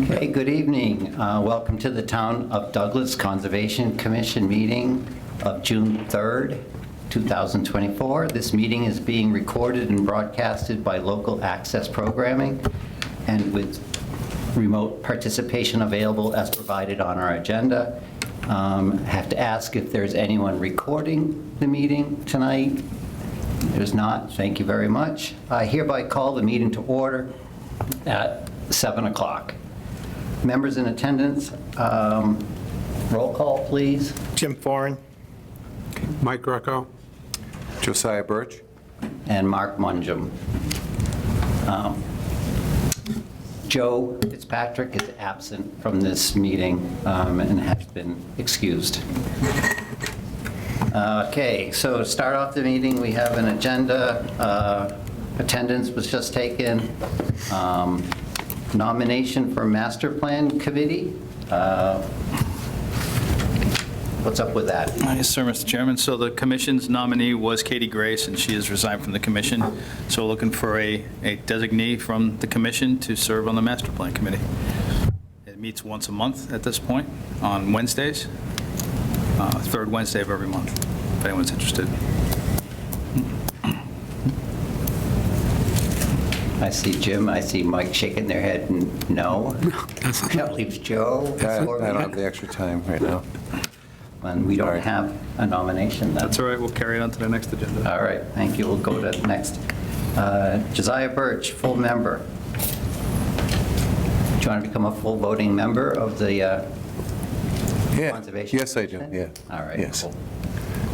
Okay, good evening. Welcome to the Town of Douglas Conservation Commission meeting of June 3rd, 2024. This meeting is being recorded and broadcasted by local access programming and with remote participation available as provided on our agenda. I have to ask if there's anyone recording the meeting tonight. There's not. Thank you very much. I hereby call the meeting to order at 7 o'clock. Members in attendance, roll call, please. Jim Foran. Mike Greco. Josiah Birch. And Mark Mungem. Joe Fitzpatrick is absent from this meeting and has been excused. Okay, so to start off the meeting, we have an agenda. Attendance was just taken. Nomination for Master Plan Committee. What's up with that? Yes, sir, Mr. Chairman. So the commission's nominee was Katie Grace, and she has resigned from the commission. So we're looking for a designee from the commission to serve on the Master Plan Committee. It meets once a month at this point on Wednesdays, third Wednesday of every month, if anyone's interested. I see Jim, I see Mike shaking their head, no. That leaves Joe. I don't have the extra time right now. And we don't have a nomination then. That's all right, we'll carry it on to the next agenda. All right, thank you. We'll go to next. Josiah Birch, full member. Do you want to become a full voting member of the Yeah, Conservation? yes, I do, yeah. All right, Yes. cool.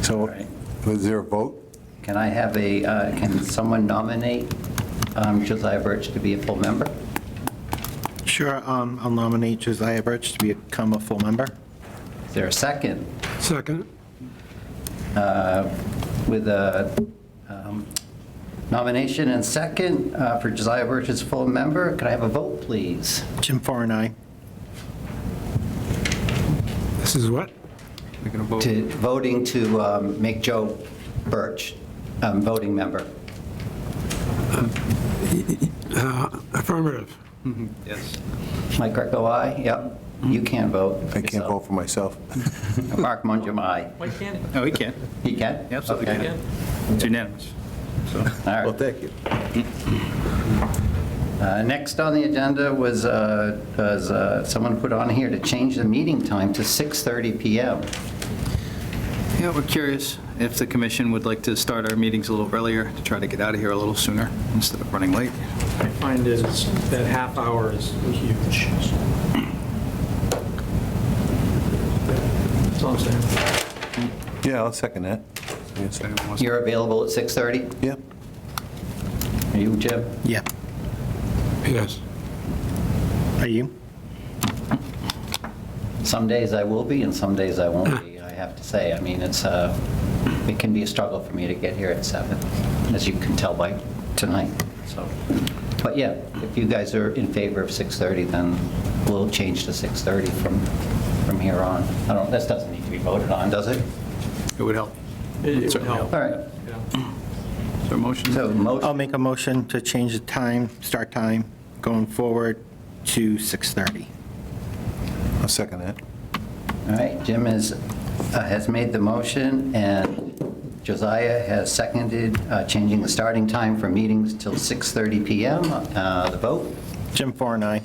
So, All right. was there a vote? Can I have can someone nominate Josiah Birch to be a full member? Sure, I'll nominate Josiah Birch to become a full member. Is there a second? Second. With a nomination and second for Josiah Birch as full member, could I have a vote, please? Jim Foran, aye. This is what? We're going to vote. Voting to make Joe Birch voting member. Affirmative. Yes. Mike Greco, aye? Yep. You can't vote. I can't vote for myself. Mark Mungem, aye. Why can't it? Oh, he can. He can? Absolutely Okay. can. It's unanimous. So, All Well, right. thank you. Next on the agenda was someone put on here to change the meeting time to 6:30 PM. yeah, we're curious if the commission would like to start our meetings a little earlier to try to get out of here a little sooner instead of running late. I find is that half hour is huge. That's all I'm saying. Yeah, I'll second that. Yes. Anyone wants to- You're available at 6:30? Yeah. Are you, Jim? Yeah. Yes. Are you? Some days I will be and some days I won't be, I have to say. I mean, it can be a struggle for me to get here at 7, as you can tell by tonight. So, but yeah, if you guys are in favor of 6:30, then we'll change to 6:30 from here on. This doesn't need to be voted on, does it? It would help. It would Certainly help. All right. Yeah. Is there a motion? So, I'll make a motion to change the time, start time, going forward to 6:30. I'll second that. all right, Jim has made the motion, and Josiah has seconded changing the starting time for meetings till 6:30 PM. The vote? Jim Foran, aye.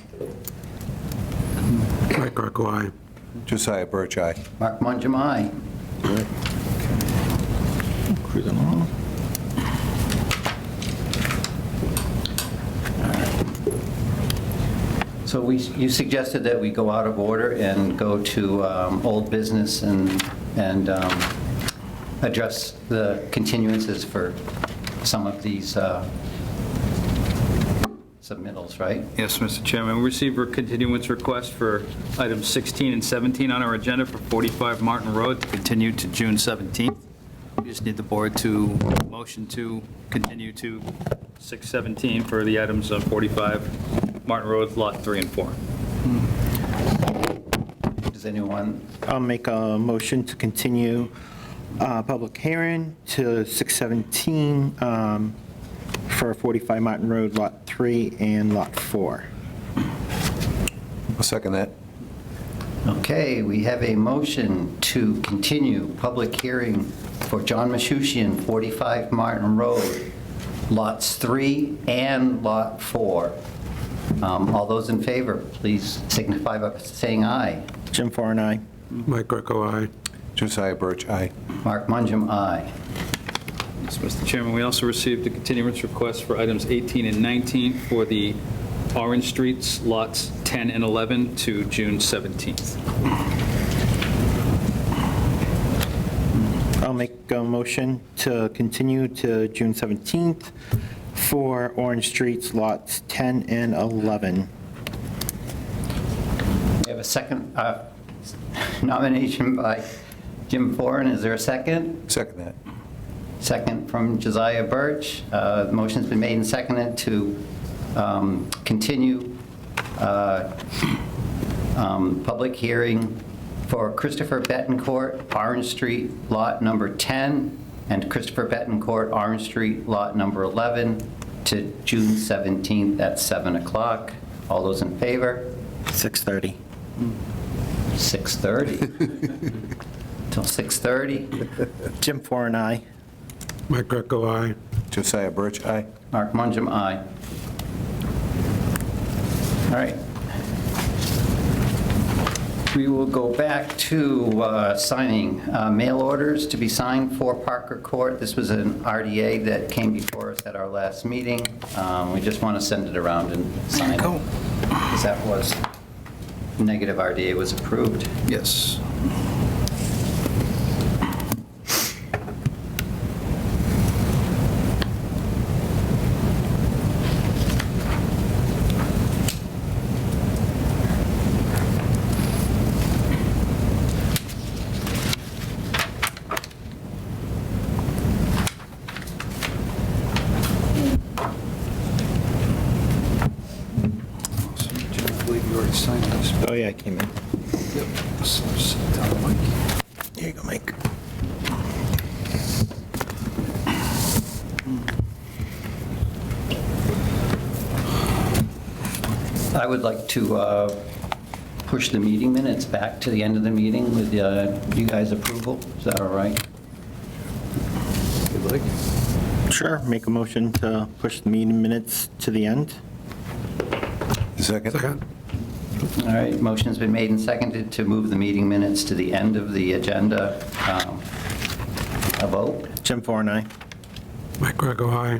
Mike Greco, aye. Josiah Birch, aye. Mark Mungem, aye. Cruising along. So you suggested that we go out of order and go to old business and address the continuances for some of these submittals, right? Yes, Mr. Chairman. We received a continuance request for items 16 and 17 on our agenda for 45 Martin Road to continue to June 17th. We just need the board to motion to continue to 6/17 for the items on 45 Martin Road, Lot 3 and 4. Does anyone, I'll make a motion to continue public hearing to 6/17 for 45 Martin Road, Lot 3 and Lot 4. I'll second that. Okay, we have a motion to continue public hearing for John Mashushian, 45 Martin Road, lots 3 and lot 4. All those in favor, please signify by saying aye. Jim Farr, aye. Mike Greco, aye. Josiah Birch, aye. Mark Mungem, aye. Yes, Mr. Chairman, we also received a continuance request for items 18 and 19 for the Orange Streets, lots 10 and 11, to June 17th. I'll make a motion to continue to June 17th for Orange Streets lots 10 and 11. We have a second nomination by Jim Foran. Is there a second? Second that. Second from Josiah Birch. The motion's been made and seconded to continue public hearing for Christopher Betancourt, Orange Street, lot number 10, and Christopher Betancourt, Orange Street, lot number 11, to June 17th at 7 o'clock. All those in favor? 6:30. 6:30. Till 6:30. Jim Farr, aye. Mike Greco, aye. Josiah Birch, aye. Mark Mungem, aye. All right. We will go back to signing mail orders to be signed for Parker Court. This was an RDA that came before us at our last meeting. We just want to send it around and sign it. Because that was, negative RDA was approved. Yes. I believe you already signed this. Oh, yeah, I came in. Yep. So sit down, Mike. Here you go, Mike. I would like to push the meeting minutes back to the end of the meeting with you guys' approval. Is that all right? Good luck. Sure, make a motion to push the meeting minutes to the end. Second. Second. All right, motion's been made and seconded to move the meeting minutes to the end of the agenda. A vote? Jim Farr, aye. Mike Greco, aye.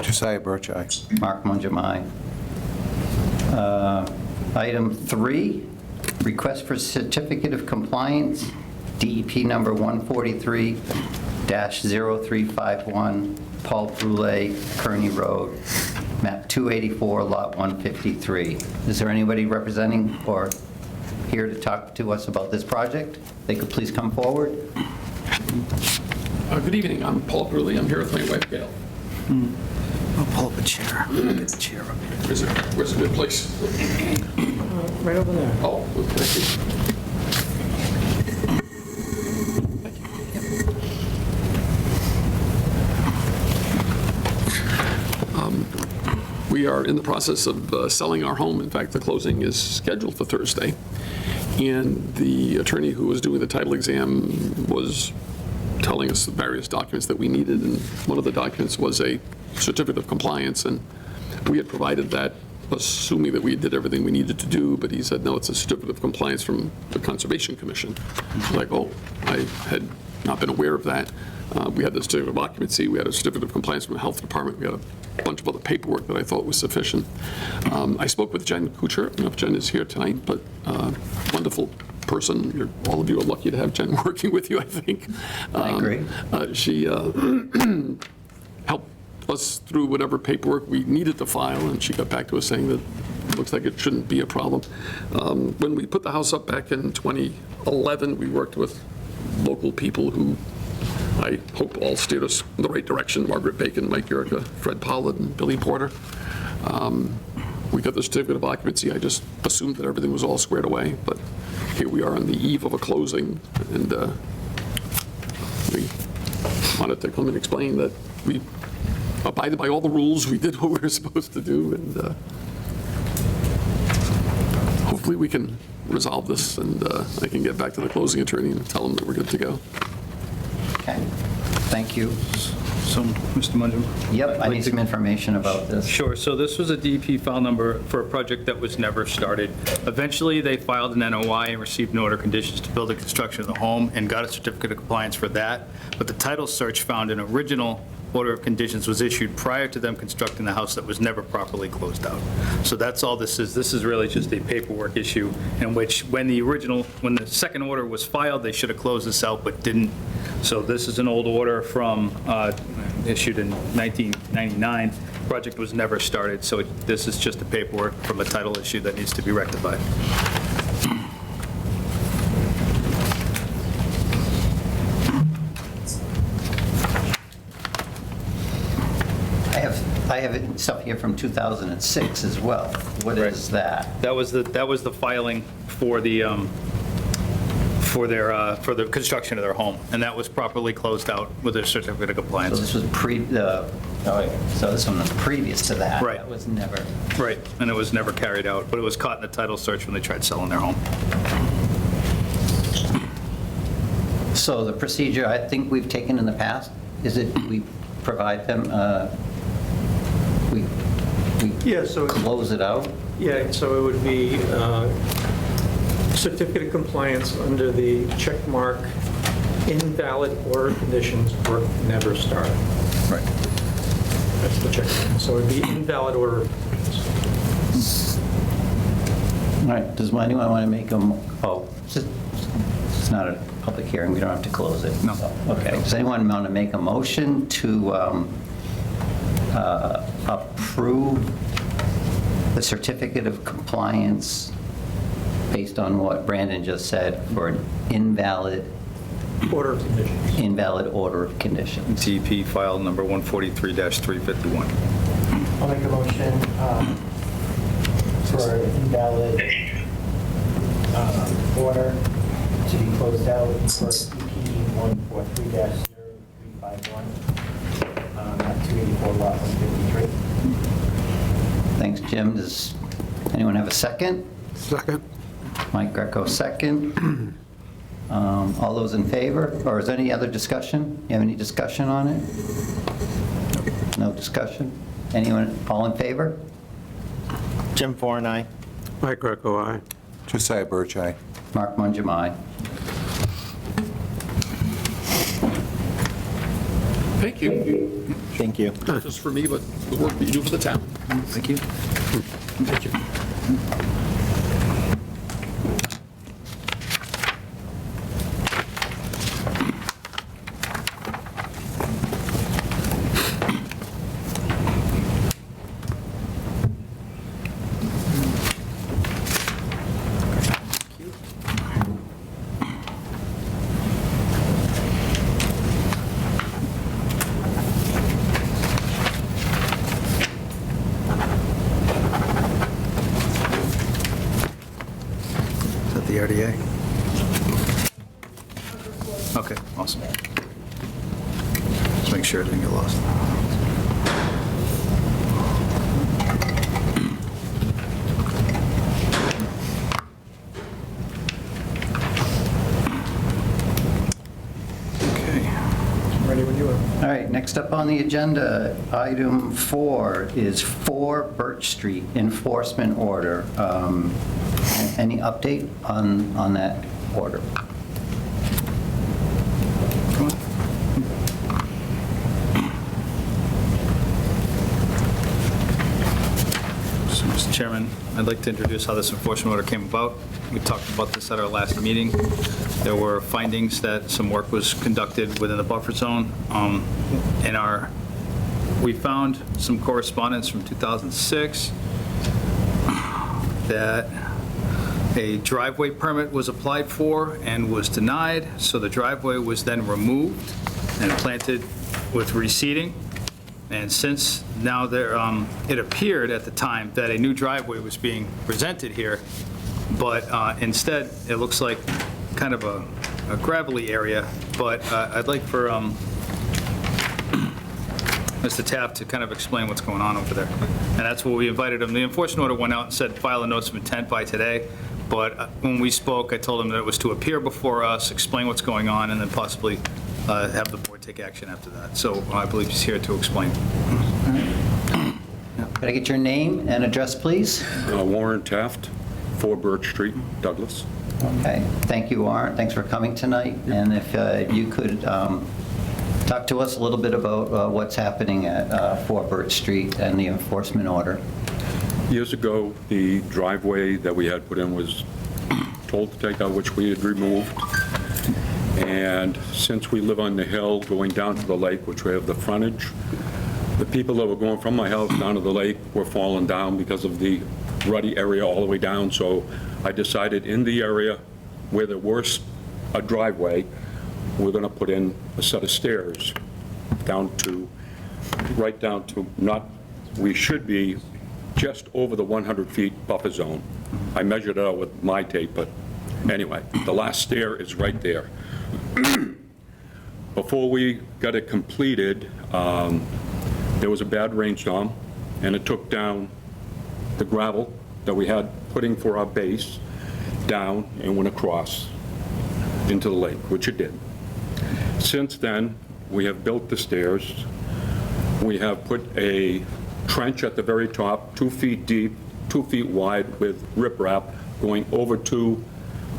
Josiah Birch, aye. Mark Mungem, aye. Item 3, request for certificate of compliance, DEP number 143-0351, Paul Brule, Kearney Road, map 284, lot 153. Is there anybody representing or here to talk to us about this project? They could please come forward. Good evening, I'm Paul Bruley, I'm here with my wife Gail. I'll pull up a chair. Get the chair up here. Where's a good place? Right over there. Oh, thank you. We are in the process of selling our home. In fact, the closing is scheduled for Thursday. And the attorney who was doing the title exam was telling us the various documents that we needed, and one of the documents was a certificate of compliance, and we had provided that, assuming that we did everything we needed to do, but he said, no, it's a certificate of compliance from the Conservation Commission. Like, oh, I had not been aware of that. We had the certificate of occupancy, we had a certificate of compliance from the Health Department, we had a bunch of other paperwork that I thought was sufficient. I spoke with Jen Kuchar, I don't know if Jen is here tonight, but wonderful person. All of you are lucky to have Jen working with you, I think. I agree. She helped us through whatever paperwork we needed to file, and she got back to us saying that it looks like it shouldn't be a problem. When we put the house up back in 2011, we worked with local people who I hope all steered us in the right direction: Margaret Bacon, Mike Yurka, Fred Pollard, and Billy Porter. We got the certificate of occupancy. I just assumed that everything was all squared away, but here we are on the eve of a closing, and we wanted to come and explain that we abided by all the rules, we did what we were supposed to do, and hopefully we can resolve this, and I can get back to the closing attorney and tell them that we're good to go. Okay, thank you. So, Mr. Mungem? Yep, I need some information about this. Sure, so this was a DEP file number for a project that was never started. Eventually, they filed an NOI and received an order of conditions to build the construction of the home and got a certificate of compliance for that. But the title search found an original order of conditions was issued prior to them constructing the house that was never properly closed out. So that's all this is. This is really just a paperwork issue in which when the second order was filed, they should have closed this out but didn't. So this is an old order from, issued in 1999. Project was never started, so this is just a paperwork from a title issue that needs to be rectified. I have stuff here from 2006 as well. What is that? That was the filing for the, for the construction of their home, and that was properly closed out with a certificate of So compliance. this was so this one was previous to that? Right. That was never, Right, and it was never carried out, but it was caught in the title search when they tried selling their home. so the procedure I think we've taken in the past, is it we provide them, we Yeah, so, close it out? yeah, so it would be certificate of compliance under the check mark invalid order of conditions, work never started. Right. That's the check. So it'd be invalid order of conditions. All right, does anyone want to make it's not a public hearing, we don't have to close it? No. Okay, does anyone want to make a motion to approve the certificate of compliance based on what Brandon just said for an invalid Order of conditions. order of conditions? DEP file number 143-351. I'll make a motion for invalid order to be closed out for EP 143-0351, at 284 lot 153. Thanks, Jim. Does anyone have a second? Second. Mike Greco, second. All those in favor? Or is there any other discussion? You have any discussion on it? No discussion? Anyone, all in favor? Jim Foran, aye. Mike Greco, aye. Josiah Birch, aye. Mark Mungem, aye. Thank you, Thank you. not just for me, but the work that you do for the town. Thank you. Thank you. Is that the RDA? Okay, awesome. Just make sure it didn't get lost. Okay. Ready when you are. All right, next up on the agenda, item 4 is 4 Birch Street enforcement order. Any update on that order? Come on. So, Mr. Chairman, I'd like to introduce how this enforcement order came about. We talked about this at our last meeting. There were findings that some work was conducted within the buffer zone. We found some correspondence from 2006 that a driveway permit was applied for and was denied, so the driveway was then removed and planted with reseeding. And since now it appeared at the time that a new driveway was being presented here, but instead, it looks like kind of a gravelly area, but I'd like for Mr. Taft to kind of explain what's going on over there. And that's what we invited him. The enforcement order went out and said, file a notice of intent by today. But when we spoke, I told him that it was to appear before us, explain what's going on, and then possibly have the board take action after that. So I believe he's here to explain. Could I get your name and address, please? Warren Taft, 4 Birch Street, Douglas. Okay, thank you, Warren. Thanks for coming tonight. And if you could talk to us a little bit about what's happening at 4 Birch Street and the enforcement order. Years ago, the driveway that we had put in was told to take out, which we had removed. And since we live on the hill going down to the lake, which we have the frontage, the people that were going from my house down to the lake were falling down because of the rutty area all the way down. So I decided in the area where there was a driveway, we're going to put in a set of stairs right down to we should be just over the 100 feet buffer zone. I measured it out with my tape, but anyway, the last stair is right there. Before we got it completed, there was a bad rainstorm, and it took down the gravel that we had putting for our base down and went across into the lake, which it did. Since then, we have built the stairs. We have put a trench at the very top, 2 feet deep, 2 feet wide, with riprap going over to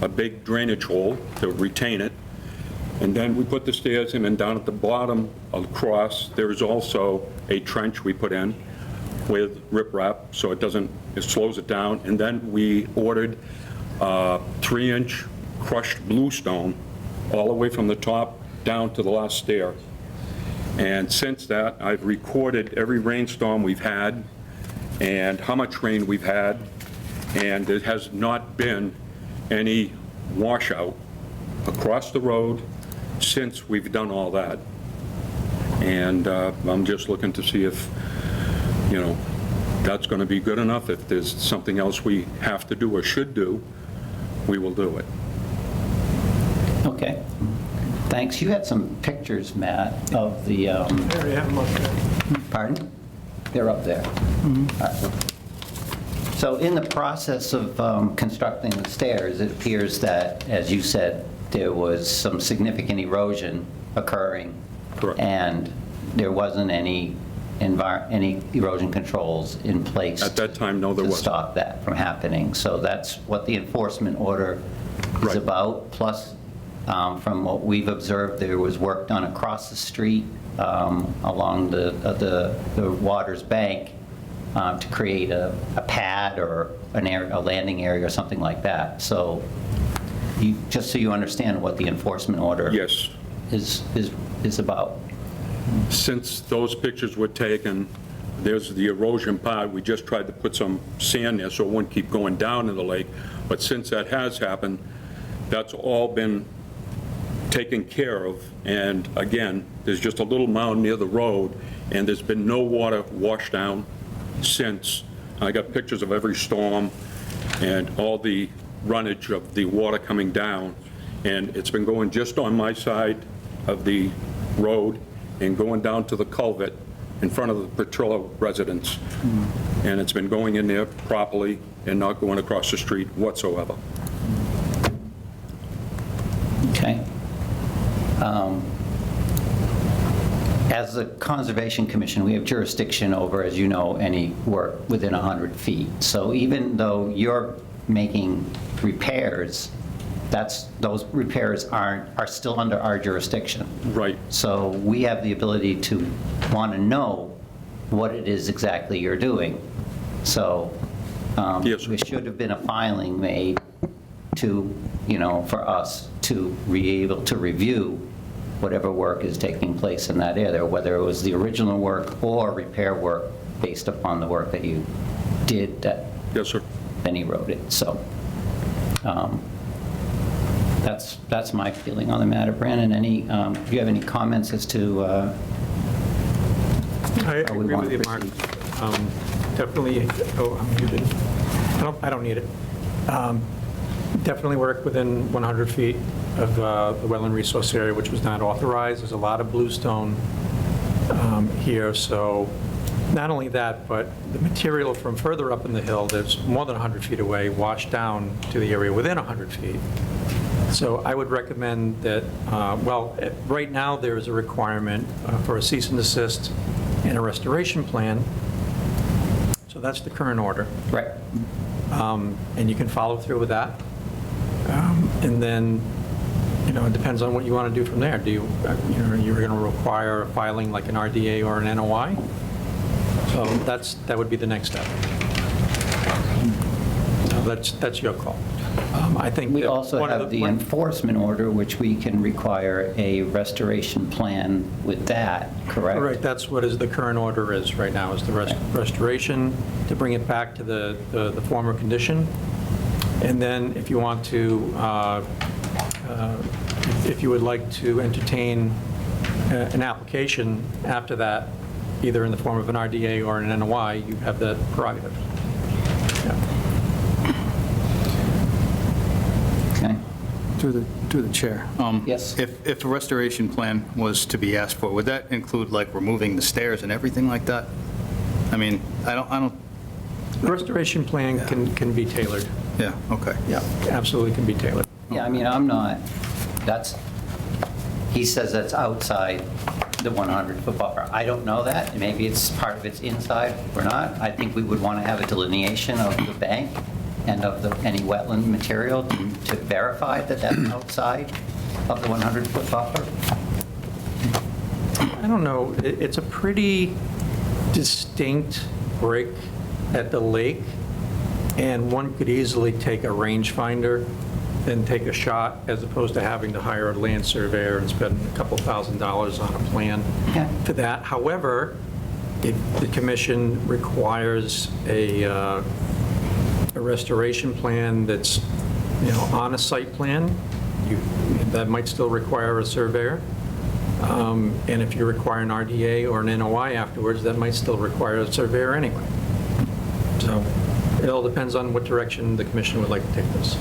a big drainage hole to retain it. And then we put the stairs in, and down at the bottom across, there is also a trench we put in with riprap, so it slows it down. And then we ordered 3-inch crushed bluestone all the way from the top down to the last stair. And since that, I've recorded every rainstorm we've had and how much rain we've had, and there has not been any washout across the road since we've done all that. And I'm just looking to see if, that's going to be good enough. If there's something else we have to do or should do, we will do it. Okay, thanks. You had some pictures, Matt, of the, There, yeah, I'm up there. pardon? They're up there. All right. So in the process of constructing the stairs, it appears that, as you said, there was some significant erosion occurring. Correct. And there wasn't any erosion controls in place. At that time, no, there to wasn't. stop that from happening. So that's what the enforcement order is Right. about. Plus, from what we've observed, there was work done across the street along the water's bank to create a pad or a landing area or something like that. So just so you understand what the enforcement order Yes. is about. Since those pictures were taken, there's the erosion part. We just tried to put some sand there so it wouldn't keep going down in the lake. But since that has happened, that's all been taken care of. And again, there's just a little mound near the road, and there's been no water washed down since. I got pictures of every storm and all the runnage of the water coming down. And it's been going just on my side of the road and going down to the culvert in front of the Petrillo residence. And it's been going in there properly and not going across the street whatsoever. Okay. As the Conservation Commission, we have jurisdiction over, as you know, any work within 100 feet. So even though you're making repairs, those repairs are still under our jurisdiction. Right. So we have the ability to want to know what it is exactly you're doing. So Yes, sir. there should have been a filing made to, for us to be able to review whatever work is taking place in that area, whether it was the original work or repair work based upon the work that you did that Yes, sir. then eroded. So that's my feeling on the matter. Brandon, do you have any comments as to I how we agree want with to you, Mark. proceed? Definitely, I'm muted. I don't need it. Definitely work within 100 feet of the wetland resource area, which was not authorized. There's a lot of bluestone here, so Not only that, but the material from further up in the hill that's more than 100 feet away washed down to the area within 100 feet. So I would recommend that, right now, there is a requirement for a cease and desist and a restoration plan. So that's the current order. Right. And you can follow through with that. And then, it depends on what you want to do from there. Do you, you're going to require filing like an RDA or an NOI? So that would be the next step. So that's your call. I think We that also one of have the enforcement order, which we can require a restoration plan with that, correct? Right, that's what is the current order is right now, is the restoration, to bring it back to the former condition. And then if you want to, if you would like to entertain an application after that, either in the form of an RDA or an NOI, you have that prerogative. Yeah. Okay. Through the chair. Yes. If a restoration plan was to be asked for, would that include like removing the stairs and everything like that? I mean, I don't, The restoration plan can be tailored. yeah, okay. Yeah, absolutely can be tailored. Yeah, I mean, he says that's outside the 100-foot buffer. I don't know that. Maybe it's part of it's inside or not. I think we would want to have a delineation of the bank and of any wetland material to verify that that's outside of the 100-foot buffer. I don't know, it's a pretty distinct break at the lake, and one could easily take a rangefinder and take a shot, as opposed to having to hire a land surveyor and spend a couple $1,000s on a plan Yeah. for that. However, if the commission requires a restoration plan that's, on a site plan, that might still require a surveyor. And if you require an RDA or an NOI afterwards, that might still require a surveyor anyway. So it all depends on what direction the commission would like to take this.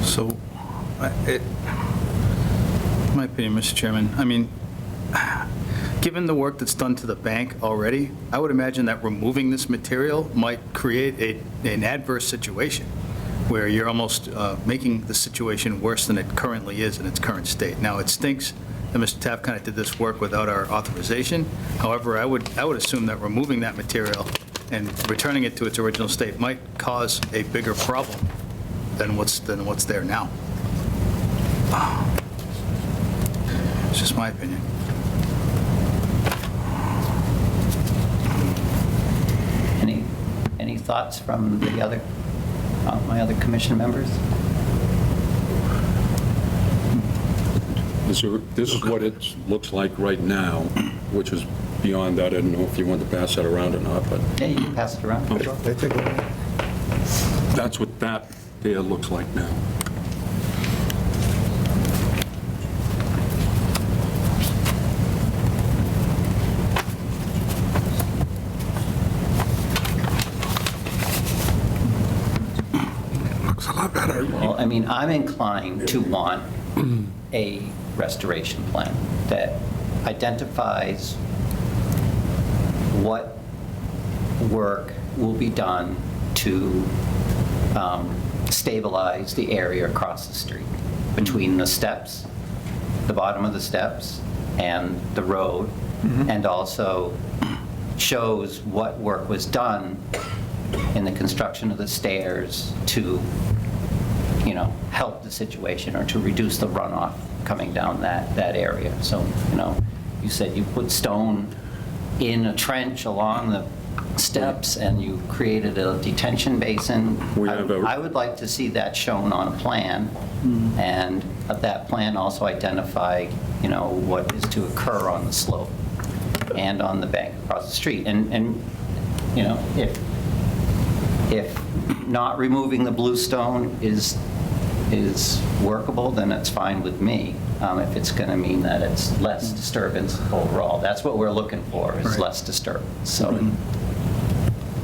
So, in my opinion, Mr. Chairman, I mean, given the work that's done to the bank already, I would imagine that removing this material might create an adverse situation where you're almost making the situation worse than it currently is in its current state. Now, it stinks that Mr. Taft kind of did this work without our authorization. However, I would assume that removing that material and returning it to its original state might cause a bigger problem than what's there now. It's just my opinion. Any thoughts from the other, my other commission members? This is what it looks like right now, which is beyond that. I don't know if you want to pass that around or not, but Yeah, you can pass it around. that's what that there looks like now. Looks a lot better. Well, I mean, I'm inclined to want a restoration plan that identifies what work will be done to stabilize the area across the street between the steps, the bottom of the steps, and the road, and also shows what work was done in the construction of the stairs to, help the situation or to reduce the runoff coming down that area. So, you said you put stone in a trench along the steps and you created a detention basin. I would like to see that shown on a plan, and that plan also identify, what is to occur on the slope and on the bank across the street. And if not removing the bluestone is workable, then it's fine with me. If it's going to mean that it's less disturbance overall. That's what we're looking for, is less disturbance. So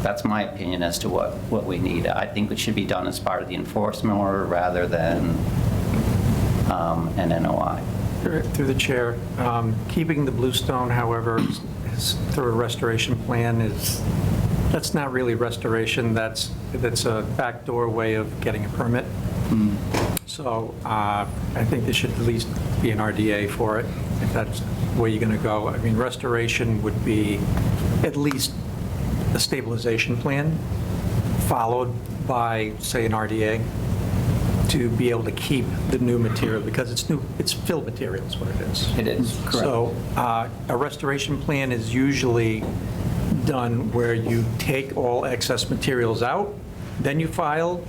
that's my opinion as to what we need. I think it should be done as part of the enforcement order rather than an NOI. Through the chair, keeping the bluestone, however, through a restoration plan that's not really restoration, that's a backdoor way of getting a permit. So I think there should at least be an RDA for it, if that's where you're going to go. I mean, restoration would be at least a stabilization plan, followed by, say, an RDA, to be able to keep the new material, because it's fill material is what it is. It is, correct. So a restoration plan is usually done where you take all excess materials out, then you file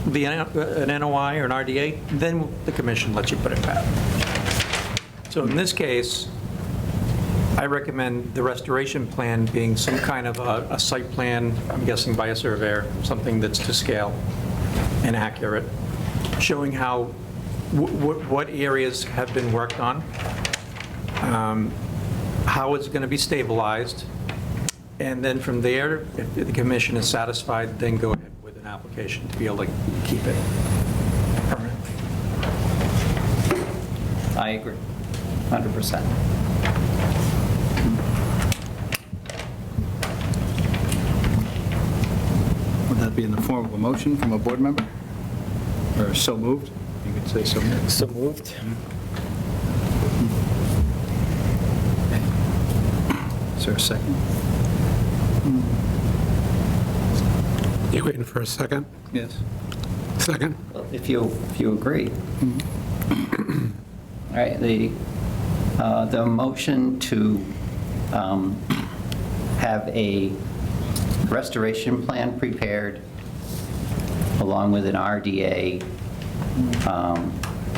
an NOI or an RDA, then the commission lets you put it back. So in this case, I recommend the restoration plan being some kind of a site plan, I'm guessing by a surveyor, something that's to scale and accurate, showing how, what areas have been worked on, how it's going to be stabilized, and then from there, if the commission is satisfied, then go ahead with an application to be able to keep it permanent. I agree, 100%. Would that be in the form of a motion from a board member? Or so moved? You could say so moved. So moved. Is there a second? You waiting for a second? Yes. Second? Well, if you agree. All right, the motion to have a restoration plan prepared along with an RDA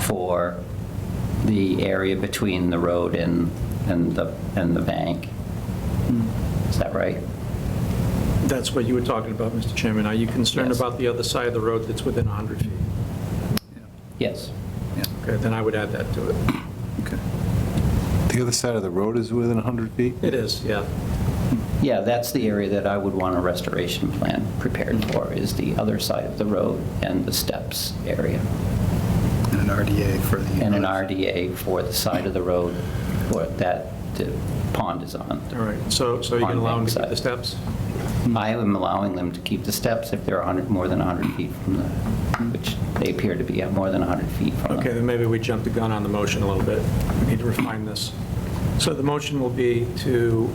for the area between the road and the bank. Is that right? That's what you were talking about, Mr. Chairman. Are you concerned Yes. about the other side of the road that's within 100 feet? Yes. Okay, then I would add that to it. Okay. The other side of the road is within 100 feet? It is, yeah. Yeah, that's the area that I would want a restoration plan prepared for, is the other side of the road and the steps area. And an RDA for the... And an RDA for the side of the road that the pond is on. All right, so you can allow them to keep the Bank steps? I am allowing them to keep the steps if they're more than 100 feet from the, which they appear to be at more than 100 feet from Okay, the... then maybe we jumped the gun on the motion a little bit. We need to refine this. So the motion will be to,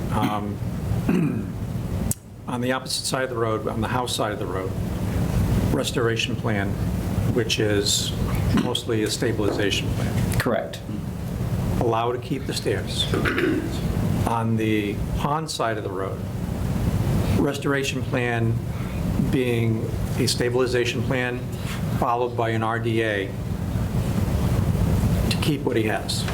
on the opposite side of the road, on the house side of the road, restoration plan, which is mostly a stabilization plan. Correct. Allow to keep the stairs. On the pond side of the road, restoration plan being a stabilization plan followed by an RDA to keep what he has.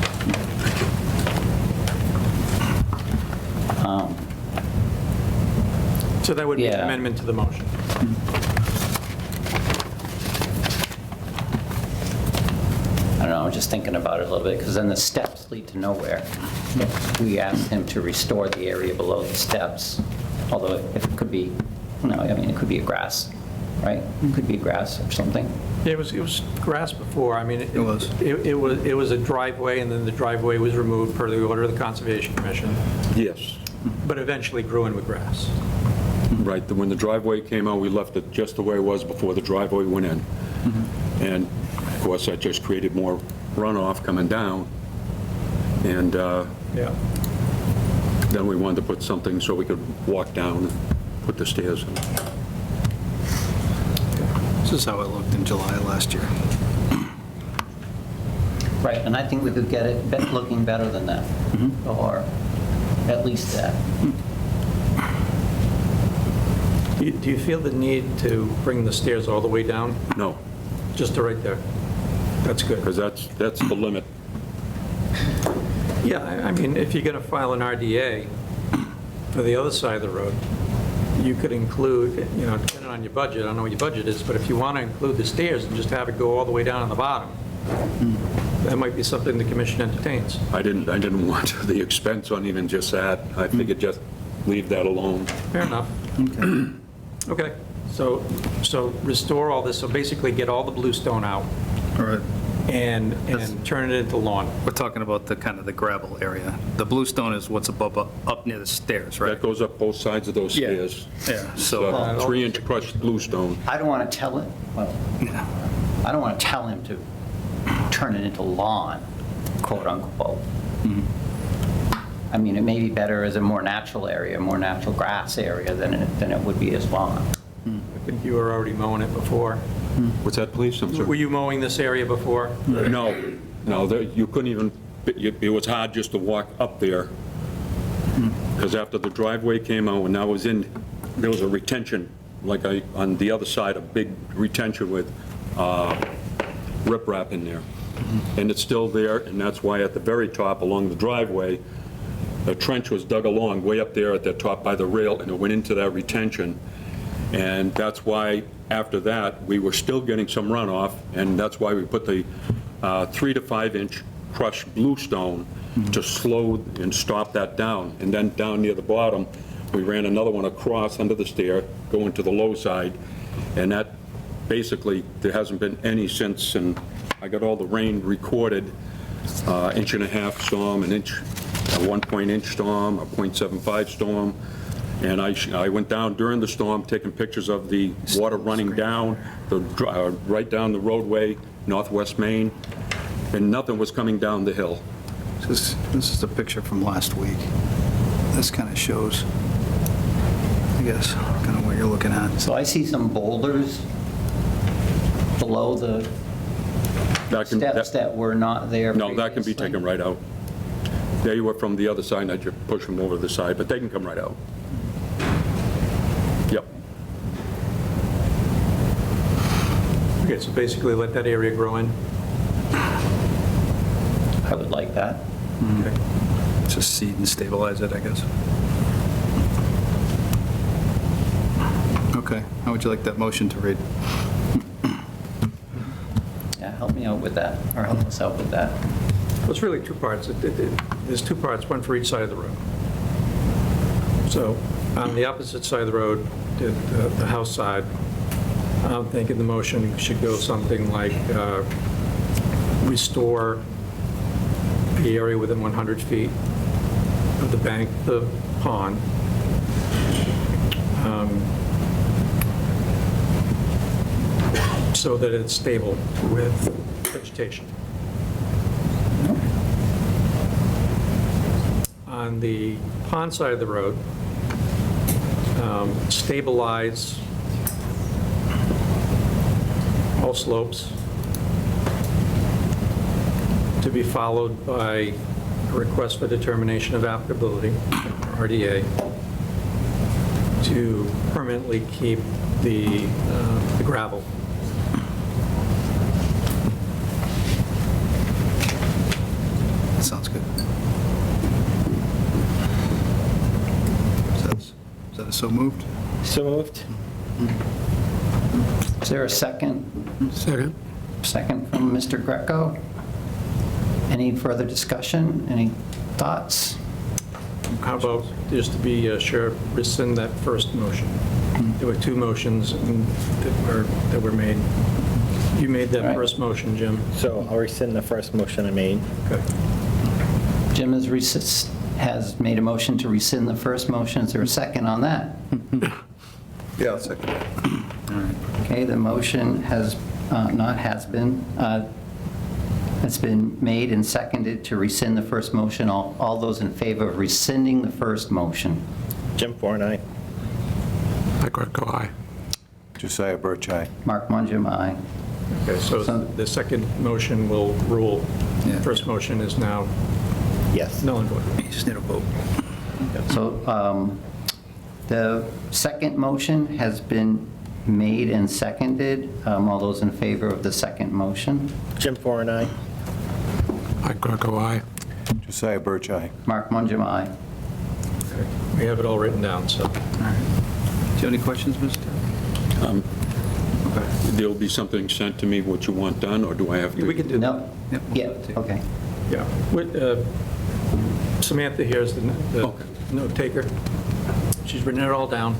So that would be an Yeah. amendment to the motion. I don't know, I'm just thinking about it a little bit, because then the steps lead to nowhere. We asked him to restore the area below the steps, although if it could be, it could be a grass, right? It could be grass or something. Yeah, it was grass before. I mean, It was. It was a driveway, and then the driveway was removed per the order of the Conservation Commission, Yes. but eventually grew in with grass. Right, when the driveway came out, we left it just the way it was before the driveway went in. And of course, that just created more runoff coming down. And Yeah. then we wanted to put something so we could walk down and put the stairs in. This is how it looked in July of last year. Right, and I think we could get it looking better than that, or at least that. Do you feel the need to bring the stairs all the way down? No, Just to right there? That's good. because that's the limit. Yeah, I mean, if you're going to file an RDA for the other side of the road, you could include, depending on your budget, I don't know what your budget is, but if you want to include the stairs and just have it go all the way down on the bottom, that might be something the commission entertains. I didn't want the expense on even just that. I figured just leave that alone. Fair enough. Okay, so restore all this, so basically get all the bluestone out. All right. and turn it into lawn. We're talking about the kind of the gravel area. The bluestone is what's above, up near the stairs, right? That goes up both sides of those Yeah. stairs. Yeah, It's so, a 3-inch crushed bluestone. I don't want to tell him, well, I don't want to tell him to turn it into lawn, quote unquote. I mean, it may be better as a more natural area, more natural grass area than it would be as lawn. I think you were already mowing it before. What's that, please? I'm Were sorry. you mowing this area before? No, you couldn't even, it was hard just to walk up there. Because after the driveway came out, and I was in, there was a retention, on the other side, a big retention with riprap in there. And it's still there, and that's why at the very top along the driveway, a trench was dug along way up there at the top by the rail, and it went into that retention. And that's why, after that, we were still getting some runoff, and that's why we put the 3 to 5 inch crushed bluestone to slow and stop that down. And then down near the bottom, we ran another one across under the stair, going to the low side, and that, basically, there hasn't been any since, and I got all the rain recorded, 1.5-inch storm, a 1-inch storm, a 0.75 storm, and I went down during the storm, taking pictures of the water running down, right down the roadway, northwest Maine, and nothing was coming down the hill. This is a picture from last week. This kind of shows, I guess, kind of what you're looking at. So I see some boulders below the steps that were not there No, that can be previously. taken right out. They were from the other side, and I just push them over to the side, but they can come right out. Yep. Okay, so basically let that area grow in. I would like that. Okay. Just seed and stabilize it, I guess. Okay, how would you like that motion to read? Yeah, help me out with that, or help us out with that. Well, it's really two parts. There's two parts, one for each side of the road. So on the opposite side of the road, the house side, I'm thinking the motion should go something like restore the area within 100 feet of the bank, the pond. So that it's stable with vegetation. On the pond side of the road, stabilize all slopes, to be followed by a request for determination of applicability, RDA, to permanently keep the gravel. That sounds good. Is that a so moved? So moved. Is there a second? Second. Second from Mr. Greco. Any further discussion? Any thoughts? How about, just to be sure, rescind that first motion? There were two motions that were made. You made that Right. first motion, Jim. So I'll rescind the first motion I made. Okay. Jim has made a motion to rescind the first motion. Is there a second on that? Yeah, I'll second that. Okay, the motion has, it's been made and seconded to rescind the first motion. All those in favor of rescinding the first motion? Jim Foran, aye. Mike Greco, aye. Josiah Birch, aye. Mark Mungem, aye. Okay, so the second motion will rule. Yeah. First motion is now Yes. null and void. You just need a vote. So the second motion has been made and seconded. All those in favor of the second motion? Jim Foran, aye. Mike Greco, aye. Josiah Birch, aye. Mark Mungem, aye. Okay. We have it all written down, so. Do you have any questions, Mr.? There'll be something sent to me, what you want done, or do I have to? We can do that. No? Yep. Yeah, okay. Yeah. Samantha here is the Okay. note taker. She's written it all down.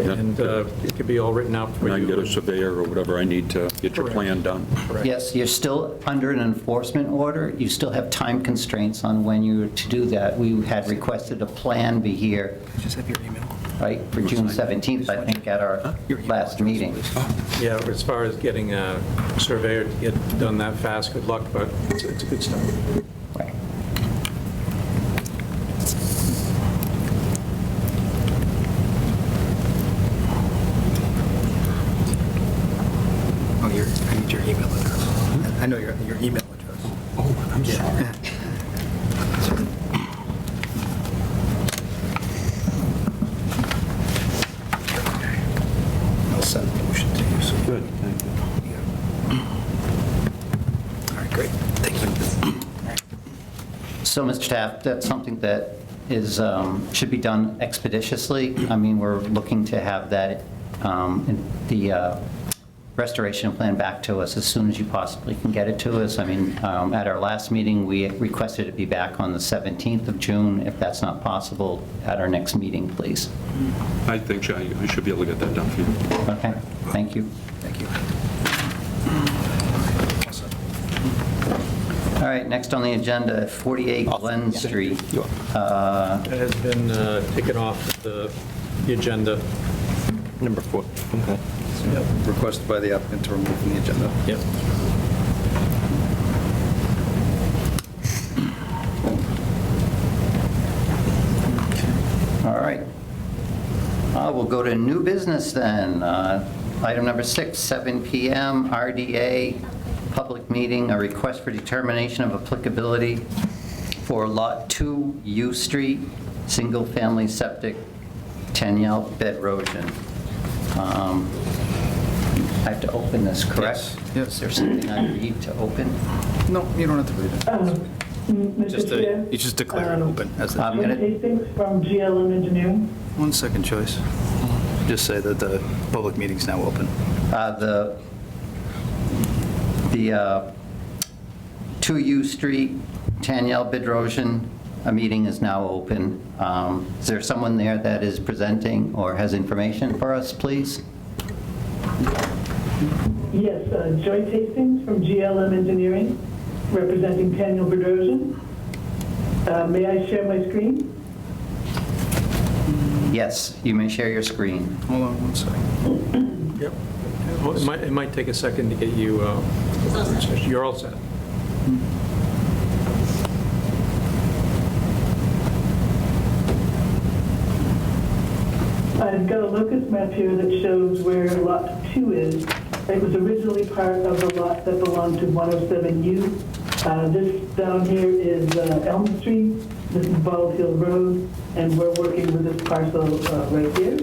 and it could be all written out for And I you. can get a surveyor or whatever I need to get your Correct. plan done. Correct. Yes, you're still under an enforcement order. You still have time constraints on when you're to do that. We had requested a plan be here, Just have your email. right, for June 17th, I think, at our last meeting. Yeah, as far as getting a surveyor to get done that fast, good luck, but it's a good start. Right. Oh, I need your email address. I know your email address. Oh, I'm sorry. I'll send the motion to you. So Good, thank you. all right, great. Thank you. So, Mr. Taft, that's something that is, should be done expeditiously. I mean, we're looking to have that, the restoration plan back to us as soon as you possibly can get it to us. I mean, at our last meeting, we requested it be back on the 17th of June. If that's not possible, at our next meeting, please. I think I should be able to get that done for you. Okay, thank you. Thank you. All right, next on the agenda, 48 Glen Street. That has been taken off the agenda. Number 4. Okay. Requested by the applicant to remove from the agenda. Yep. All right. We'll go to new business then. Item number 6, 7 PM, RDA, public meeting, a request for determination of applicability for Lot 2 U Street, single-family septic, 10-yard bed erosion. I have to open this, correct? Yes. Is there something I need to open? No, you don't have to read it. Just Mr. Chair, you just declare it open. As the- I'm Jim gonna, Hastings from GLM Engineering. One second, Joyce. Just say that the public meeting's now open. the 2 U Street, Tanyel Bedrosian, a meeting is now open. Is there someone there that is presenting or has information for us, please? Yes, Joyce Hastings from GLM Engineering, representing Daniel Bedrosian. May I share my screen? Yes, you may share your screen. Hold on one second. Yep. Well, it might take a second to get you, you're all set. I've got a locus map here that shows where Lot 2 is. It was originally part of the lot that belonged to 107U. This down here is Elm Street, this is Bald Hill Road, and we're working with this parcel right here.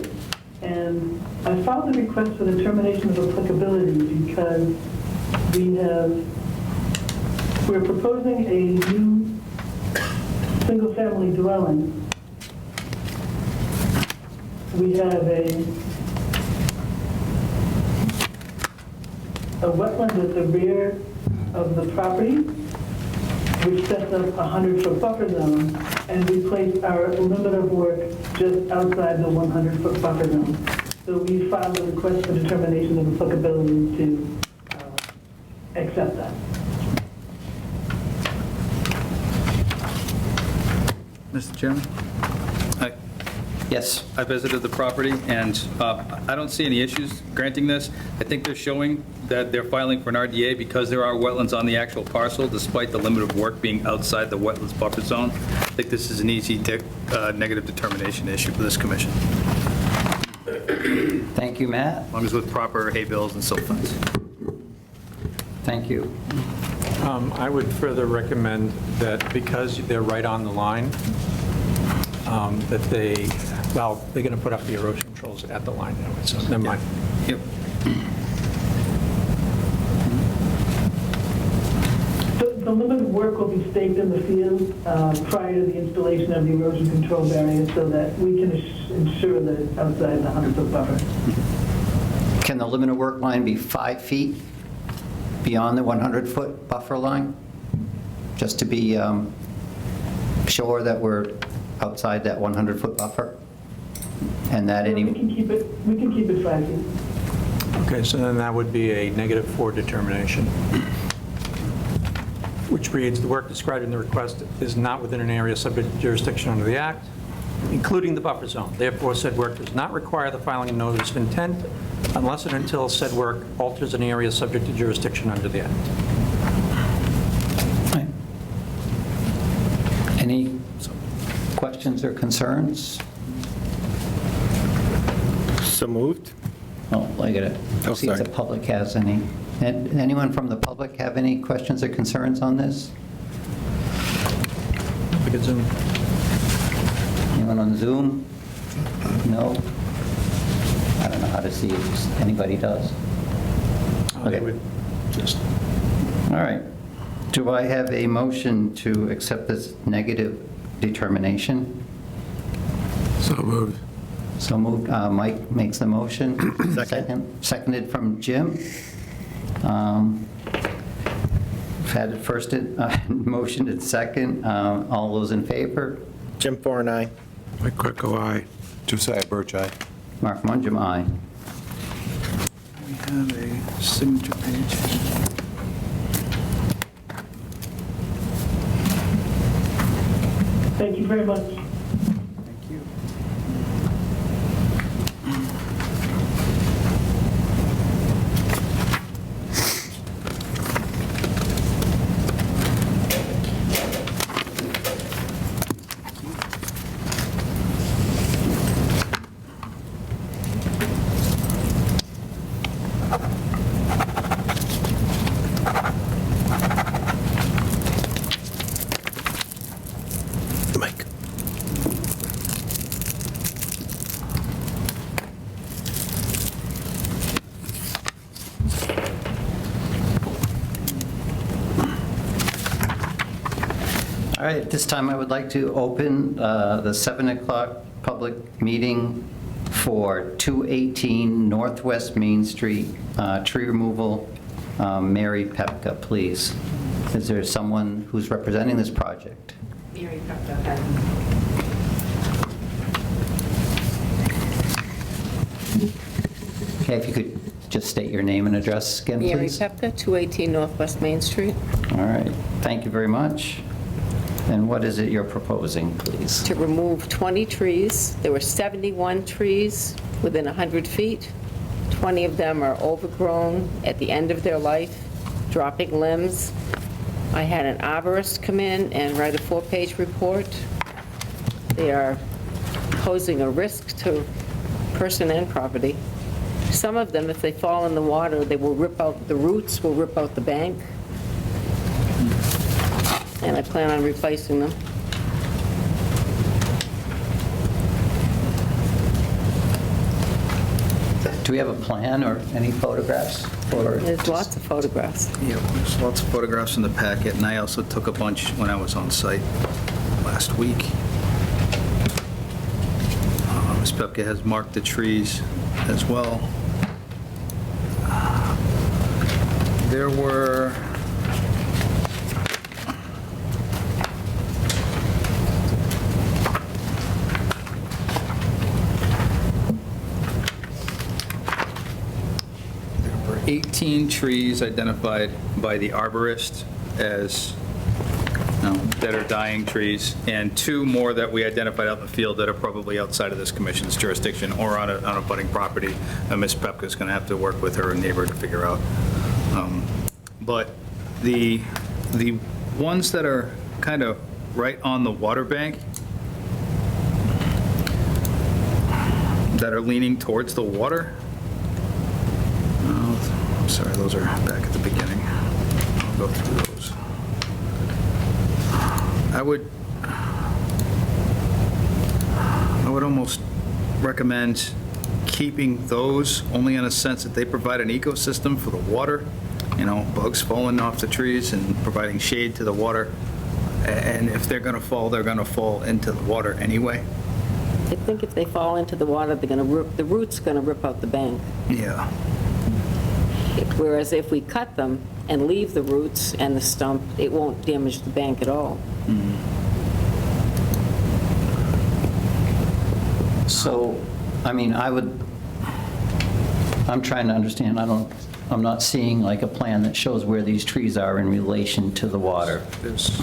And I filed a request for determination of applicability because we're proposing a new single-family dwelling. We have a wetland at the rear of the property, which sets up a 100-foot buffer zone, and we place our limit of work just outside the 100-foot buffer zone. So we filed a request for determination of applicability to accept that. Mr. Chairman? Yes. I visited the property, and I don't see any issues granting this. I think they're showing that they're filing for an RDA because there are wetlands on the actual parcel, despite the limit of work being outside the wetlands buffer zone. I think this is an easy negative determination issue for this commission, Thank you, Matt. as long as with proper hay bills and silt fence. Thank you. I would further recommend that because they're right on the line, that they're going to put up the erosion controls at the line anyway, so never mind. Yep. The limit of work will be staked in the field prior to the installation of the erosion control barrier so that we can ensure that it's outside the 100-foot buffer. Can the limit of work line be 5 feet beyond the 100-foot buffer line? Just to be sure that we're outside that 100-foot buffer? And that We any, can keep it 5 feet. Okay, so then that would be a -4 determination, which reads, "The work described in the request is not within an area subject to jurisdiction under the Act, including the buffer zone. Therefore, said work does not require the filing of notice of intent unless and until said work alters an area subject to jurisdiction under the Act." any questions or concerns? So moved? Oh, I got it. Oh, See if the sorry. public has any. Anyone from the public have any questions or concerns on this? We could zoom. Anyone on Zoom? No? I don't know how to see if anybody does. They Okay. would just All right. Do I have a motion to accept this negative determination? So moved. So moved. Mike makes the motion. Seconded from Jim. We've had it first, motion and second. All those in favor? Jim Four and I. Mike Greco, aye. Josiah Birch, aye. Mark Mungem, aye. We have a signature page. Thank you very much. Thank you. Mike. All right, at this time, I would like to open the 7 o'clock public meeting for 218 Northwest Main Street, tree removal. Mary Pepka, please. Is there someone who's representing this project? Mary Pepka. Okay, if you could just state your name and address again, Mary please. Pepka, 218 Northwest Main Street. All right, thank you very much. And what is it you're proposing, please? To remove 20 trees. There were 71 trees within 100 feet. 20 of them are overgrown at the end of their life, dropping limbs. I had an arborist come in and write a 4-page report. They are posing a risk to person and property. Some of them, if they fall in the water, they will rip out, the roots will rip out the bank. And I plan on replacing them. Do we have a plan or any photographs for? There's lots of photographs. Yeah, there's lots of photographs in the packet, and I also took a bunch when I was on site last week. Ms. Pepka has marked the trees as well. There were There were 18 trees identified by the arborist as, that are dying trees, and 2 more that we identified out in the field that are probably outside of this commission's jurisdiction or on a budding property. Ms. Pepka's going to have to work with her neighbor to figure out. But the ones that are kind of right on the water bank, that are leaning towards the water, I'm sorry, those are back at the beginning. I'll go through those. I would almost recommend keeping those only in a sense that they provide an ecosystem for the water, bugs falling off the trees and providing shade to the water. And if they're going to fall, they're going to fall into the water anyway. I think if they fall into the water, they're going to rip, the root's going to rip out the bank. Yeah. Whereas if we cut them and leave the roots and the stump, it won't damage the bank at all. So I mean, I'm trying to understand, I'm not seeing like a plan that shows where these trees are in relation to the water.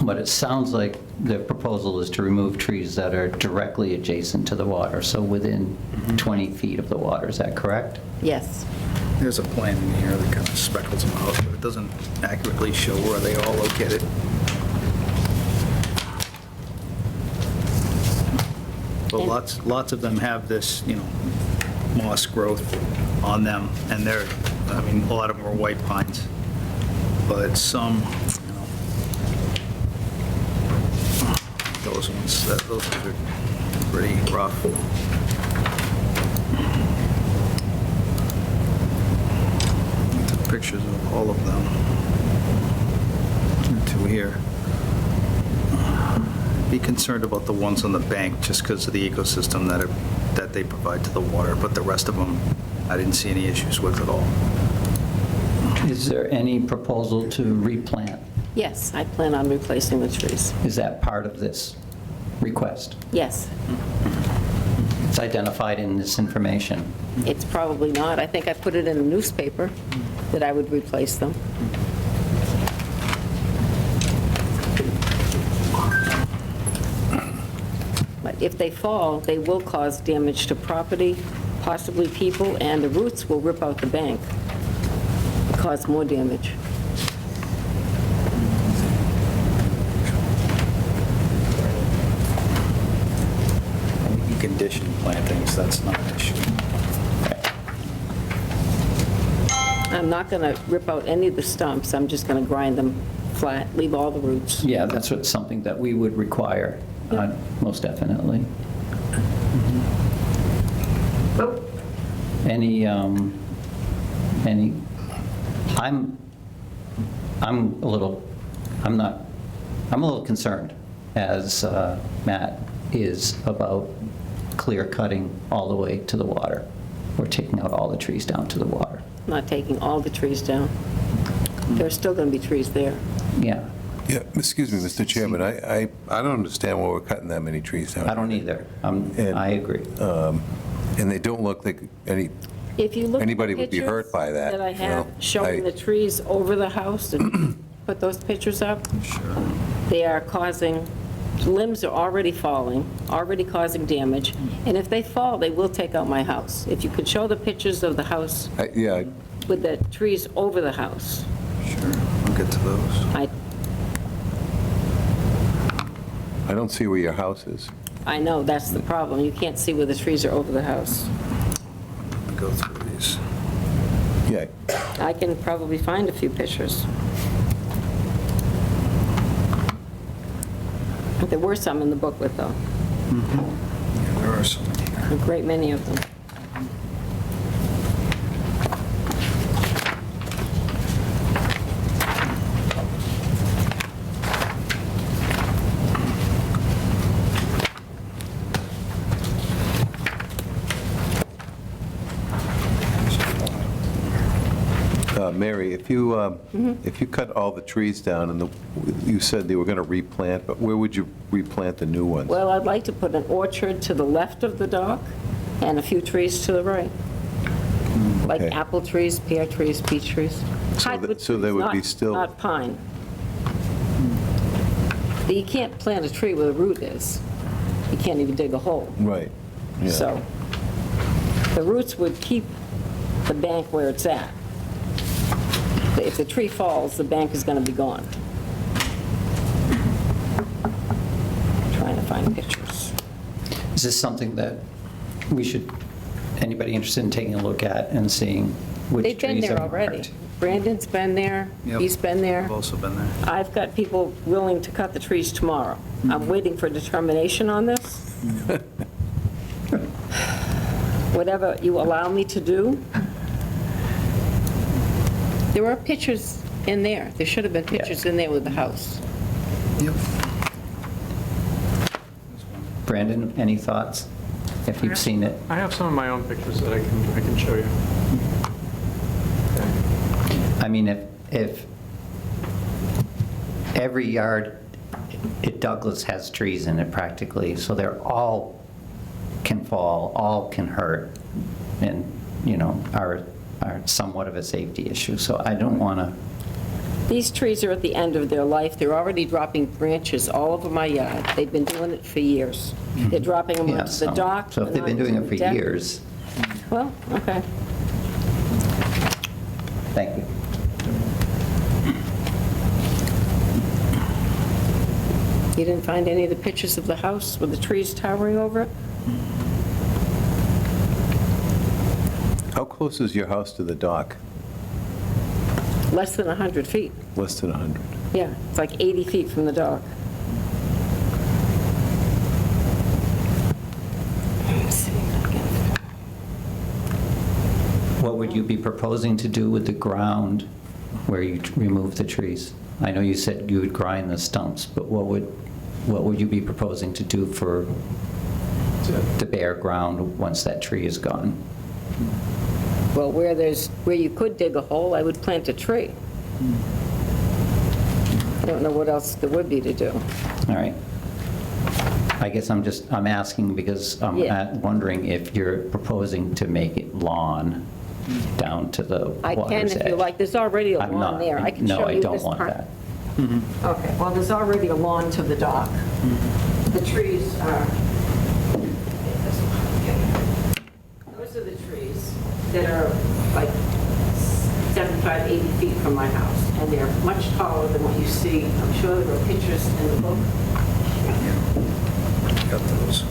But it sounds like the proposal is to remove trees that are directly adjacent to the water, so within 20 feet of the water, is that correct? Yes. There's a plan in here that kind of speckles them out, but it doesn't accurately show where they are located. But lots of them have this, moss growth on them, and a lot of them are white pines, but some, those ones are pretty rough. Took pictures of all of them. To here. Be concerned about the ones on the bank just because of the ecosystem that they provide to the water, but the rest of them, I didn't see any issues with at all. Is there any proposal to replant? Yes, I plan on replacing the trees. Is that part of this request? Yes. It's identified in this information. It's probably not. I think I put it in the newspaper that I would replace them. But if they fall, they will cause damage to property, possibly people, and the roots will rip out the bank, cause more damage. You condition plantings, that's not an issue. I'm not going to rip out any of the stumps. I'm just going to grind them flat, leave all the roots. Yeah, something that we would require, most definitely. I'm a little concerned, as Matt is, about clear cutting all the way to the water, or taking out all the trees down to the water. Not taking all the trees down. There's still going to be trees there. Yeah, Yeah, excuse me, Mr. Chairman, I don't understand why we're cutting that many trees down. I don't either. I agree. And they don't look like If you look at the anybody would be pictures hurt by that. that I you have know? showing the trees over the house, and put those pictures up, they are causing, limbs are already falling, already causing damage, and if they fall, they will take out my house. If you could show the pictures of the house Yeah, with the trees over the house, Sure, I'll get to those. I don't see where your house is. I know, that's the problem. You can't see where the trees are over the house. Let me go through these. Yeah, I can probably find a few pictures. There were some in the booklet, though, Yeah, there are some here. a great many of them. Mary, if you cut all the trees down, and you said they were going to replant, but where would you replant the new ones? Well, I'd like to put an orchard to the left of the dock and a few trees to the right. Like Okay. apple trees, pear trees, peach trees. Hardwood so they trees, would be not- still- Not pine. You can't plant a tree where the root is. You can't even dig a hole. Right, yeah. So the roots would keep the bank where it's at. If the tree falls, the bank is going to be gone. Trying to find pictures. Is this something that we should, anybody interested in taking a look at and seeing which They've been trees are there already. marked? Brandon's been there, Yep. he's been there. I've also been there. I've got people willing to cut the trees tomorrow. I'm waiting for determination on this. Whatever you allow me to do. There were pictures in there. There should have been pictures in there with the house. Yep. Brandon, any thoughts, if you've seen it? I have some of my own pictures that I can show you. I mean, if every yard at Douglas has trees in it practically, so they're all can fall, all can hurt, and, are somewhat of a safety issue. So I don't want to, These trees are at the end of their life. They're already dropping branches all over my yard. They've been doing it for years. They're dropping them yeah, onto the dock. so if they've been doing it for deck. years, Well, okay. thank you. You didn't find any of the pictures of the house with the trees towering over it? How close is your house to the dock? Less than 100 feet. Less than 100. Yeah, it's like 80 feet from the dock. What would you be proposing to do with the ground where you remove the trees? I know you said you would grind the stumps, but what would you be proposing to do for the bare ground once that tree is gone? Well, where you could dig a hole, I would plant a tree. I don't know what else there would be to do. All right. I guess I'm asking because I'm Yeah. wondering if you're proposing to make it lawn down to the I water's can edge. if you like. There's already a I'm lawn not. there. I can No, show I you don't this want part. that. Okay, well, there's already a lawn to the dock. The trees are, those are the trees that are like 75, 80 feet from my house, and they're much taller than what you see. I'm sure there are pictures in the book. Got those.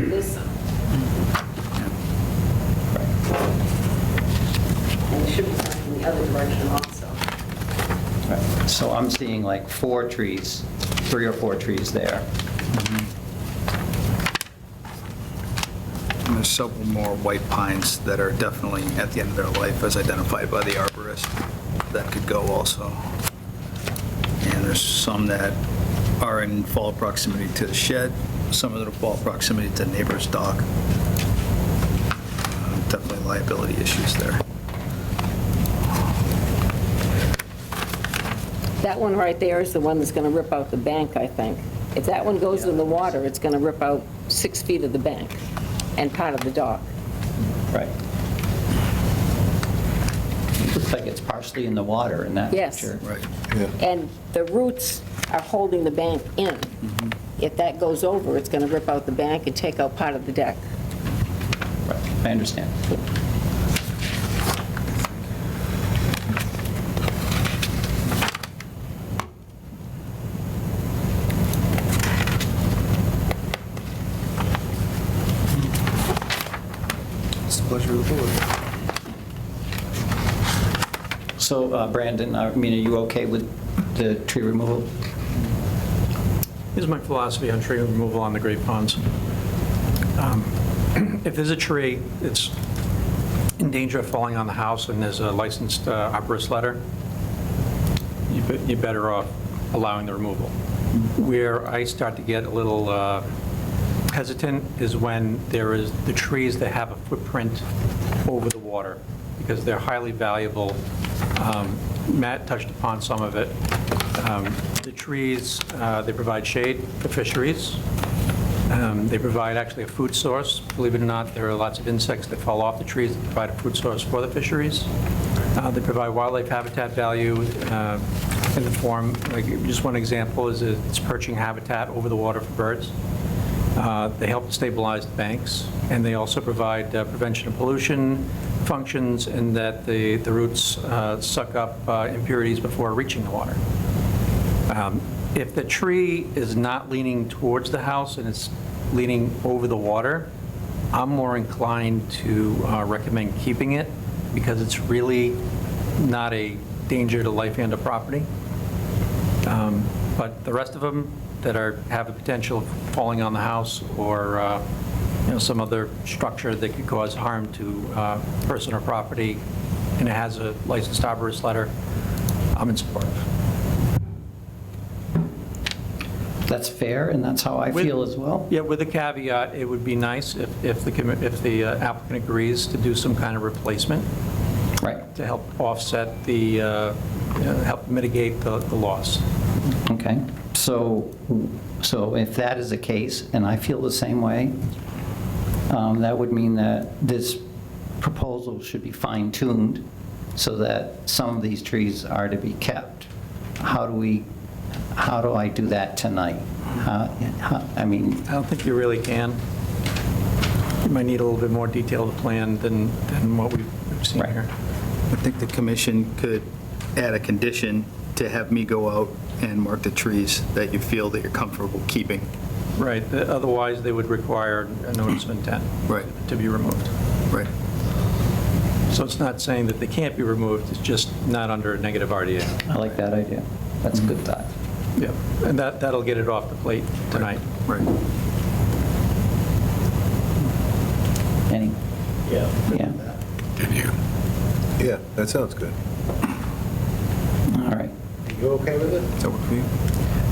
This. And there should be something in the other direction also. Right. So I'm seeing like 4 trees, 3 or 4 trees there. And there's several more white pines that are definitely at the end of their life, as identified by the arborist, that could go also. And there's some that are in fall proximity to the shed, some of them are fall proximity to neighbor's dock. Definitely liability issues there. That one right there is the one that's going to rip out the bank, I think. If that one goes in the water, it's going to rip out 6 feet of the bank and part of the dock. Right. It looks like it's partially in the water in that Yes. picture. Right. And the roots are holding the bank in. If that goes over, it's going to rip out the bank and take out part of the deck. Right. I understand. It's the pleasure of the board. So Brandon, I mean, are you okay with the tree removal? Here's my philosophy on tree removal on the Great Ponds. If there's a tree that's in danger of falling on the house and there's a licensed arborist letter, you're better off allowing the removal. Where I start to get a little hesitant is when there is the trees that have a footprint over the water, because they're highly valuable. Matt touched upon some of it. The trees, they provide shade for fisheries. They provide actually a food source. Believe it or not, there are lots of insects that fall off the trees that provide a food source for the fisheries. They provide wildlife habitat value in the form, like just one example is it's perching habitat over the water for birds. They help stabilize the banks, and they also provide prevention of pollution functions in that the roots suck up impurities before reaching the water. If the tree is not leaning towards the house and it's leaning over the water, I'm more inclined to recommend keeping it because it's really not a danger to life and to property. But the rest of them that have a potential of falling on the house or some other structure that could cause harm to person or property, and it has a licensed arborist letter, I'm in support of. That's fair, and that's how I feel as well. Yeah, with the caveat, it would be nice if the applicant agrees to do some kind of replacement Right, to help offset help mitigate the loss. okay. So if that is the case, and I feel the same way, that would mean that this proposal should be fine-tuned so that some of these trees are to be kept. How do I do that tonight? I mean, I don't think you really can. You might need a little bit more detailed plan than what we've seen Right. here. I think the commission could add a condition to have me go out and mark the trees that you feel that you're comfortable keeping. Right, otherwise they would require a notice of intent Right. to be removed. Right. So it's not saying that they can't be removed, it's just not under a negative RDA. I like that idea. That's a good thought. Yeah, and that'll get it off the plate tonight. Right. Any? Yeah. Can you? Yeah, that sounds good. All right. You okay with it? Does that work for you?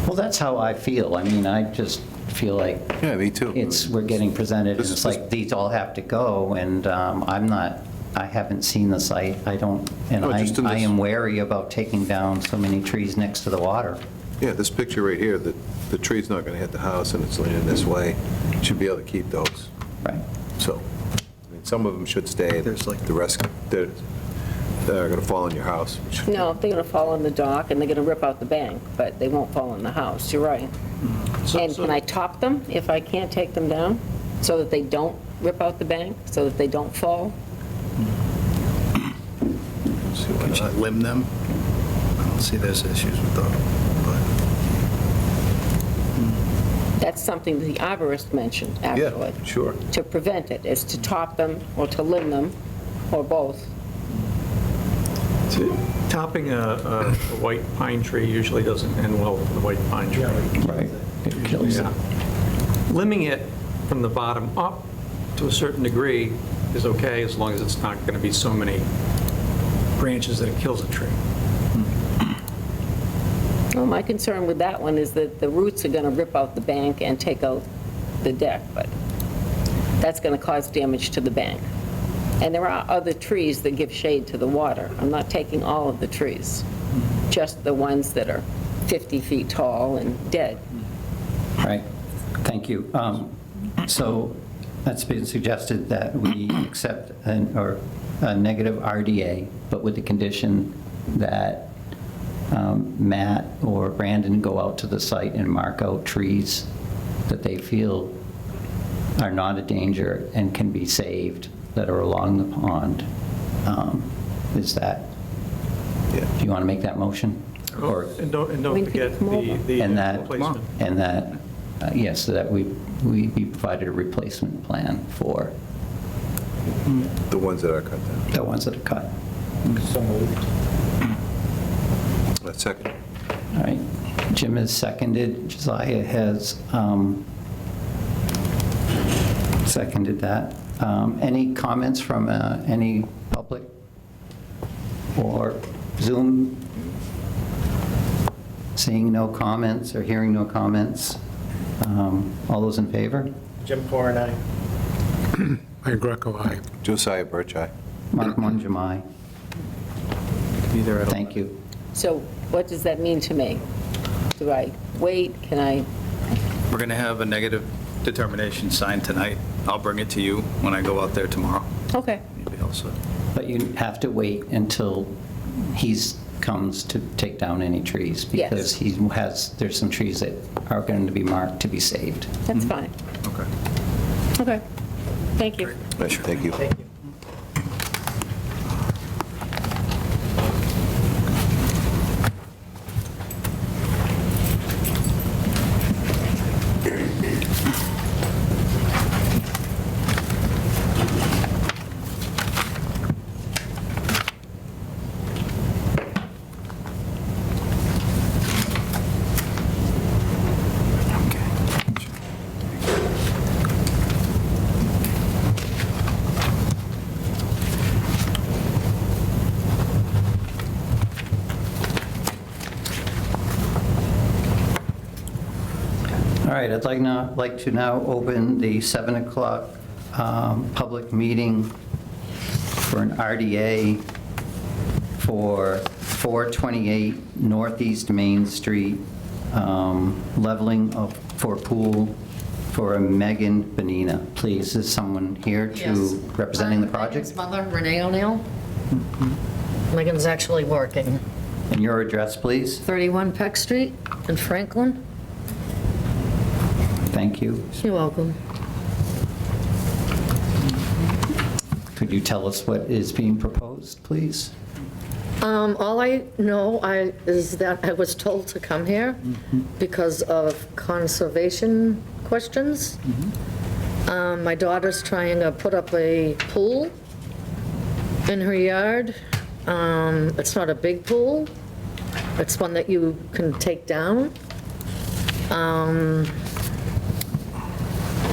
Well, that's how I feel. I mean, I just feel like Yeah, me too. we're getting presented, and This- it's like, these all have to go, and I haven't seen the site, I don't, and No, just in I this- am wary about taking down so many trees next to the water. Yeah, this picture right here, the tree's not going to hit the house and it's leaning this way. Should be able to keep those. Right. So, I mean, some of them should stay. There's like- The rest, they're going to fall on your house. which- No, they're going to fall on the dock, and they're going to rip out the bank, but they won't fall on the house, you're right. And can I top them if I can't take them down, so that they don't rip out the bank, so that they don't fall? See why Can not. you limb them? I don't see there's issues with those, but That's something the arborist mentioned, actually. Yeah, sure. To prevent it, is to top them, or to limb them, or both. Topping a white pine tree usually doesn't end well for the white pine tree. Right. It kills it. Yeah. Limbing it from the bottom up to a certain degree is okay, as long as it's not going to be so many branches that it kills a tree. Well, my concern with that one is that the roots are going to rip out the bank and take out the deck, but that's going to cause damage to the bank. And there are other trees that give shade to the water. I'm not taking all of the trees, just the ones that are 50 feet tall and dead. Right. Thank you. So that's been suggested that we accept a negative RDA, but with the condition that Matt or Brandon go out to the site and mark out trees that they feel are not a danger and can be saved that are along the pond. Is that, Yeah. do you want to make that motion? Or And don't When forget people come over. the And that- replacement. And that, yes, so that we be provided a replacement plan for The ones that are cut down. the ones that are cut. That's second. All right. Jim has seconded, Josiah has seconded that. Any comments from any public or Zoom? Seeing no comments or hearing no comments? All those in favor? Jim Corin, aye. Mike Greco, aye. Josiah Birch, aye. Mark Monjamai. be there at Thank you. So what does that mean to me? Do I wait? Can I? We're going to have a negative determination signed tonight. I'll bring it to you when I go out there tomorrow. Okay. You'll be all set. But you have to wait until he's comes to take down any trees, Yes. because he has, there's some trees that are going to be marked to be saved. That's fine. Okay. Okay. Thank you. Right, thank you. All right, I'd like to now open the 7 o'clock public meeting for an RDA for 428 Northeast Main Street, leveling for pool for Megan Benina. Please, is someone here Yes. representing the project? Megan's mother, Renee O'Neill. Megan's actually working. And your address, please? 31 Peck Street in Franklin. Thank you. You're welcome. Could you tell us what is being proposed, please? All I know is that I was told to come here because of conservation questions. My daughter's trying to put up a pool in her yard. It's not a big pool. It's one that you can take down.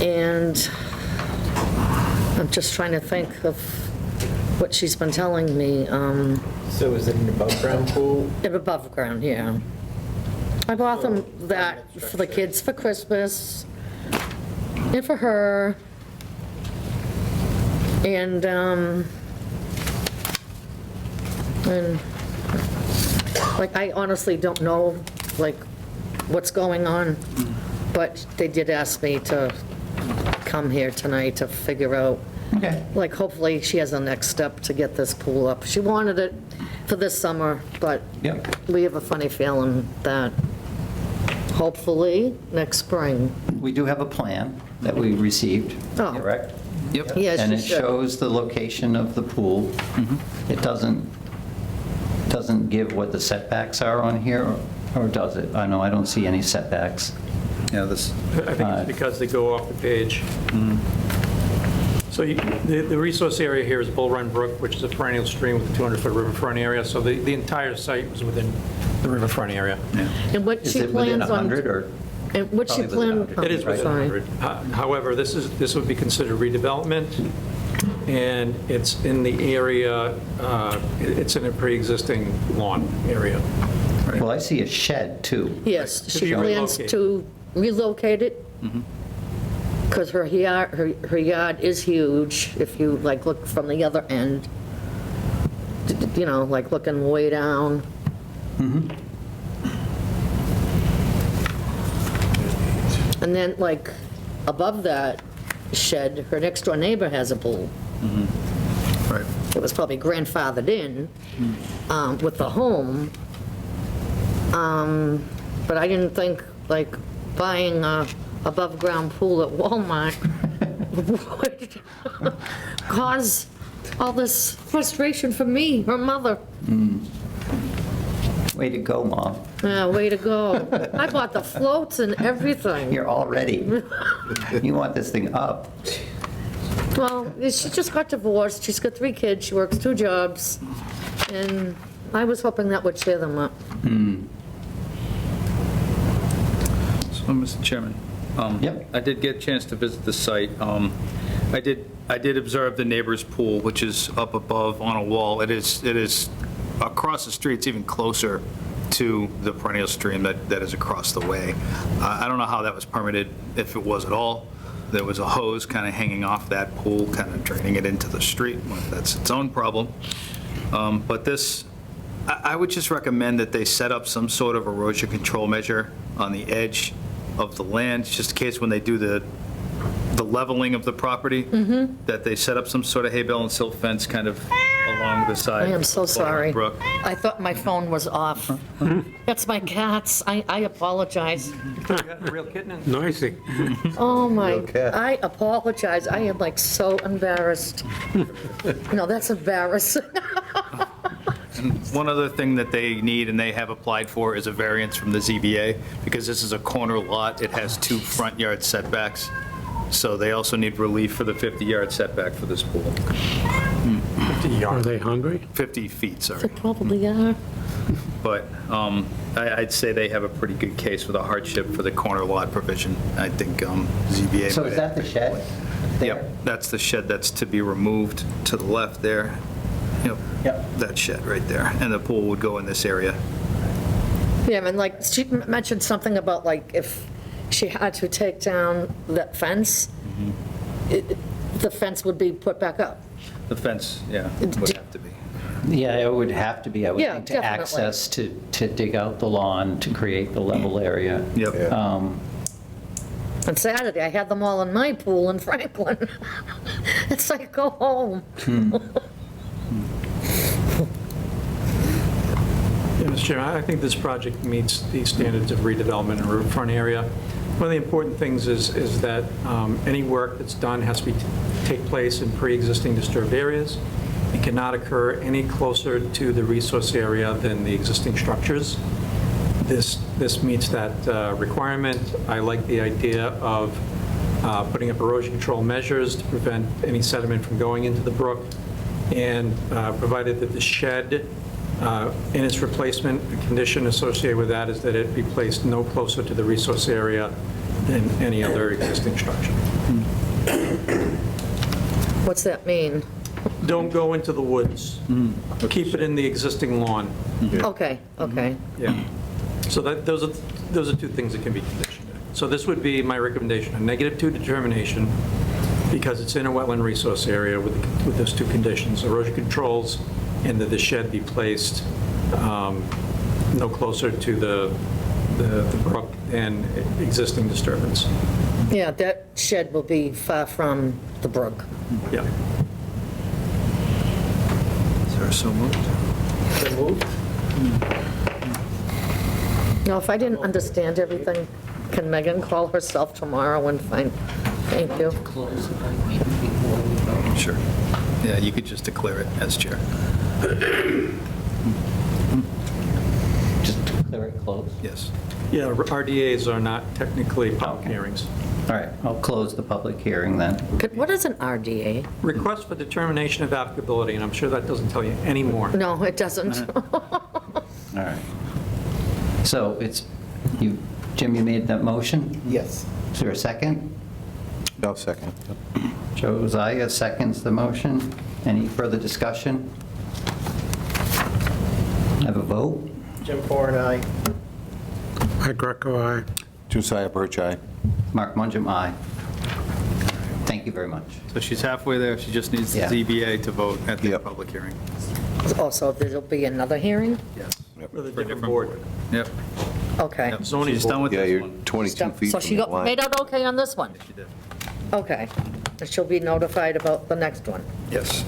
And I'm just trying to think of what she's been telling me. So is it an above-ground pool? Above ground, yeah. I bought them that for the kids for Christmas and for her. And like, I honestly don't know, like, what's going on, but they did ask me to come here tonight to figure out, Okay. like, hopefully she has a next step to get this pool up. She wanted it for this summer, but Yep. we have a funny feeling that hopefully next spring. We do have a plan that we received, Oh. correct? Yep. Yeah, And she it should. shows the location of the pool. It doesn't give what the setbacks are on here, or does it? I know I don't see any setbacks. Yeah, this, I think it's because they go off the page. So the resource area here is Bull Run Brook, which is a perennial stream with a 200-foot riverfront area, so the entire site was within the riverfront area. And what Is she it within plans on. 100 or? And what she Probably within planned. 100. It is within Sorry. 100. However, this would be considered redevelopment, and it's in the area, it's in a pre-existing lawn area. Well, I see a shed, too. Yes, To she be plans relocated. to relocate it. Because her yard is huge, if you like look from the other end. You know, like looking way down. And then like above that shed, her next door neighbor has a pool. right. It was probably grandfathered in with the home. But I didn't think, like, buying a above-ground pool at Walmart would cause all this frustration for me, her mother. Way to go, Mom. Yeah, way to go. I bought the floats and everything. You're all ready. You want this thing up. Well, she just got divorced, she's got 3 kids, she works 2 jobs, and I was hoping that would cheer them up. So, Mr. Chairman, Yep. I did get a chance to visit the site. I did observe the neighbor's pool, which is up above on a wall. It is across the street, it's even closer to the perennial stream that is across the way. I don't know how that was permitted, if it was at all. There was a hose kind of hanging off that pool, kind of draining it into the street. Well, that's its own problem. But this, I would just recommend that they set up some sort of erosion control measure on the edge of the land, just in case when they do the leveling of the property, that they set up some sort of hay bale and silt fence kind of along the side. I am so of Bull Run sorry. Brook. I thought my phone was off. That's my cats, I apologize. You got a real kitten in? Noisy. Oh, my, cat. I apologize, I am like so embarrassed. No, that's embarrassing. One other thing that they need and they have applied for is a variance from the ZBA, because this is a corner lot, it has 2 front yard setbacks. So they also need relief for the 50-yard setback for this pool. Are they hungry? 50 feet, They sorry. probably are. But I'd say they have a pretty good case for the hardship for the corner lot provision. I think ZBA. So is that the shed? there? Yep, that's the shed that's to be removed to the left there. Yep. Yep. That shed right there. And the pool would go in this area. Yeah, and like, she mentioned something about like, if she had to take down that fence, the fence would be put back up. The fence, yeah, would have to be. Yeah, it would have to be, I would Yeah, think, to definitely. access, to dig out the lawn, to create the level area. Yep. On Saturday, I had them all in my pool in Franklin. It's like, go home. Yeah, Mr. Chairman, I think this project meets the standards of redevelopment in riverfront area. One of the important things is that any work that's done has to take place in pre-existing disturbed areas. It cannot occur any closer to the resource area than the existing structures. This meets that requirement. I like the idea of putting up erosion control measures to prevent any sediment from going into the brook, and provided that the shed in its replacement, the condition associated with that is that it be placed no closer to the resource area than any other existing structure. What's that mean? Don't go into the woods. Keep it in the existing lawn. Okay, okay. Yeah. So those are two things that can be conditioned. So this would be my recommendation, a -2 determination, because it's in a wetland resource area with those two conditions, erosion controls, and that the shed be placed no closer to the brook and existing disturbance. Yeah, that shed will be far from the brook. Yeah. Is there so moved? Now, if I didn't understand everything, can Megan call herself tomorrow and find, thank you. Sure. Yeah, you could just declare it as chair. Just declare it closed. Yes. Yeah, RDAs are not technically public hearings. All right, I'll close the public hearing then. What is an RDA? Request for determination of applicability, and I'm sure that doesn't tell you any more. No, it doesn't. All right. So it's, you, Jim, you made that motion? Yes. Is there a second? No, second. Josiah seconds the motion. Any further discussion? Have a vote? Jim Ford, aye. Mike Greco, aye. Josiah Birch, aye. Mark Mungem, aye. Thank you very much. So she's halfway there, she just needs the Yeah. ZBA to vote at the Yep. public hearing. Also, there'll be another hearing? Yes. With a For different board. Yep. Okay. Yep. Zoning She's done with Yeah, this you're one. 22 feet So from she the got line. made out okay on this one? She did. Okay. And she'll be notified about the next one. Yes.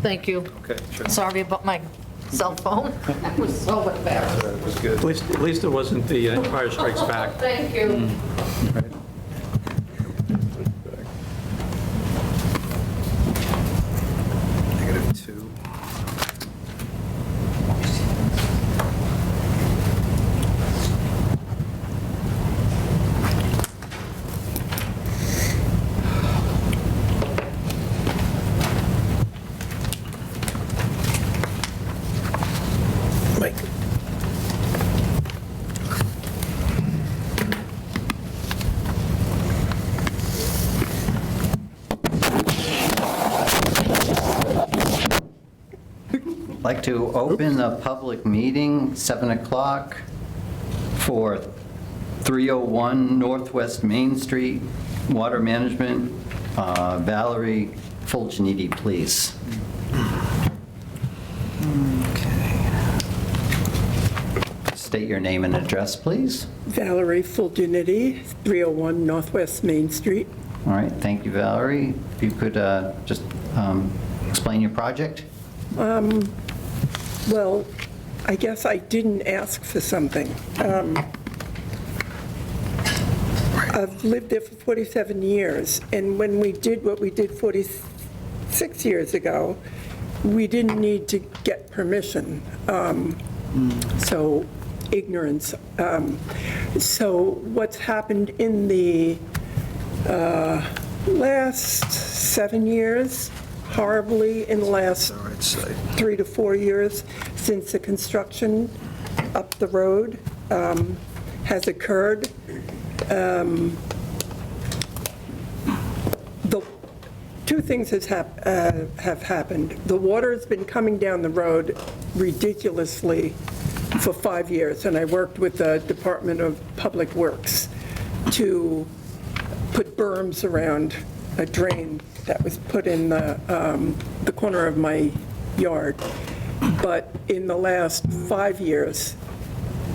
Thank you. Okay, sure. Sorry about my cell phone. I was so embarrassed. That was good. At least it wasn't the Empire Strikes Back. Thank you. -2. Mike. I'd like to open a public meeting, 7 o'clock, for 301 Northwest Main Street, Water Management. Valerie Fulginiti, please. State your name and address, please. Valerie Fulginiti, 301 Northwest Main Street. All right, thank you, Valerie. If you could just explain your project? Well, I guess I didn't ask for something. I've lived there for 47 years, and when we did what we did 46 years ago, we didn't need to get permission. So ignorance. So what's happened in the last 7 years, horribly in the last 3 to 4 years since the construction up the road has occurred. The two things have happened. The water has been coming down the road ridiculously for 5 years, and I worked with the Department of Public Works. to put berms around a drain that was put in the corner of my yard. But in the last 5 years,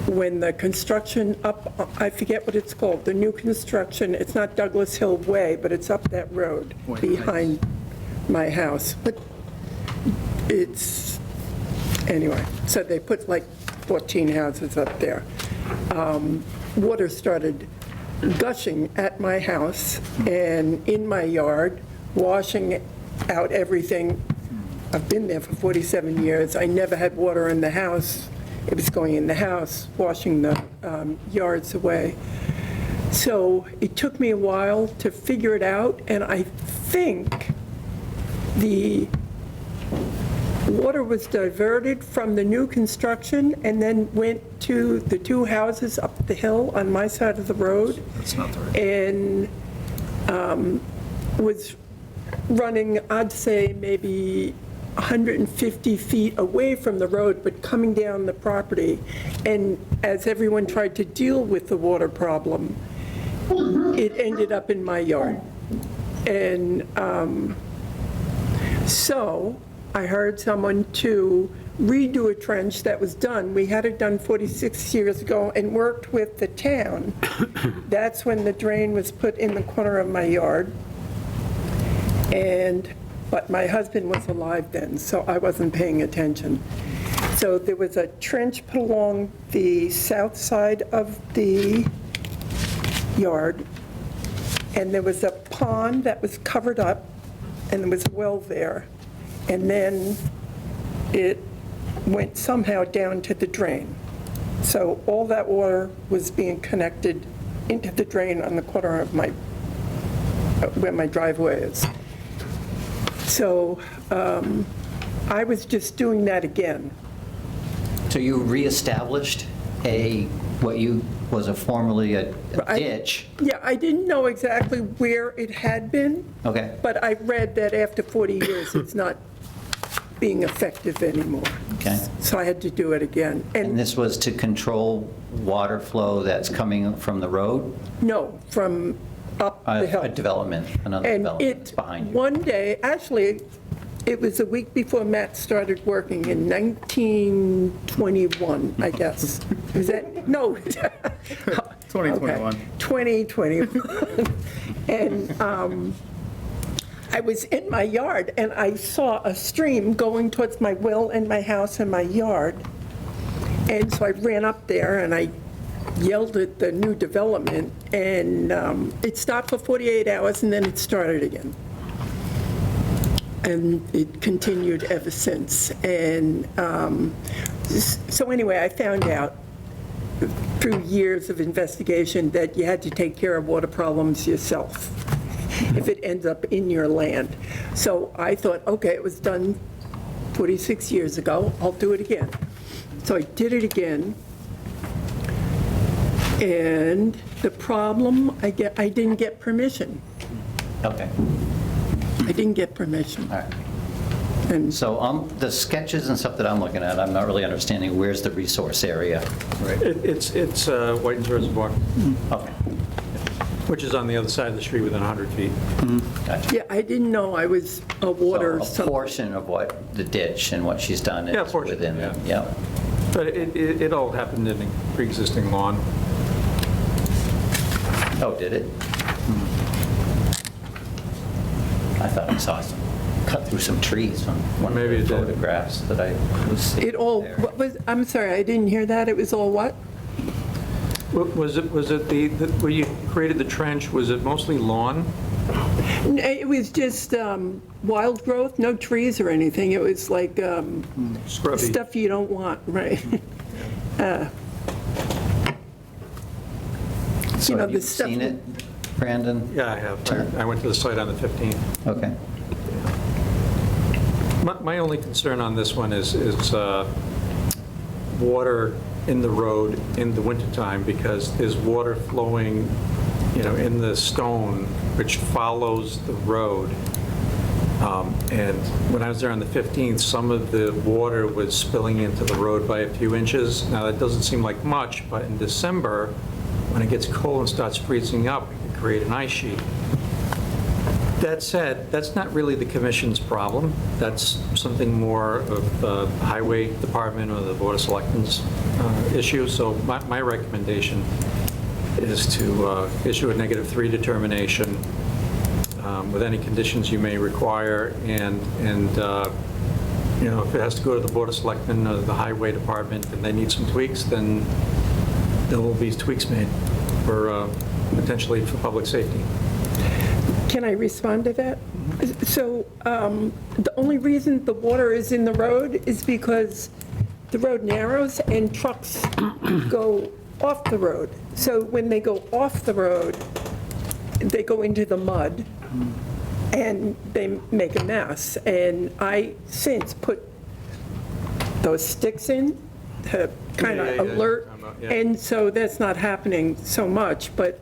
when the construction up, I forget what it's called, the new construction, it's not Douglas Hill Way, but it's up that road behind my house. But it's, anyway, so they put like 14 houses up there. Water started gushing at my house and in my yard, washing out everything. I've been there for 47 years. I never had water in the house. It was going in the house, washing the yards away. So it took me a while to figure it out, and I think the water was diverted from the new construction and then went to the two houses up the hill on my side of the road. That's not the right. And was running, I'd say, maybe 150 feet away from the road, but coming down the property. And as everyone tried to deal with the water problem, it ended up in my yard. And so I hired someone to redo a trench that was done. We had it done 46 years ago and worked with the town. That's when the drain was put in the corner of my yard. But my husband was alive then, so I wasn't paying attention. So there was a trench put along the south side of the yard, and there was a pond that was covered up, and there was a well there. And then it went somehow down to the drain. So all that water was being connected into the drain on the corner of where my driveway is. So I was just doing that again. So you reestablished was formerly a ditch? Yeah, I didn't know exactly where it had been. Okay. But I read that after 40 years, it's not being effective anymore. Okay. So I had to do it again. And this was to control water flow that's coming from the road? No, from up the hill. A development, another And development that's behind you? one day, actually, it was a week before Matt started working in 1921, I guess. Was that, no. 2021. Okay, 2021. And I was in my yard, and I saw a stream going towards my well and my house and my yard. And so I ran up there, and I yelled at the new development, and it stopped for 48 hours, and then it started again. And it continued ever since. And so anyway, I found out through years of investigation that you had to take care of water problems yourself if it ends up in your land. So I thought, okay, it was done 46 years ago, I'll do it again. So I did it again. And the problem, I didn't get permission. Okay. I didn't get permission. All right. And So the sketches and stuff that I'm looking at, I'm not really understanding where's the resource area. It's Whiten's Reservoir, Okay, which is on the other side of the street within 100 feet. gotcha. yeah, I didn't know I was a water So a something. portion of what the ditch and what she's done Yeah, a is portion, within, yeah. yeah. But it all happened in a pre-existing lawn. Oh, did it? I thought I saw some, cut through some trees on one of Maybe the it did. photographs that I was seeing It all, there. what was, I'm sorry, I didn't hear that. It was all what? Was it where you created the trench, was it mostly lawn? It was just wild growth, no trees or anything. It was like Scrubby. stuff you don't want, right? So you know, have you the stuff- seen it, Brandon? Yeah, I have. I went to the site on the 15th. Okay. My only concern on this one is water in the road in the wintertime, because there's water flowing, in the stone, which follows the road. And when I was there on the 15th, some of the water was spilling into the road by a few inches. Now, that doesn't seem like much, but in December, when it gets cold and starts freezing up, it can create an ice sheet. That said, that's not really the commission's problem. That's something more of the Highway Department or the Board of Selectmen's issue. So my recommendation is to issue a -3 determination with any conditions you may require, and you know, if it has to go to the Board of Selectmen or the Highway Department and they need some tweaks, then there will be tweaks made for potentially for public safety. Can I respond to that? So the only reason the water is in the road is because the road narrows and trucks go off the road. So when they go off the road, they go into the mud and they make a mess. And I since put those sticks in to kind of alert, and so that's not happening so much. But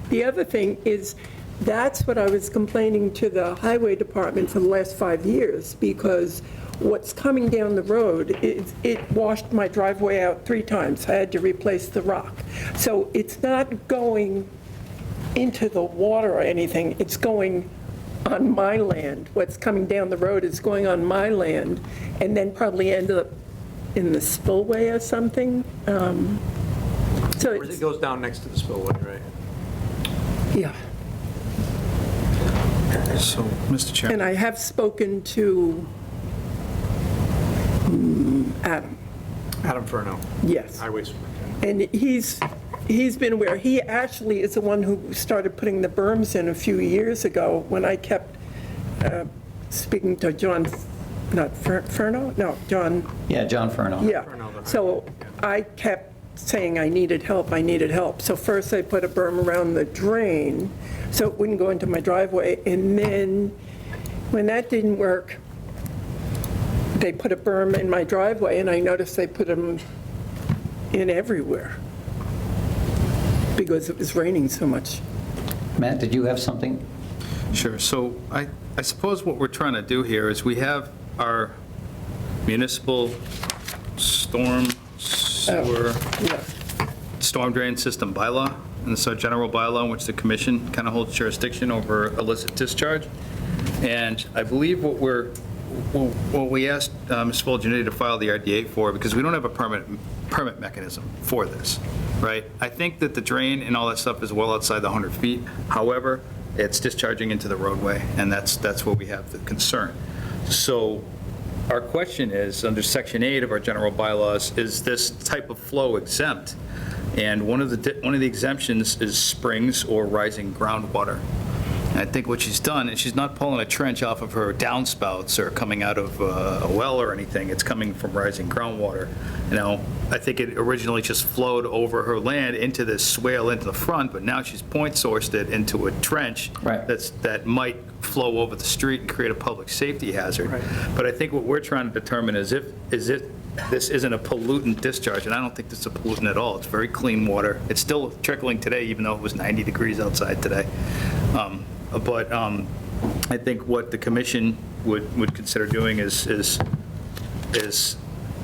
the other thing is, that's what I was complaining to the Highway Department for the last 5 years, because what's coming down the road, it washed my driveway out 3 times. I had to replace the rock. So it's not going into the water or anything, it's going on my land. What's coming down the road is going on my land, and then probably end up in the spillway or something. So It goes down next to the spillway, right? yeah. So, Mr. Chairman. And I have spoken to Adam, Adam Furno, yes. Highway Superintendent. And he's been aware. He actually is the one who started putting the berms in a few years ago, when I kept speaking to John, not Furno? No, John. Yeah, John Furno. Yeah. So I kept saying I needed help. So first I put a berm around the drain so it wouldn't go into my driveway. And then when that didn't work, they put a berm in my driveway, and I noticed they put them in everywhere because it was raining so much. Matt, did you have something? Sure. So I suppose what we're trying to do here is we have our municipal storm sewer Yeah. storm drain system bylaw, and it's our general bylaw in which the commission kind of holds jurisdiction over illicit discharge. And I believe what we asked Ms. Fulgenetti to file the RDA for, because we don't have a permit mechanism for this, right? I think that the drain and all that stuff is well outside the 100 feet. However, it's discharging into the roadway, and that's where we have the concern. So our question is, under Section 8 of our general bylaws, is this type of flow exempt? And one of the exemptions is springs or rising groundwater. And I think what she's done is she's not pulling a trench off of her downspouts or coming out of a well or anything. It's coming from rising groundwater. You know, I think it originally just flowed over her land into this swale into the front, but now she's point sourced it into a trench Right. that might flow over the street and create a public safety hazard. Right. But I think what we're trying to determine is this isn't a pollutant discharge, and I don't think this is a pollutant at all. It's very clean water. It's still trickling today, even though it was 90 degrees outside today. But I think what the commission would consider doing is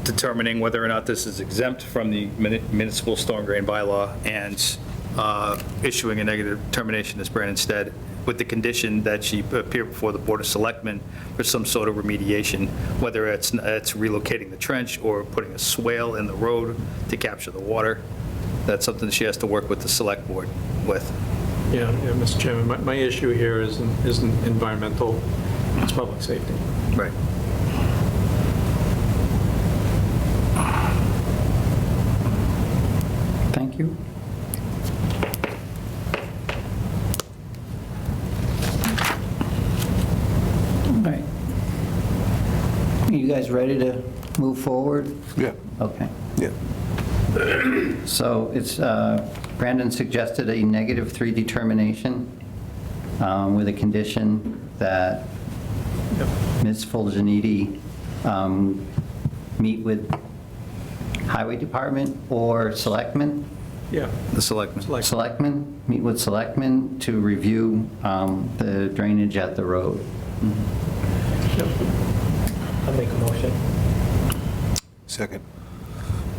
determining whether or not this is exempt from the municipal storm drain bylaw, and issuing a negative determination, as Brandon said, with the condition that she appear before the Board of Selectmen for some sort of remediation, whether it's relocating the trench or putting a swale in the road to capture the water. That's something she has to work with the Select Board with. Yeah, Mr. Chairman, my issue here isn't environmental, it's public safety. Right. Thank you. All right. Are you guys ready to move forward? Yeah. Okay. Yeah. So it's, Brandon suggested a -3 determination with a condition that Ms. Fulgenetti meet with Highway Department or Selectmen? Yeah. The Selectmen. Selectmen, meet with Selectmen to review the drainage at the road. I'll make a motion. Second.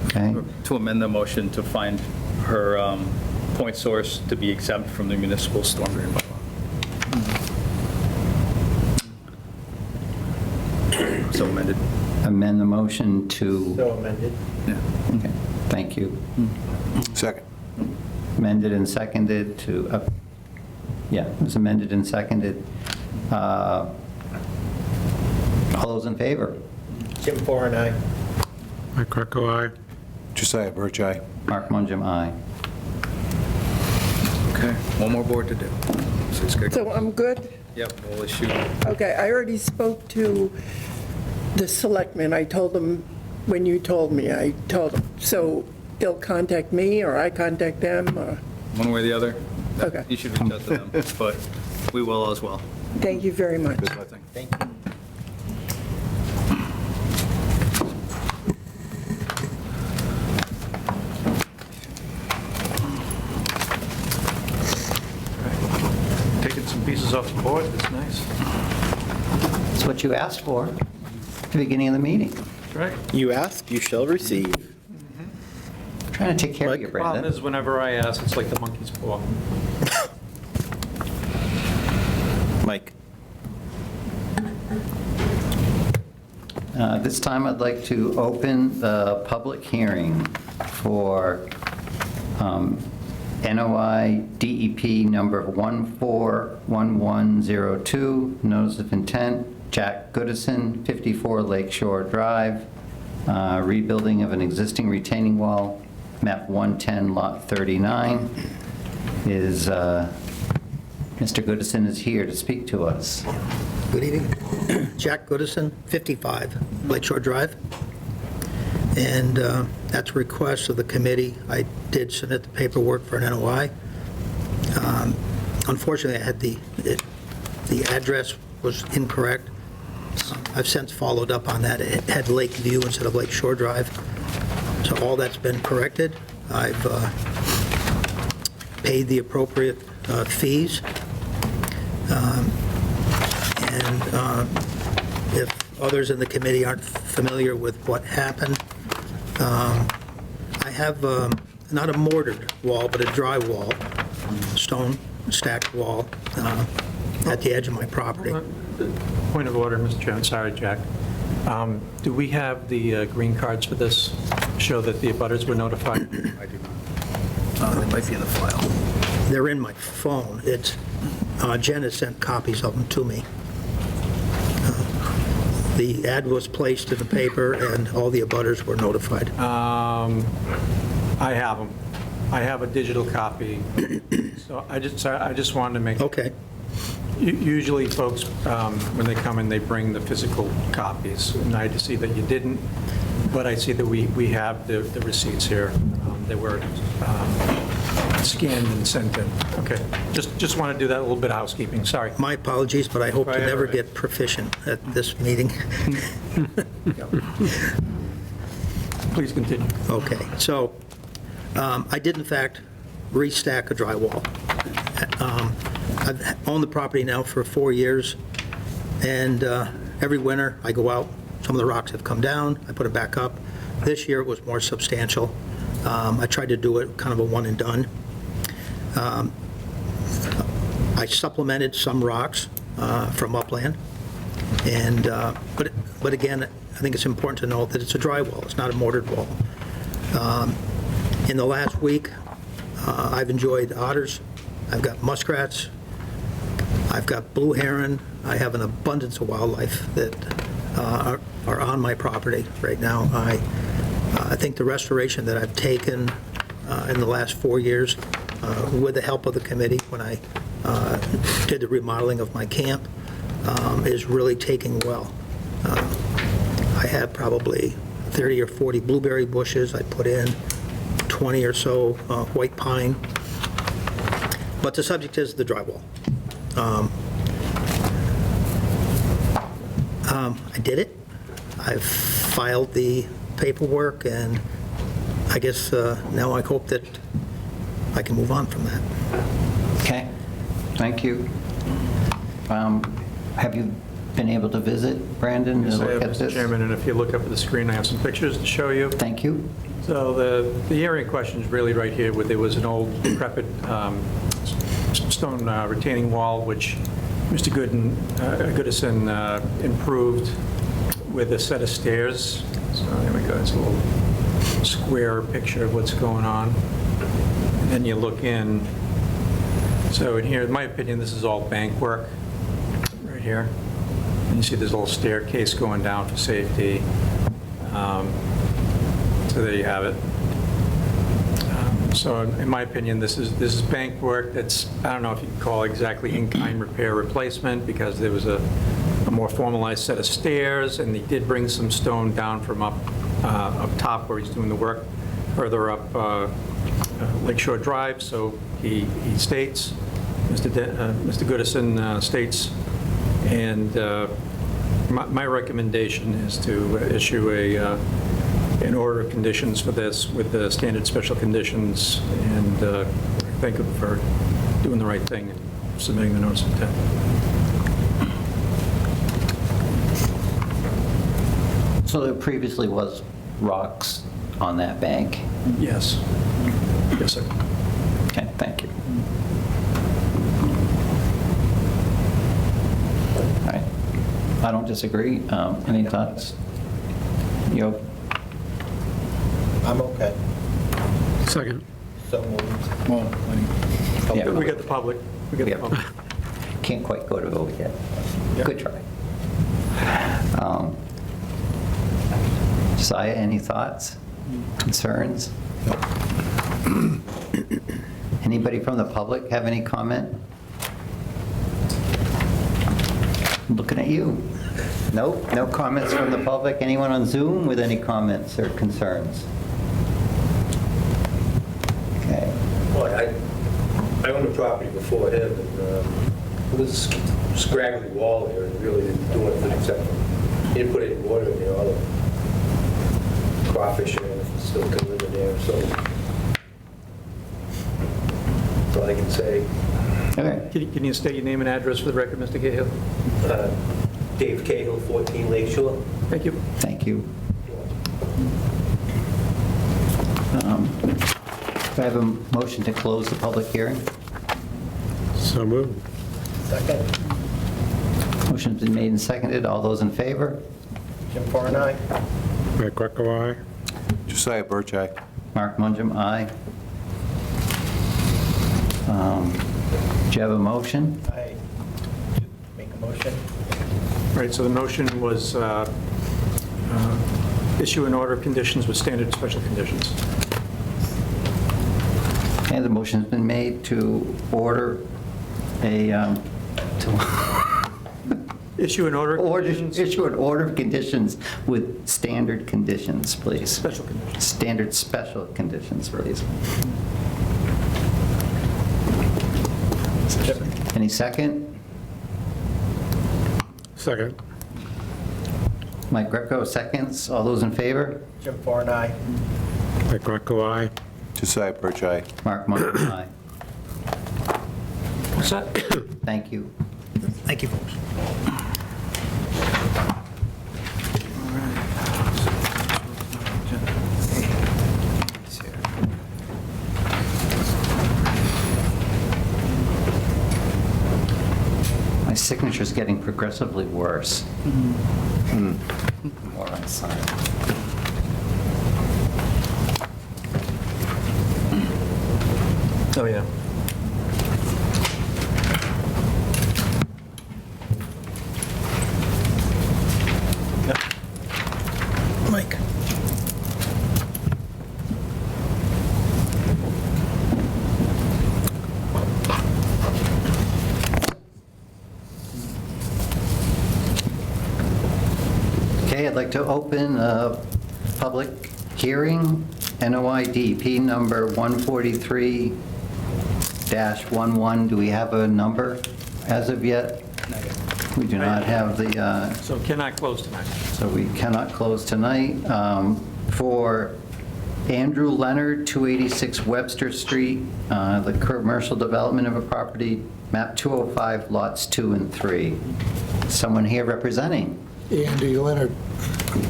Okay? To amend the motion to find her point source to be exempt from the municipal storm drain bylaw. So amended. Amend the motion to, So amended. okay, thank you. Second. Amended and seconded to, yeah, it was amended and seconded. All those in favor? Jim Four and I. Mike Greco, aye. Josiah Birch, aye. Mark Mungem, aye. Okay, one more board to do. So it's good. So I'm good? Yep, we'll issue. Okay, I already spoke to the selectmen. I told them, when you told me, I told them. So they'll contact me, or I contact them, or, One way or the other. Okay. You should reach out to them, but we will as well. thank you very much. Thank you. Taking some pieces off the board, that's nice. That's what you asked for at the beginning of the meeting. That's right. You ask, you shall receive. Trying to take care of Mike? you, Problem Brandon. is, whenever I ask, it's like the monkey's paw. Mike? This time, I'd like to open the public hearing for NOI DEP number 141102, notice of intent, Jack Goodison, 54 Lakeshore Drive, rebuilding of an existing retaining wall, map 110, lot 39. Is, Mr. Goodison is here to speak to us. Good evening. Jack Goodison, 55 Lakeshore Drive. And that's a request of the committee. I did submit the paperwork for an NOI. Unfortunately, I had the address was incorrect. I've since followed up on that. It had Lakeview instead of Lakeshore Drive. So all that's been corrected. I've paid the appropriate fees. And if others in the committee aren't familiar with what happened, I have not a mortared wall, but a dry wall, stone stacked wall at the edge of my property. Point of order, Mr. Chairman, sorry, Jack. Do we have the green cards for this, show that the abutters were notified? I do not. They might be in the file. They're in my phone. It's, Jen has sent copies of them to me. The ad was placed in the paper, and all the abutters were notified. I have them. I have a digital copy. So I just wanted to make. Okay. Usually folks, when they come in, they bring the physical copies. And I see that you didn't, but I see that we have the receipts here. They were scanned and sent in. Okay, just want to do that, a little bit of housekeeping, sorry. My apologies, but I hope to Right, never right. get proficient at this meeting. Please continue. Okay, so I did in fact restack a drywall. I've owned the property now for 4 years, and every winter I go out, some of the rocks have come down, I put it back up. This year it was more substantial. I tried to do it kind of a one and done. I supplemented some rocks from upland, and but again, I think it's important to note that it's a drywall, it's not a mortared wall. In the last week, I've enjoyed otters, I've got muskrats, I've got blue heron, I have an abundance of wildlife that are on my property right now. I think the restoration that I've taken in the last 4 years, with the help of the committee, when I did the remodeling of my camp, is really taking well. I have probably 30 or 40 blueberry bushes I put in, 20 or so white pine. But the subject is the drywall. I did it. I've filed the paperwork, and I guess now I hope that I can move on from that. Okay, thank you. Have you been able to visit, Brandon, to Yes, I look have, at Mr. this? Chairman, and if you look up at the screen, I have some pictures to show you. Thank you. So the area in question is really right here, where there was an old decrepit stone retaining wall, which Mr. Goodison improved with a set of stairs. So there we go, it's a little square picture of what's going on. And then you look in, so in here, in my opinion, this is all bank work, right here. And you see there's a little staircase going down for safety. So there you have it. So in my opinion, this is bank work that's, I don't know if you can call it exactly in-kind repair replacement, because there was a more formalized set of stairs, and they did bring some stone down from up top where he's doing the work, further up Lakeshore Drive. So he states, Mr. Goodison states, and my recommendation is to issue an order of conditions for this with the standard special conditions, and thank him for doing the right thing and submitting the notice of intent. So there previously was rocks on that bank? Yes. Yes, sir. Okay, thank you. All right. I don't disagree. Any thoughts? You I'm okay. Second. So moved. Yeah. We got the public. We got the Yeah. public. Can't quite go to vote yet. Good try. Josiah, any thoughts, concerns? Anybody from the public have any comment? I'm looking at you. Nope, no comments from the public. Anyone on Zoom with any comments or concerns? Okay. Well, I owned a property before him, and it was a scraggly wall there, and really didn't do anything except, he didn't put any water in there, all the crawfish and still can live in there, so that's all I can say. Okay. Can you state your name and address for the record, Mr. Cahill? Dave Cahill, 14 Lakeshore. Thank you. Thank you. Do I have a motion to close the public hearing? So moved. Second. Motion's been made and seconded. All those in favor? Jim Farr, aye. Mike Greco, aye. Josiah Birch, aye. Mark Mungem, aye. Do you have a motion? I make a motion. Right, so the motion was issue an order of conditions with standard special conditions. Okay, the motion's been made to order a, Issue an order of conditions. issue an order of conditions with standard conditions, please. Special conditions. Standard special conditions, please. Any second? Second. Mike Greco, seconds. All those in favor? Jim Farr, aye. Mike Greco, aye. Josiah Birch, aye. Mark Mungem, aye. What's that? Thank you. Thank you, folks. My signature's getting progressively worse. More on sign. Oh, yeah. Mike. Okay, I'd like to open a public hearing, NOI DP number 143-11. Do we have a number as of yet? We do not have the, So cannot close tonight. so we cannot close tonight. For Andrew Leonard, 286 Webster Street, the commercial development of a property, map 205, lots 2 and 3. Someone here representing, Andy Leonard.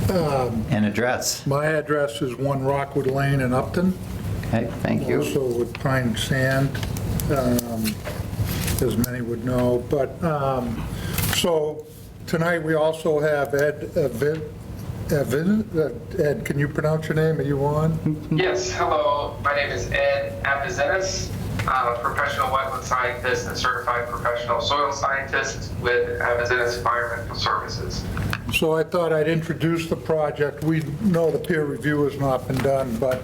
an address. My address is 1 Rockwood Lane in Upton. Okay, thank you. Also with Pine Sand, as many would know. But, so tonight we also have Ed, Ed, can you pronounce your name? Are you on? Yes, hello. My name is Ed Avizenis. I'm a professional wetland scientist and certified professional soil scientist with Avizenis Environmental Services. So I thought I'd introduce the project. We know the peer review has not been done, but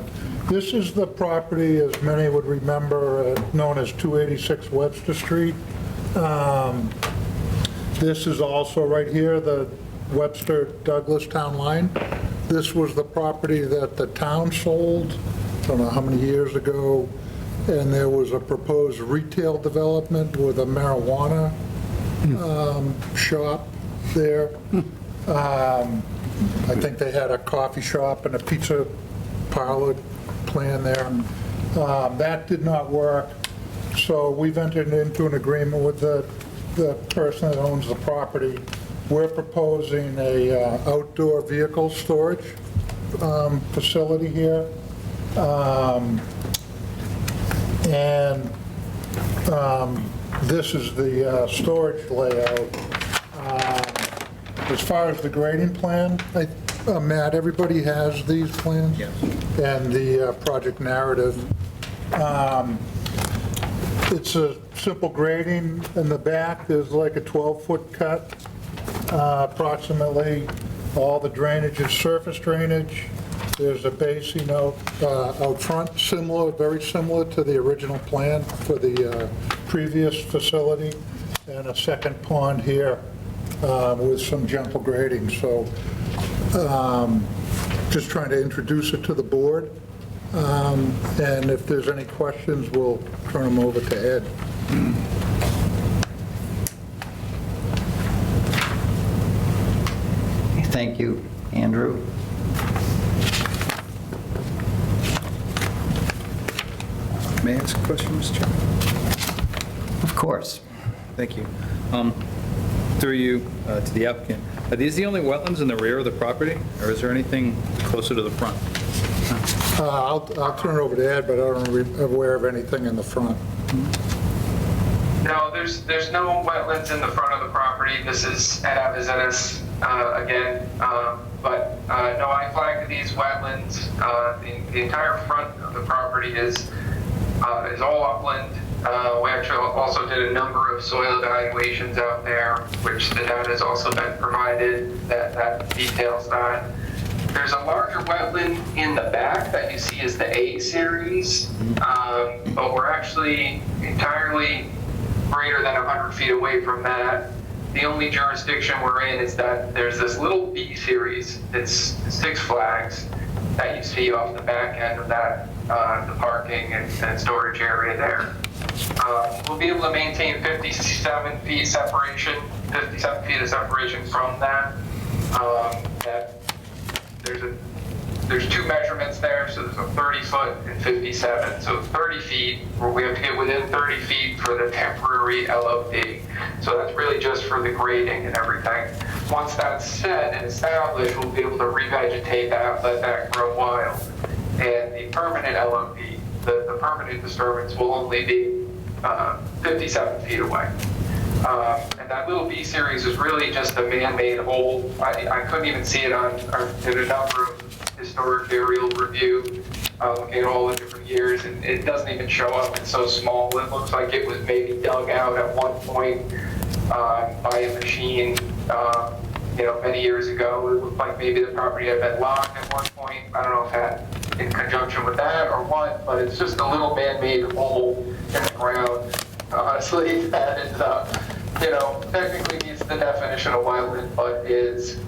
this is the property, as many would remember, known as 286 Webster Street. This is also right here, the Webster-Douglas town line. This was the property that the town sold, I don't know how many years ago, and there was a proposed retail development with a marijuana shop there. I think they had a coffee shop and a pizza parlor plan there. That did not work, so we've entered into an agreement with the person that owns the property. We're proposing a outdoor vehicle storage facility here. And this is the storage layout. As far as the grading plan, Matt, everybody has these plans? Yes. And the project narrative. It's a simple grading. In the back, there's like a 12-foot cut, approximately. All the drainage is surface drainage. There's a basin out front, similar, very similar to the original plan for the previous facility, and a second pond here with some gentle grading. So just trying to introduce it to the board. And if there's any questions, we'll turn them over to Ed. Thank you, Andrew. May I ask a question, Mr. Chairman? Of course. Thank you. Through you to the applicant, are these the only wetlands in the rear of the property, or is there anything closer to the front? I'll turn it over to Ed, but I don't aware of anything in the front. No, there's no wetlands in the front of the property. This is at Avizenis again, but no, I flagged these wetlands. The entire front of the property is all upland. We actually also did a number of soil evaluations out there, which the data has also been provided that details that. There's a larger wetland in the back that you see as the A series, but we're actually entirely greater than 100 feet away from that. The only jurisdiction we're in is that there's this little B series, it's Six Flags, that you see off the back end of that, the parking and storage area there. We'll be able to maintain 57 feet separation, 57 feet of separation from that. There's two measurements there, so there's a 30 foot and 57. So 30 feet, where we have to get within 30 feet for the temporary LOD. So that's really just for the grading and everything. Once that's set and established, we'll be able to revegetate that, let that grow wild. And the permanent LOD, the permanent disturbance will only be 57 feet away. And that little B series is really just a man-made hole. I couldn't even see it on in a number of historic aerial review, looking at all the different years, and it doesn't even show up. It's so small. It looks like it was maybe dug out at one point by a machine, many years ago. It looked like maybe the property had been locked at one point. I don't know if that in conjunction with that or what, but it's just a little man-made hole in the ground. Honestly, that is, technically meets the definition of wetland, but is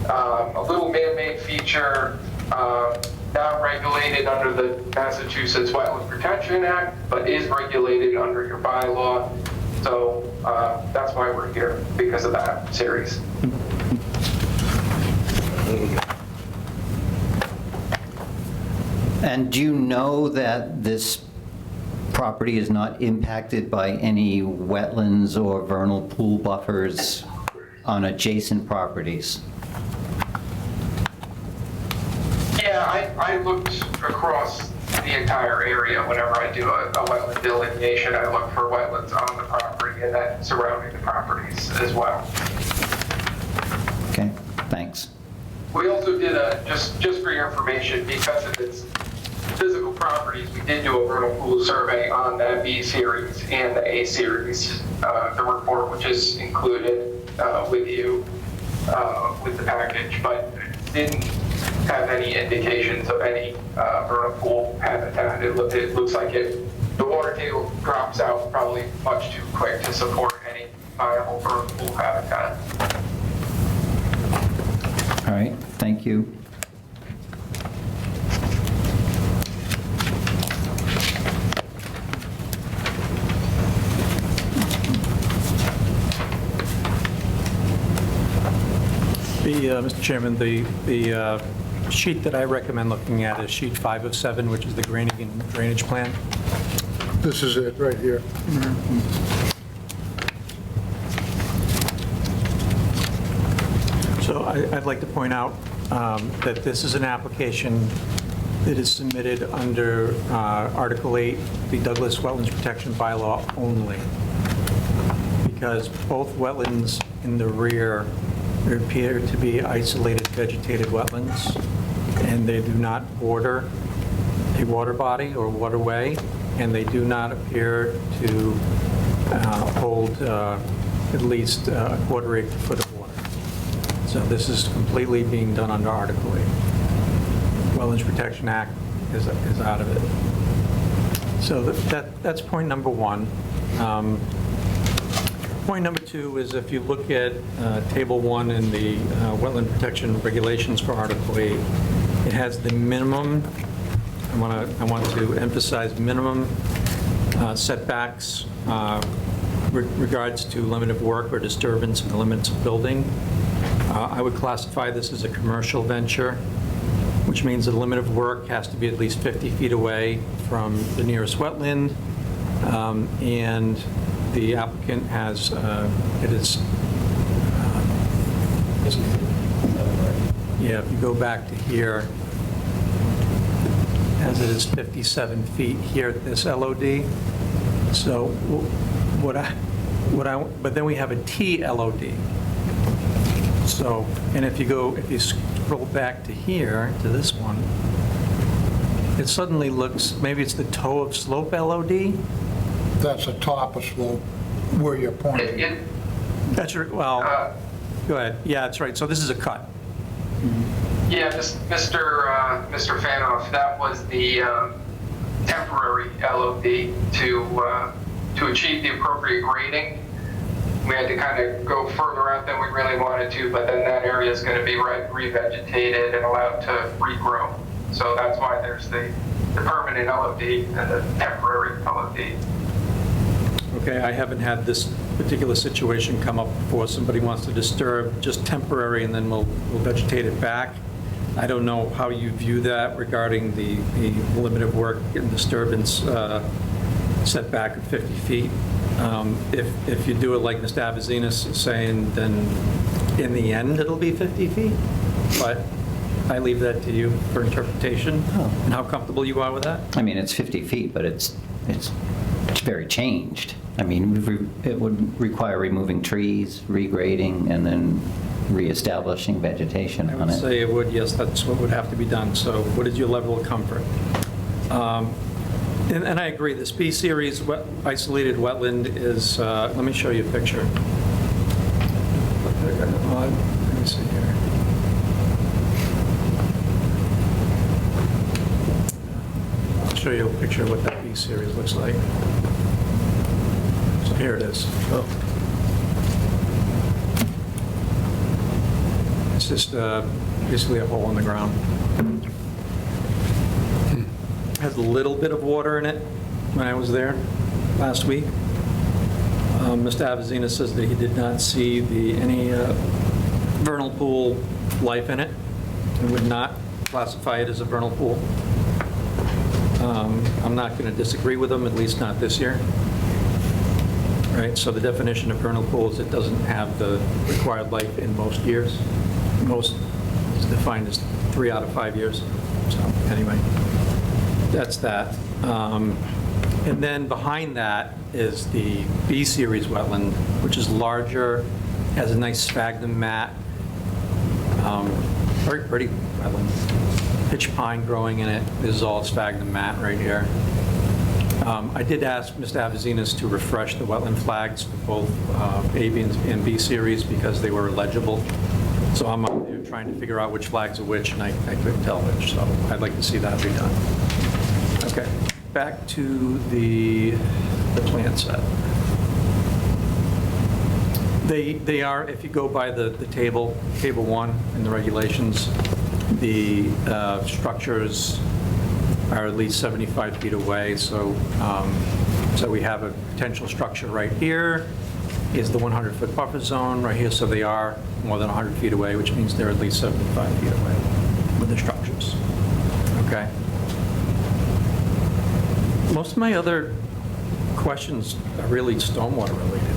a little man-made feature, not regulated under the Massachusetts Wetland Protection Act, but is regulated under your bylaw. So that's why we're here, because of that series. And do you know that this property is not impacted by any wetlands or vernal pool buffers on adjacent properties? Yeah, I looked across the entire area. Whenever I do a wetland delineation, I look for wetlands on the property and then surrounding the properties as well. Okay, thanks. We also did just for your information, because of its physical properties, we did do a vernal pool survey on the B series and the A series, the report which is included with you with the package, but didn't have any indications of any vernal pool habitat. It looks like the water table drops out probably much too quick to support any viable vernal pool habitat. All right, thank you. Mr. Chairman, the sheet that I recommend looking at is sheet 5 of 7, which is the drainage plan. This is it, right here. So I'd like to point out that this is an application that is submitted under Article 8, the Douglas Wetlands Protection Bylaw only, because both wetlands in the rear appear to be isolated vegetated wetlands, and they do not border a water body or waterway, and they do not appear to hold at least a quarter-acre foot of water. So this is completely being done under Article 8. Wetlands Protection Act is out of it. So that's point number one. Point number two is if you look at Table 1 in the Wetland Protection Regulations for Article 8, it has the minimum, I want to emphasize minimum setbacks regards to limit of work or disturbance in the limits of building. I would classify this as a commercial venture, which means the limit of work has to be at least 50 feet away from the nearest wetland, and the applicant has, if you go back to here, as it is 57 feet here at this LOD. So but then we have a T LOD. So, and if you scroll back to here, to this one, it suddenly looks, maybe it's the toe of slope LOD? That's a top of slope where you're pointing. That's right, well, go ahead. Yeah, that's right. So this is a cut. Yeah, Mr. Fanoff, that was the temporary LOD to achieve the appropriate grading. We had to kind of go further out than we really wanted to, but then that area is going to be revegetated and allowed to regrow. So that's why there's the permanent LOD and the temporary LOD. Okay, I haven't had this particular situation come up before. Somebody wants to disturb just temporary, and then we'll vegetate it back. I don't know how you view that regarding the limit of work and disturbance setback of 50 feet. If you do it like Mr. Avazinas is saying, then in the end it'll be 50 feet. But I leave that to you for interpretation and how comfortable you are with that. I mean, it's 50 feet, but it's very changed. I mean, it would require removing trees, regrading, and then reestablishing vegetation I on would it. say it would, yes, that's what would have to be done. So what is your level of comfort? And I agree, this B series isolated wetland is, let me show you a picture. Let me see here. I'll show you a picture of what that B series looks like. So here it is. Oh. It's just basically a hole in the ground. Has a little bit of water in it when I was there last week. Mr. Avazina says that he did not see any vernal pool life in it and would not classify it as a vernal pool. I'm not going to disagree with them, at least not this year. Right, so the definition of vernal pool is it doesn't have the required life in most years. Most is defined as 3 out of 5 years. So anyway, that's that. And then behind that is the B-series wetland, which is larger, has a nice sphagnum mat, very pretty wetland. Pitch pine growing in it. This is all sphagnum mat right here. I did ask Mr. Avazinas to refresh the wetland flags for both A, B, and B series because they were illegible. So I'm up there trying to figure out which flags are which, and I couldn't tell which, so I'd like to see that redone. Okay, back to the plan set. They are, if you go by the table 1 in the regulations, the structures are at least 75 feet away, so we have a potential structure right here, is the 100-foot buffer zone right here, so they are more than 100 feet away, which means they're at least 75 feet away with the structures, okay? Most of my other questions are really stormwater related,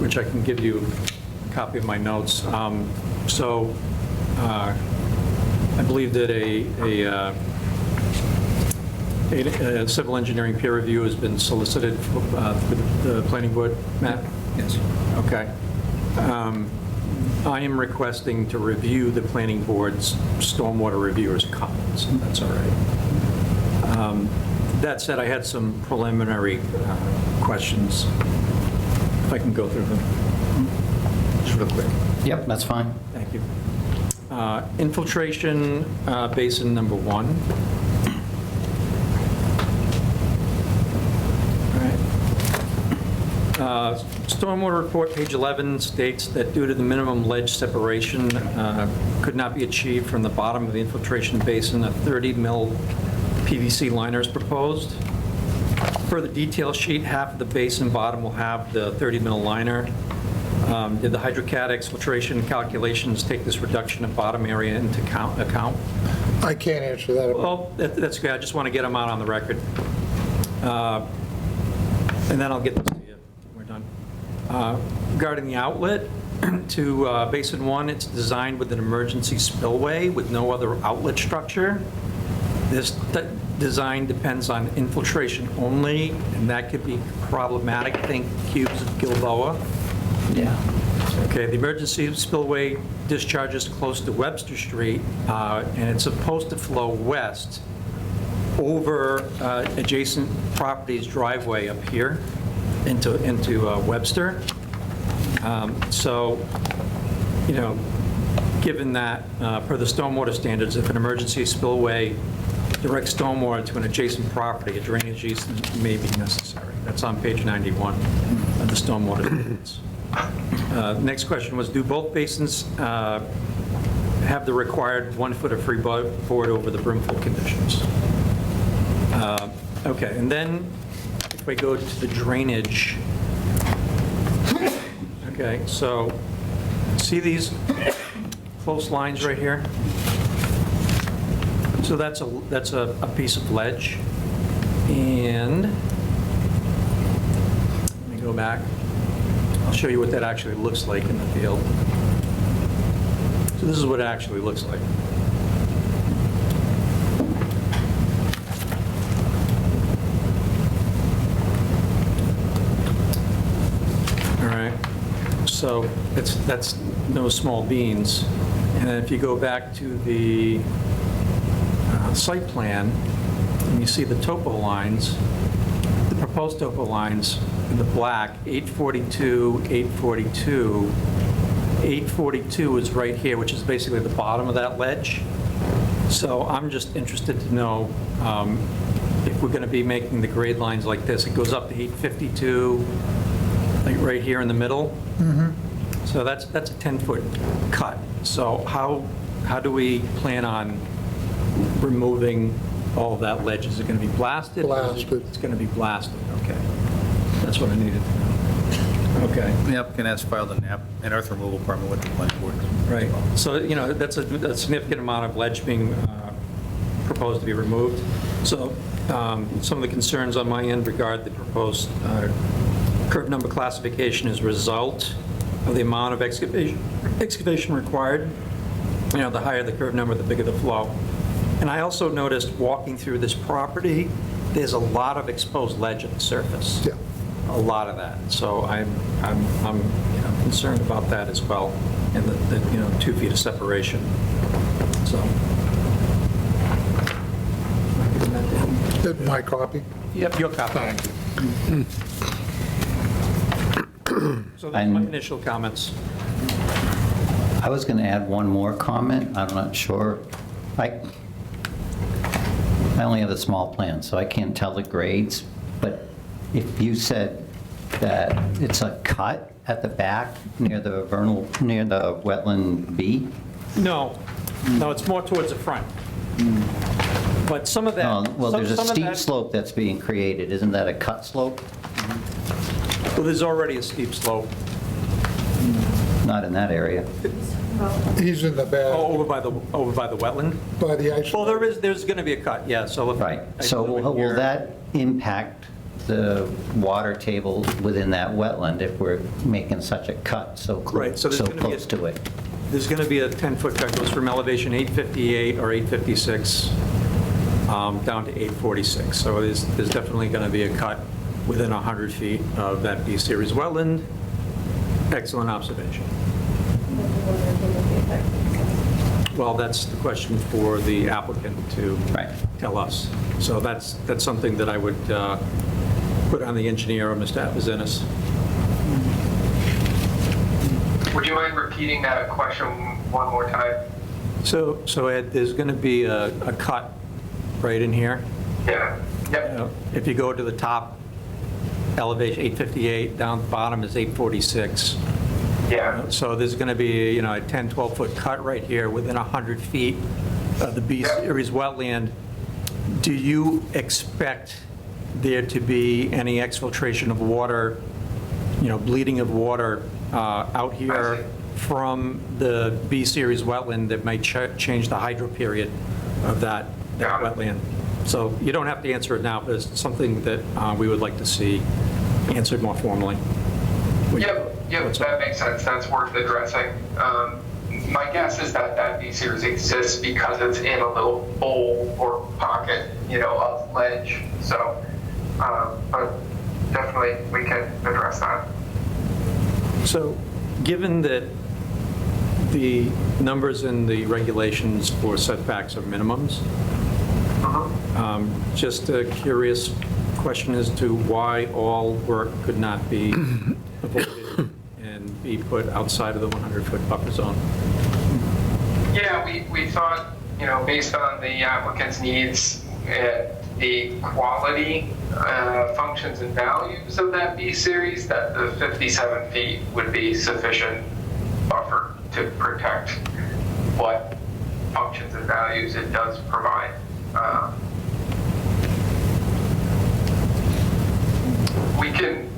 which I can give you a copy of my notes. I believe that a civil engineering peer review has been solicited for the planning board, Matt? Yes. Okay. I am requesting to review the planning board's stormwater reviewers' comments, if that's all right. That said, I had some preliminary questions, if I can go through them. Just real quick. Yep, that's fine. Thank you. Infiltration basin number 1. All right. Stormwater report, page 11, states that due to the minimum ledge separation could not be achieved from the bottom of the infiltration basin, a 30 mil PVC liner is proposed. Per the detail sheet, half of the basin bottom will have the 30 mil liner. Did the hydrocat exfiltration calculations take this reduction of bottom area into account? I can't answer that. Well, that's good. I just want to get them out on the record. And then I'll get this to you when we're done. Regarding the outlet to Basin 1, it's designed with an emergency spillway with no other outlet structure. This design depends on infiltration only, and that could be problematic. Think cubes of Gilboa. Yeah. Okay, the emergency spillway discharges close to Webster Street, and it's supposed to flow west over adjacent properties driveway up here into Webster. So, you know, given that, per the stormwater standards, if an emergency spillway directs stormwater to an adjacent property, a drainage easement may be necessary. That's on page 91 of the stormwater standards. Next question was, do both basins have the required 1 foot of freeboard over the brimful conditions? Okay, and then if we go to the drainage, okay, so see these close lines right here? So that's a piece of ledge, and let me go back. I'll show you what that actually looks like in the field. So this is what it actually looks like. All right, so that's no small beans. And then if you go back to the site plan, and you see the topo lines, the proposed topo lines in the black, 842, 842. 842 is right here, which is basically the bottom of that ledge. So I'm just interested to know if we're going to be making the grade lines like this. It goes up to 852, like right here in the middle. So that's a 10-foot cut. So how do we plan on removing all of that ledge? Is it going to be blasted? Blasted. It's going to be blasted, okay. That's what I needed to know. Okay. The applicant has filed an earth removal permit with the planning board. Right. So, you know, that's a significant amount of ledge being proposed to be removed. So some of the concerns on my end regard the proposed curb number classification as a result of the amount of excavation required. You know, the higher the curb number, the bigger the flow. And I also noticed walking through this property, there's a lot of exposed ledge at the surface. Yeah. A lot of that. So I'm concerned about that as well, and the 2 feet of separation. So. My copy? Yep, your copy. Thank you. So that's my initial comments. I was going to add one more comment. I'm not sure. I only have a small plan, so I can't tell the grades, but if you said that it's a cut at the back near the wetland B? No, it's more towards the front. But some of that... Well, there's a some of steep that- slope that's being created. Isn't that a cut slope? Well, there's already a steep slope. Not in that area. He's in the back. Oh, over by the wetland? By the ice. Well, there's going to be a cut, yeah, so... Right. So will that impact the water table within that wetland if we're making such a cut so Right, so there's gonna be close to it? There's going to be a 10-foot cut, goes from elevation 858 or 856 down to 846. So there's definitely going to be a cut within 100 feet of that B-series wetland. Excellent observation. Well, that's the question for the applicant to tell us. So that's something that I would put on the engineer or Mr. Avizanis. Would you mind repeating that question one more time? So Ed, there's going to be a cut right in here. Yeah. Yep. If you go to the top, elevation 858, down the bottom is 846. Yeah. So there's going to be, a 10, 12-foot cut right here within 100 feet of the B-series wetland. Do you expect there to be any exfiltration of water, bleeding of water out here from the B-series wetland that might change the hydro period of that wetland? So you don't have to answer it now, but it's something that we would like to see answered more formally. Yep, that makes sense. That's worth addressing. My guess is that B-series exists because it's in a little bowl or pocket, of ledge. So, but definitely we can address that. So, given that the numbers in the regulations for setbacks are minimums, just a curious question as to why all work could not be avoided and be put outside of the 100-foot buffer zone? Yeah, we thought, based on the applicant's needs, the quality, functions, and values of that B-series, that the 57 feet would be sufficient buffer to protect what functions and values it does provide. We can,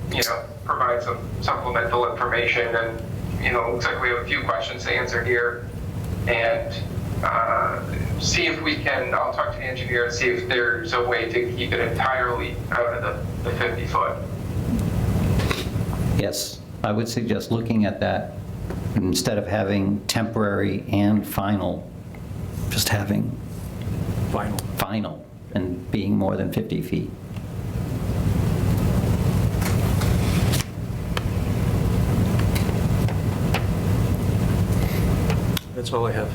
provide some supplemental information, and, it looks like we have a few questions to answer here, and see if we can, I'll talk to the engineer and see if there's a way to keep it entirely out of the 50 foot. Yes, I would suggest looking at that instead of having temporary and final, just having final and being more than 50 feet. That's all I have.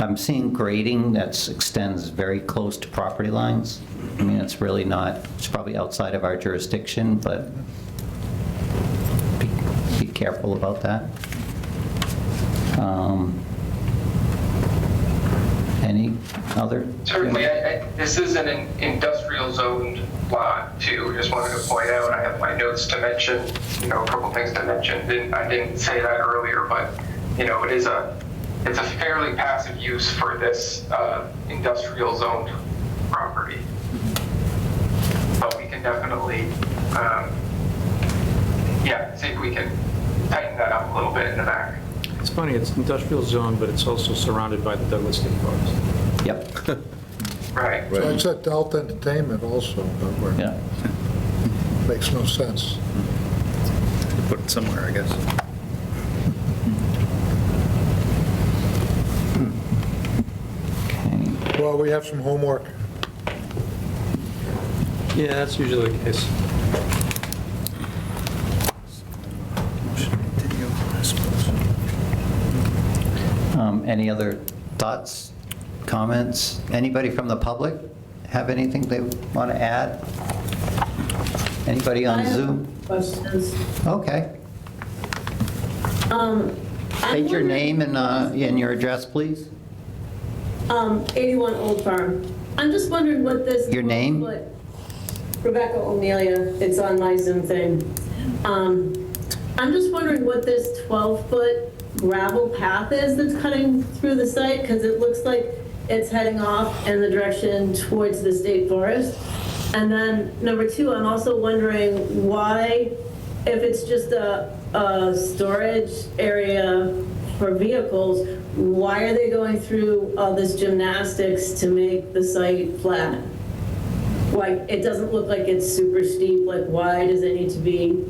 I'm seeing grading that extends very close to property lines. I mean, it's really not, it's probably outside of our jurisdiction, but be careful about that. Any other? Certainly, this is an industrial zoned lot too. Just wanted to point out, I have my notes to mention, a couple things to mention. I didn't say that earlier, but it's a fairly passive use for this industrial zoned property. But we can definitely, see if we can tighten that up a little bit in the back. It's funny, it's industrial zone, but it's also surrounded by the Douglas State Forest. Yep, Right. So it's adult entertainment also, but yeah. makes no sense. Put it somewhere, I guess. Okay. Well, we have some homework. Yeah, that's usually the case. Motion to continue, I suppose. Any other thoughts, comments? Anybody from the public have anything they want to add? Anybody on Zoom? Questions. Okay. I'm State your wondering- name and your address, please. 81 Old Farm. I'm just wondering what this. Your name? 12-foot Rebecca O'Melia, it's on my Zoom thing. I'm just wondering what this 12-foot gravel path is that's cutting through the site, because it looks like it's heading off in the direction towards the state forest. And then number two, I'm also wondering why, if it's just a storage area for vehicles, why are they going through all this gymnastics to make the site flat? Like, it doesn't look like it's super steep, like why does it need to be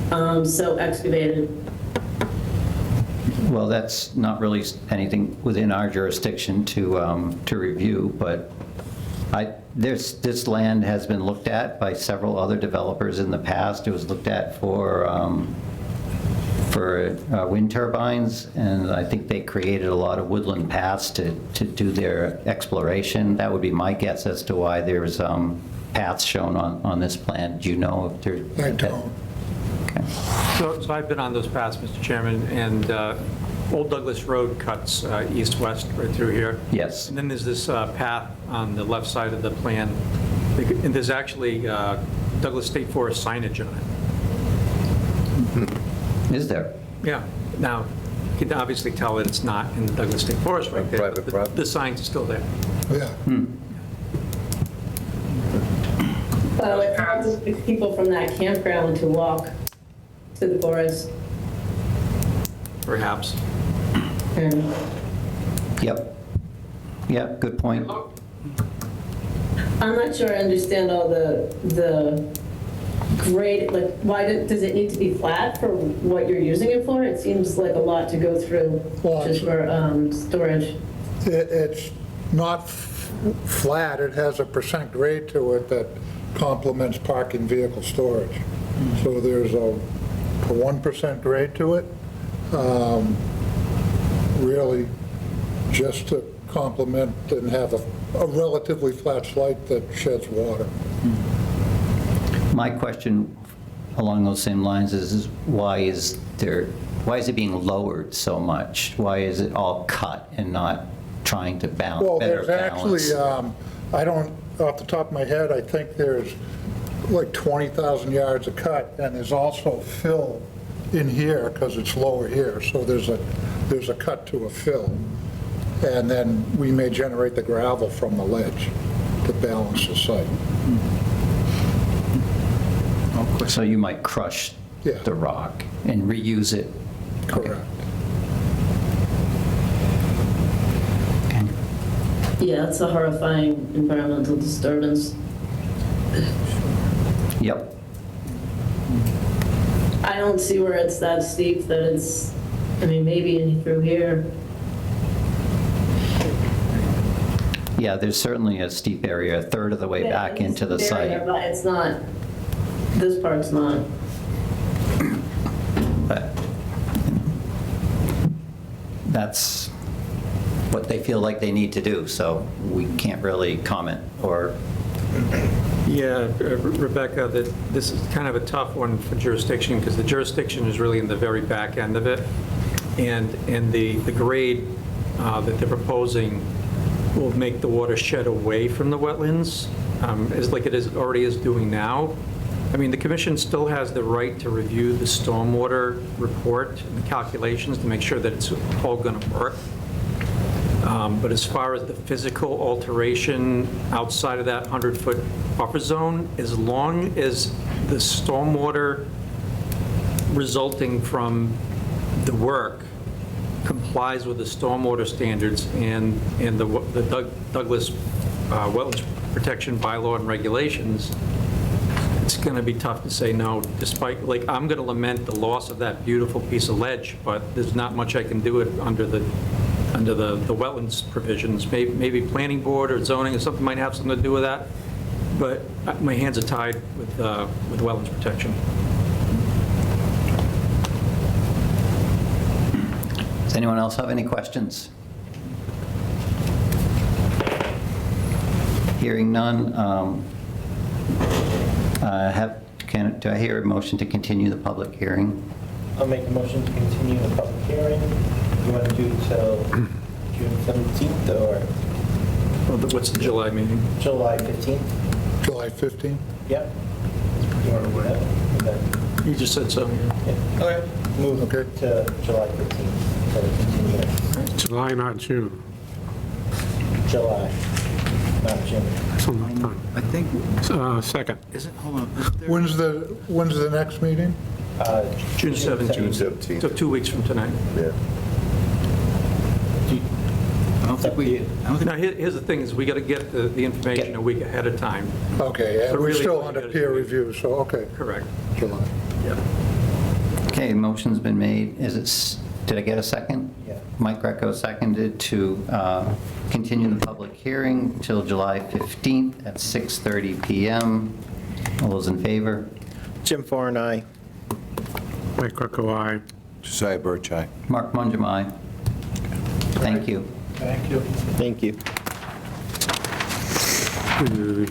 so excavated? Well, that's not really anything within our jurisdiction to review, but this land has been looked at by several other developers in the past. It was looked at for wind turbines, and I think they created a lot of woodland paths to do their exploration. That would be my guess as to why there's paths shown on this plan. Do you know if there? I don't. Okay. So I've been on those paths, Mr. Chairman, and Old Douglas Road cuts east-west right through here. Yes. And then there's this path on the left side of the plan, and there's actually Douglas State Forest signage on it. Is there? Yeah. Now, you can obviously tell that it's not in the Douglas State Forest right there. Private but property. the sign's still there. Yeah. Well, it causes people from that campground to walk to the forest. Perhaps. And Yep. Yep, good point. I'm not sure I understand all the grade, like, why does it need to be flat for what you're using it for? It seems like a lot to go through just for storage. It's not flat, it has a % grade to it that complements parking vehicle storage. So there's a 1% grade to it, really just to complement and have a relatively flat slate that sheds water. My question along those same lines is why is it being lowered so much? Why is it all cut and not trying to Well, better there's actually, balance? I don't, off the top of my head, I think there's like 20,000 yards of cut, and there's also fill in here because it's lower here, so there's a cut to a fill. And then we may generate the gravel from the ledge to balance the site. So you might crush Yeah. the rock and reuse it? Correct. Yeah, it's a horrifying environmental disturbance. Yep. I don't see where it's that steep that it's, I mean, maybe in through here. Yeah, there's certainly a steep area, a third of the way back Yeah, into the it's area, site. But it's not, this part's not. But that's what they feel like they need to do, so we can't really comment or, Yeah, Rebecca, this is kind of a tough one for jurisdiction, because the jurisdiction is really in the very back end of it, and the grade that they're proposing will make the water shed away from the wetlands, as like it already is doing now. I mean, the commission still has the right to review the stormwater report and the calculations to make sure that it's all going to work. But as far as the physical alteration outside of that 100-foot buffer zone, as long as the stormwater resulting from the work complies with the stormwater standards and the Douglas Wetlands Protection Bylaw and regulations, it's going to be tough to say no, despite, like, I'm going to lament the loss of that beautiful piece of ledge, but there's not much I can do it under the wetlands provisions. Maybe planning board or zoning or something might have something to do with that, but my hands are tied with wetlands protection. Does anyone else have any questions? Hearing none, do I hear a motion to continue the public hearing? I'll make a motion to continue the public hearing. You want to do till June 17th or What's the July meeting? July 15th? July 15th? Yep. You want to do that? Okay. You just said so. Yeah. Okay. Move to July 15th. So we continue it. July, not June. July, not June. That's a long time. I think, Second. is it, hold on. When's the next meeting? June 17th. June 17th. So 2 weeks from tonight. Yeah. I don't think we, Now, here's the thing, is we got to get the information a week ahead of time. Okay, So and we're really still what you under gotta peer do- review, so, okay, Correct. July. Yeah. Okay, motion's been made. Did I get a second? Yeah. Mike Greco seconded to continue the public hearing till July 15th at 6:30 PM. All those in favor? Jim Farn, aye. Mike Greco, aye. Josiah Birch, aye. Mark Mungem, aye. Thank you. Thank you. Thank you. Thank you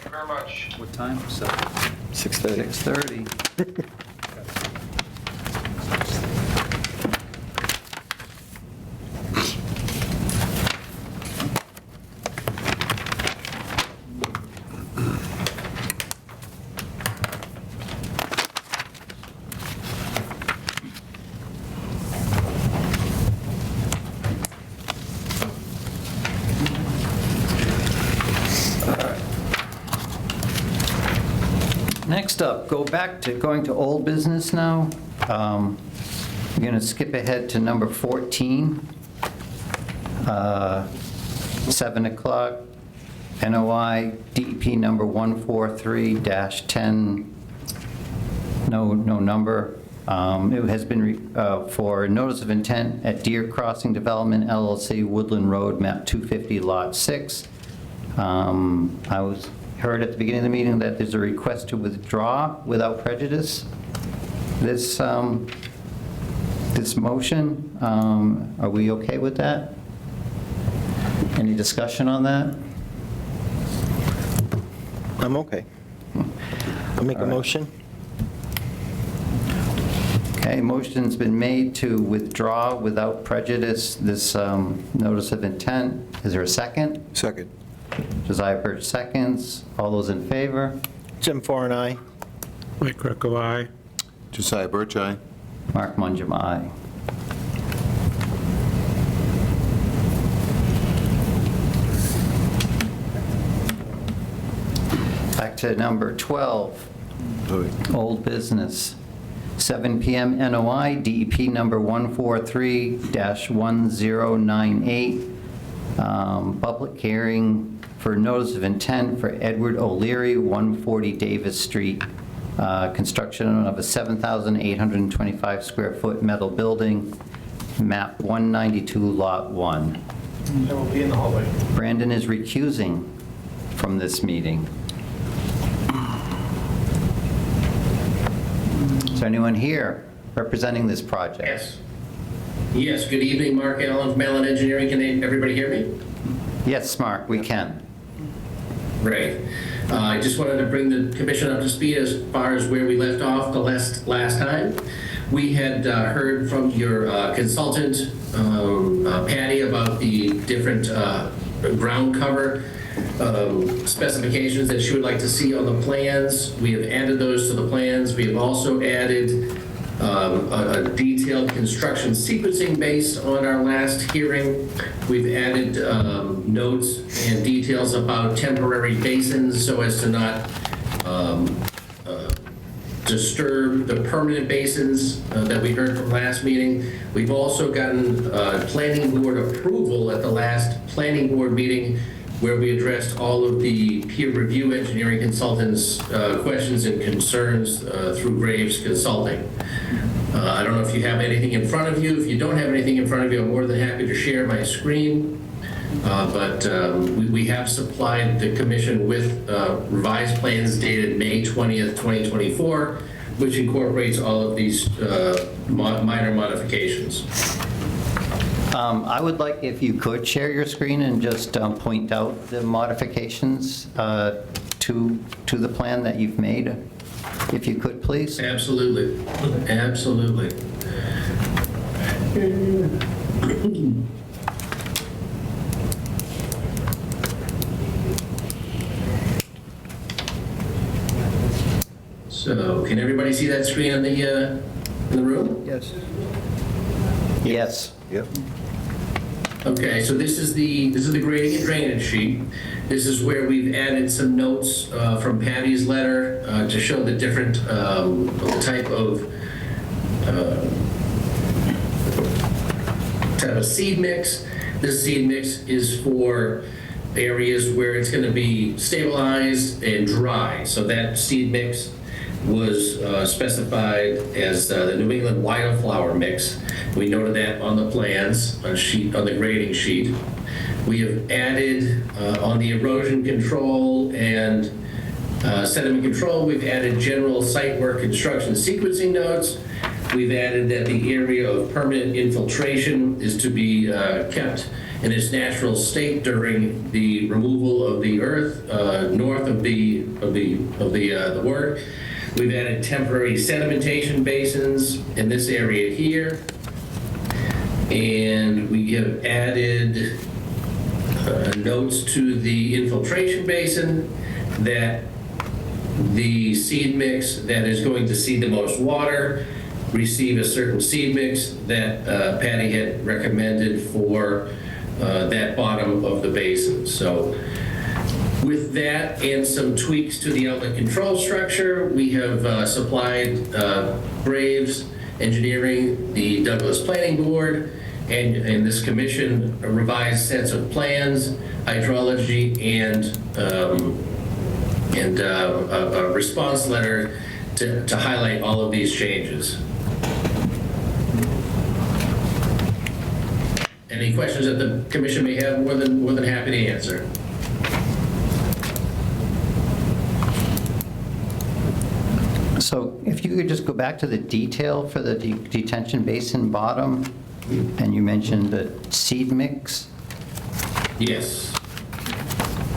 very much. what time? 6:30. 6:30. Next up, going to old business now. We're going to skip ahead to number 14. 7 o'clock, NOI DEP number 143-10, no number. It has been for notice of intent at Deer Crossing Development LLC, Woodland Road, map 250, lot 6. I heard at the beginning of the meeting that there's a request to withdraw without prejudice this motion. Are we okay with that? Any discussion on that? I'm okay. I'll make a motion. Okay, motion's been made to withdraw without prejudice this notice of intent. Is there a second? Second. Josiah Birch seconds. All those in favor? Jim Farn, aye. Mike Greco, aye. Josiah Birch, aye. Mark Mungem, aye. Back to number 12, old business. 7 PM NOI, DEP number 143-1098. Public hearing for notice of intent for Edward O'Leary, 140 Davis Street. Construction of a 7,825 square foot metal building, map 192, lot 1. I will be in the hallway. Brandon is recusing from this meeting. Is there anyone here representing this project? Yes. Yes, good evening, Mark Allen from Allen Engineering. Can everybody hear me? Yes, Mark, we can. Great. I just wanted to bring the commission up to speed as far as where we left off the last time. We had heard from your consultant, Patty, about the different ground cover specifications that she would like to see on the plans. We have added those to the plans. We have also added a detailed construction sequencing based on our last hearing. We've added notes and details about temporary basins so as to not disturb the permanent basins that we heard from last meeting. We've also gotten planning board approval at the last planning board meeting where we addressed all of the peer review engineering consultants' questions and concerns through Graves Consulting. I don't know if you have anything in front of you. If you don't have anything in front of you, I'm more than happy to share my screen. But we have supplied the commission with revised plans dated May 20th, 2024, which incorporates all of these minor modifications. I would like if you could share your screen and just point out the modifications to the plan that you've made, if you could, please. Absolutely. Absolutely. So, can everybody see that screen in the room? Yes. Yes. Yep. Okay, so this is the grading and drainage sheet. This is where we've added some notes from Patty's letter to show the different type of seed mix. This seed mix is for areas where it's going to be stabilized and dry. So that seed mix was specified as the New England wildflower mix. We noted that on the plans, on the grading sheet. We have added on the erosion control and sediment control, we've added general site work construction sequencing notes. We've added that the area of permanent infiltration is to be kept in its natural state during the removal of the earth north of the work. We've added temporary sedimentation basins in this area here. And we have added notes to the infiltration basin that the seed mix that is going to see the most water receive a certain seed mix that Patty had recommended for that bottom of the basin. So with that and some tweaks to the outlet control structure, we have supplied Graves Engineering, the Douglas Planning Board, and this commission revised sets of plans, hydrology, and a response letter to highlight all of these changes. Any questions that the commission may have, more than happy to answer. So if you could just go back to the detail for the detention basin bottom, and you mentioned the seed mix. Yes.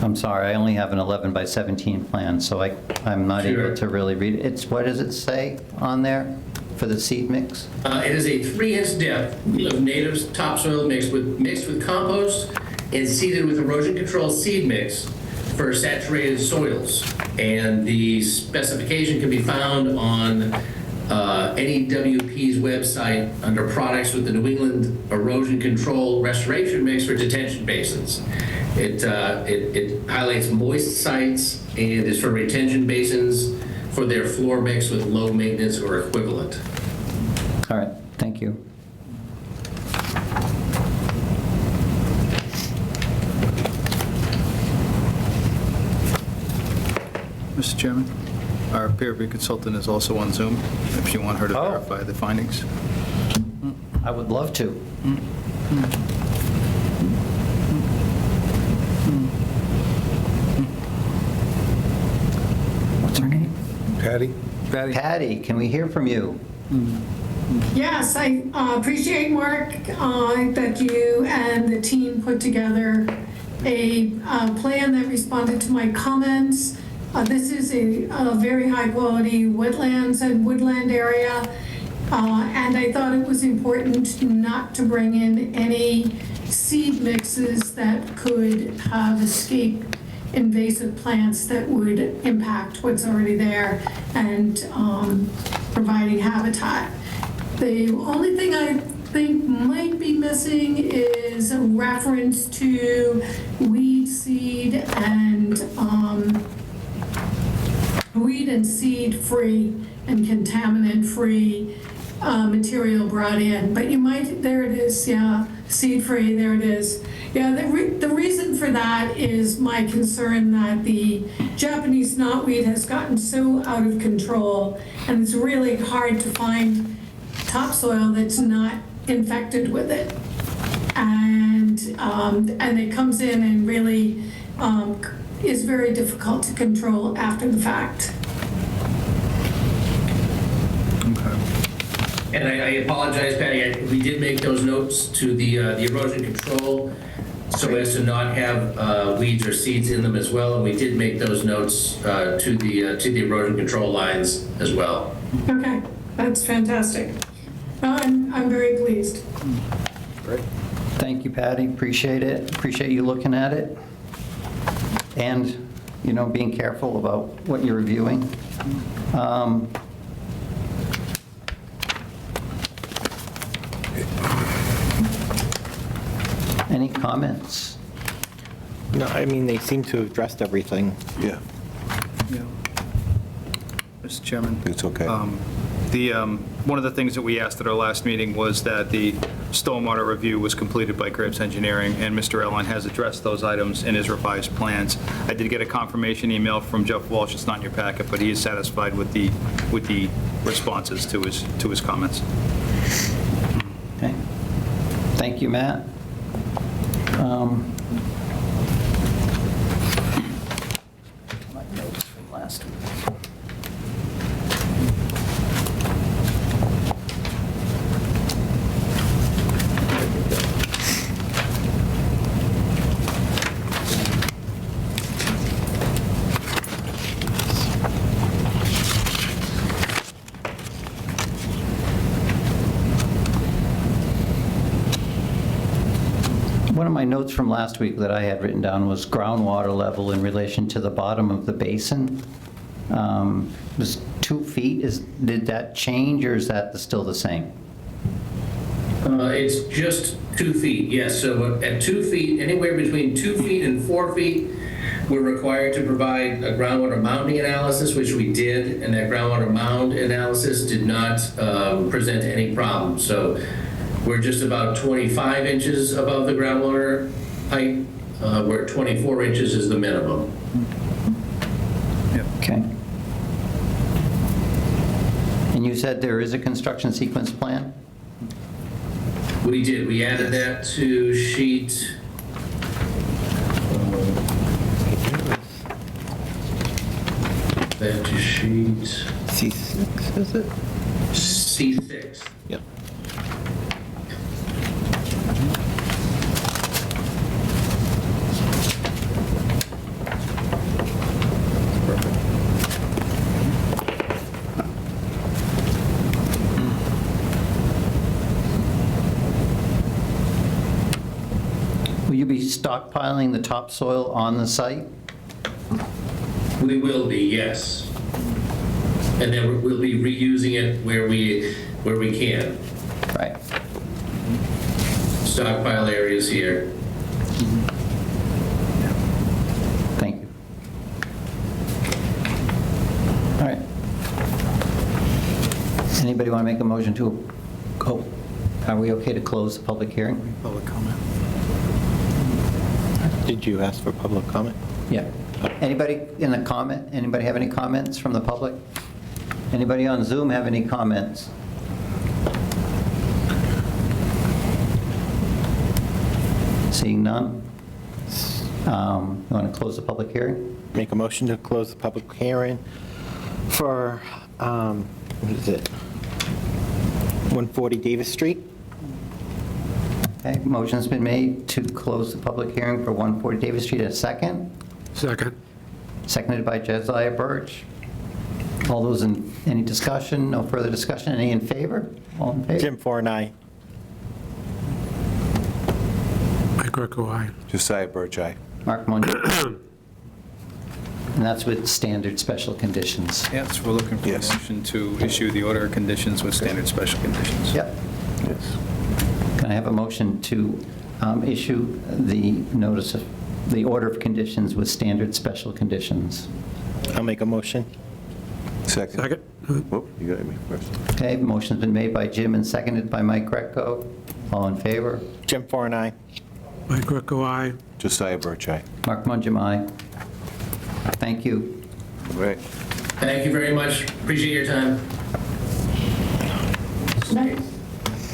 I'm sorry, I only have an 11 by 17 plan, so I'm not able to really read it. What does it say on there for the seed mix? It is a 3-inch depth of native topsoil mixed with compost and seeded with erosion control seed mix for saturated soils. And the specification can be found on NEWP's website under products with the New England Erosion Control Restoration Mix for detention basins. It highlights moist sites and is for retention basins for their floor mix with low maintenance or equivalent. All right, thank you. Mr. Chairman, our peer review consultant is also on Zoom, if you want her to verify the findings. I would love to. What's her name? Patty? Patty, can we hear from you? Yes, I appreciate, Mark, that you and the team put together a plan that responded to my comments. This is a very high-quality wetlands and woodland area, and I thought it was important not to bring in any seed mixes that could have escaped invasive plants that would impact what's already there and providing habitat. The only thing I think might be missing is a reference to weed seed and weed and seed-free and contaminant-free material brought in. But you might, there it is, yeah, seed-free, there it is. Yeah, the reason for that is my concern that the Japanese knotweed has gotten so out of control, and it's really hard to find topsoil that's not infected with it. And it comes in and really is very difficult to control after the fact. And I apologize, Patty, we did make those notes to the erosion control so as to not have weeds or seeds in them as well, and we did make those notes to the erosion control lines as well. Okay, that's fantastic. I'm very pleased. Great. Thank you, Patty. Appreciate it. Appreciate you looking at it. And, you know, being careful about what you're reviewing. Any comments? No, I mean, they seem to have addressed everything. Yeah, Mr. Chairman? it's okay. One of the things that we asked at our last meeting was that the stormwater review was completed by Graves Engineering, and Mr. Ellen has addressed those items in his revised plans. I did get a confirmation email from Jeff Walsh, it's not in your packet, but he is satisfied with the responses to his comments. Okay. Thank you, Matt. My notes from last week. One of my notes from last week that I had written down was groundwater level in relation to the bottom of the basin. Was 2 feet, did that change, or is that still the same? It's just 2 feet, yes. So at 2 feet, anywhere between 2 feet and 4 feet, we're required to provide a groundwater mounding analysis, which we did, and that groundwater mound analysis did not present any problems. So we're just about 25 inches above the groundwater height, where 24 inches is the minimum. Okay. And you said there is a construction sequence plan? We did. We added that to sheet. That to sheet. C6, is it? C6. Yep. Will you be stockpiling the topsoil on the site? We will be, yes. And then we'll be reusing it where we can. Right. Stockpile areas here. Thank you. All right. Anybody want to make a motion to, are we okay to close the public hearing? Public comment. Did you ask for public comment? Yeah. Anybody in the comment? Anybody have any comments from the public? Anybody on Zoom have any comments? Seeing none? You want to close the public hearing? Make a motion to close the public hearing for, what is it? 140 Davis Street. Okay, motion's been made to close the public hearing for 140 Davis Street. A second? Second. Seconded by Josiah Birch. All those in, any discussion? No further discussion? Any in favor? All in favor? Jim Foran, aye. Mike Greco, aye. Josiah Birch, aye. Mark Monroe. And that's with standard special conditions. Yes, we're looking for a motion to issue the order of conditions with standard special conditions. Yep. Yes. Can I have a motion to issue the notice of, the order of conditions with standard special conditions? I'll make a motion. Second. Second. Oh, you got me first. Okay, motion's been made by Jim and seconded by Mike Greco. All in favor? Jim Foran, aye. Mike Greco, aye. Josiah Birch, aye. Mark Mungem, aye. Thank you. Right. Thank you very much. Appreciate your time.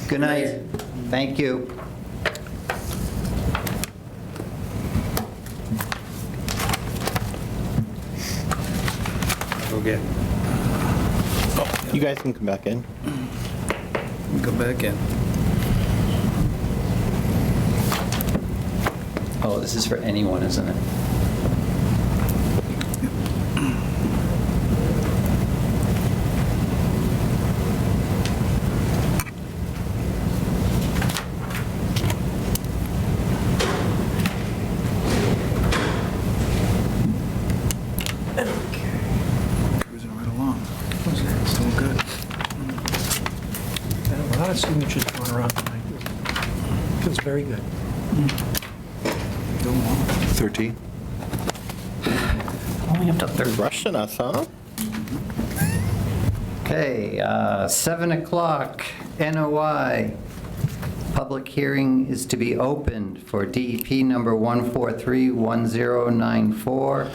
Good night. Thank you. Go get, You guys can come back in. go back in. Oh, this is for anyone, isn't it? Cruising right along. Still good. A lot of signatures going around tonight. Feels very good. 13? Only up to They're rushing us, huh? Okay, 7 o'clock, NOI. Public hearing is to be opened for DEP number 1431094.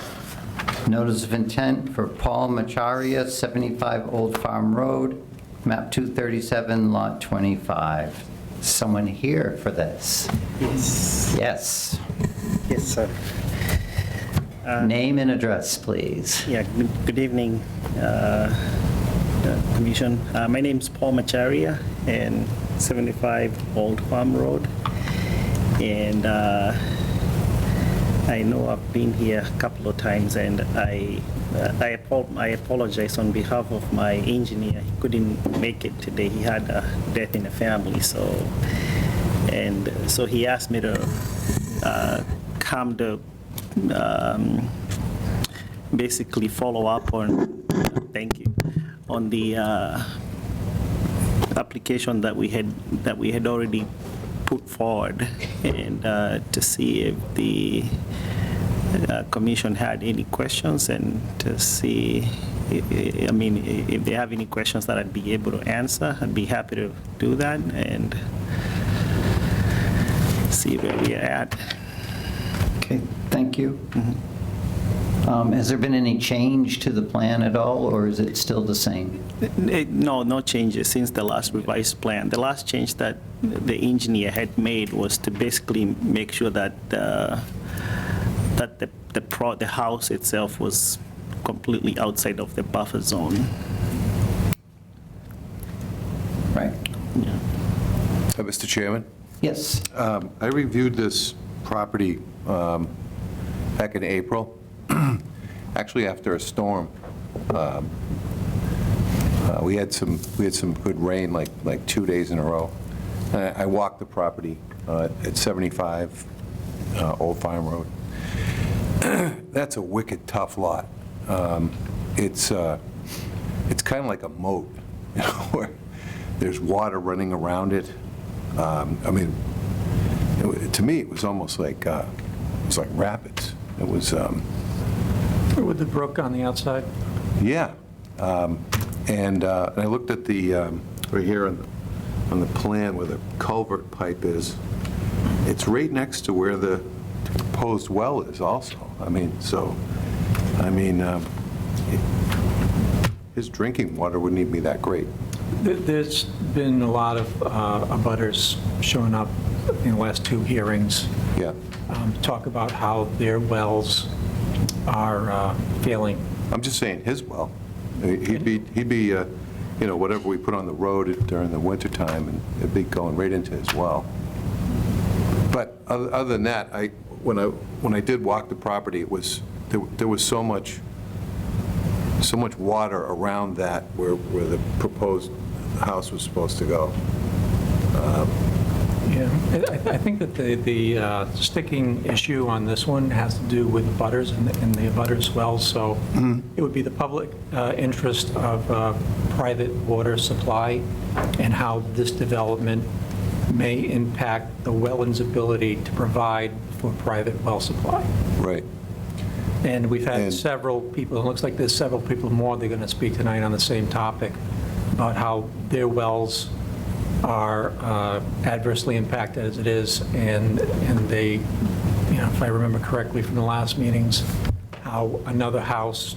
Notice of intent for Paul Macharia, 75 Old Farm Road, map 237, lot 25. Someone here for this? Yes. Yes. Yes, sir. Name and address, please. Yeah, good evening, Commission. My name is Paul Macharia, and 75 Old Farm Road. And I know I've been here a couple of times, and I apologize on behalf of my engineer. He couldn't make it today. He had a death in the family, so he asked me to come to basically follow up on, thank you, on the application that we had already put forward, and to see if the commission had any questions, and to see, I mean, if they have any questions that I'd be able to answer, I'd be happy to do that and see where we are at. Okay, thank you. Has there been any change to the plan at all, or is it still the same? No changes since the last revised plan. The last change that the engineer had made was to basically make sure that the house itself was completely outside of the buffer zone. Right. Yeah. Mr. Chairman? Yes. I reviewed this property back in April, actually after a storm. We had some good rain, like 2 days in a row. I walked the property at 75 Old Farm Road. That's a wicked tough lot. It's kind of like a moat, you know, where there's water running around it. I mean, to me, it was almost like rapids. It was. With the brook on the outside? Yeah. And I looked at the, right here on the plan where the culvert pipe is. It's right next to where the proposed well is also. I mean, his drinking water wouldn't even be that great. There's been a lot of abutters showing up in the last 2 hearings. Yeah. Talk about how their wells are failing. I'm just saying his well. He'd be, you know, whatever we put on the road during the wintertime, and it'd be going right into his well. But other than that, when I did walk the property, it was there was so much water around that where the proposed house was supposed to go. Yeah, I think that the sticking issue on this one has to do with the butters and the abutters wells, so it would be the public interest of private water supply and how this development may impact the wetlands' ability to provide for private well supply. Right. And we've had And- several people, it looks like there's several people more that are going to speak tonight on the same topic, about how their wells are adversely impacted as it is, and they, you know, if I remember correctly from the last meetings, how another house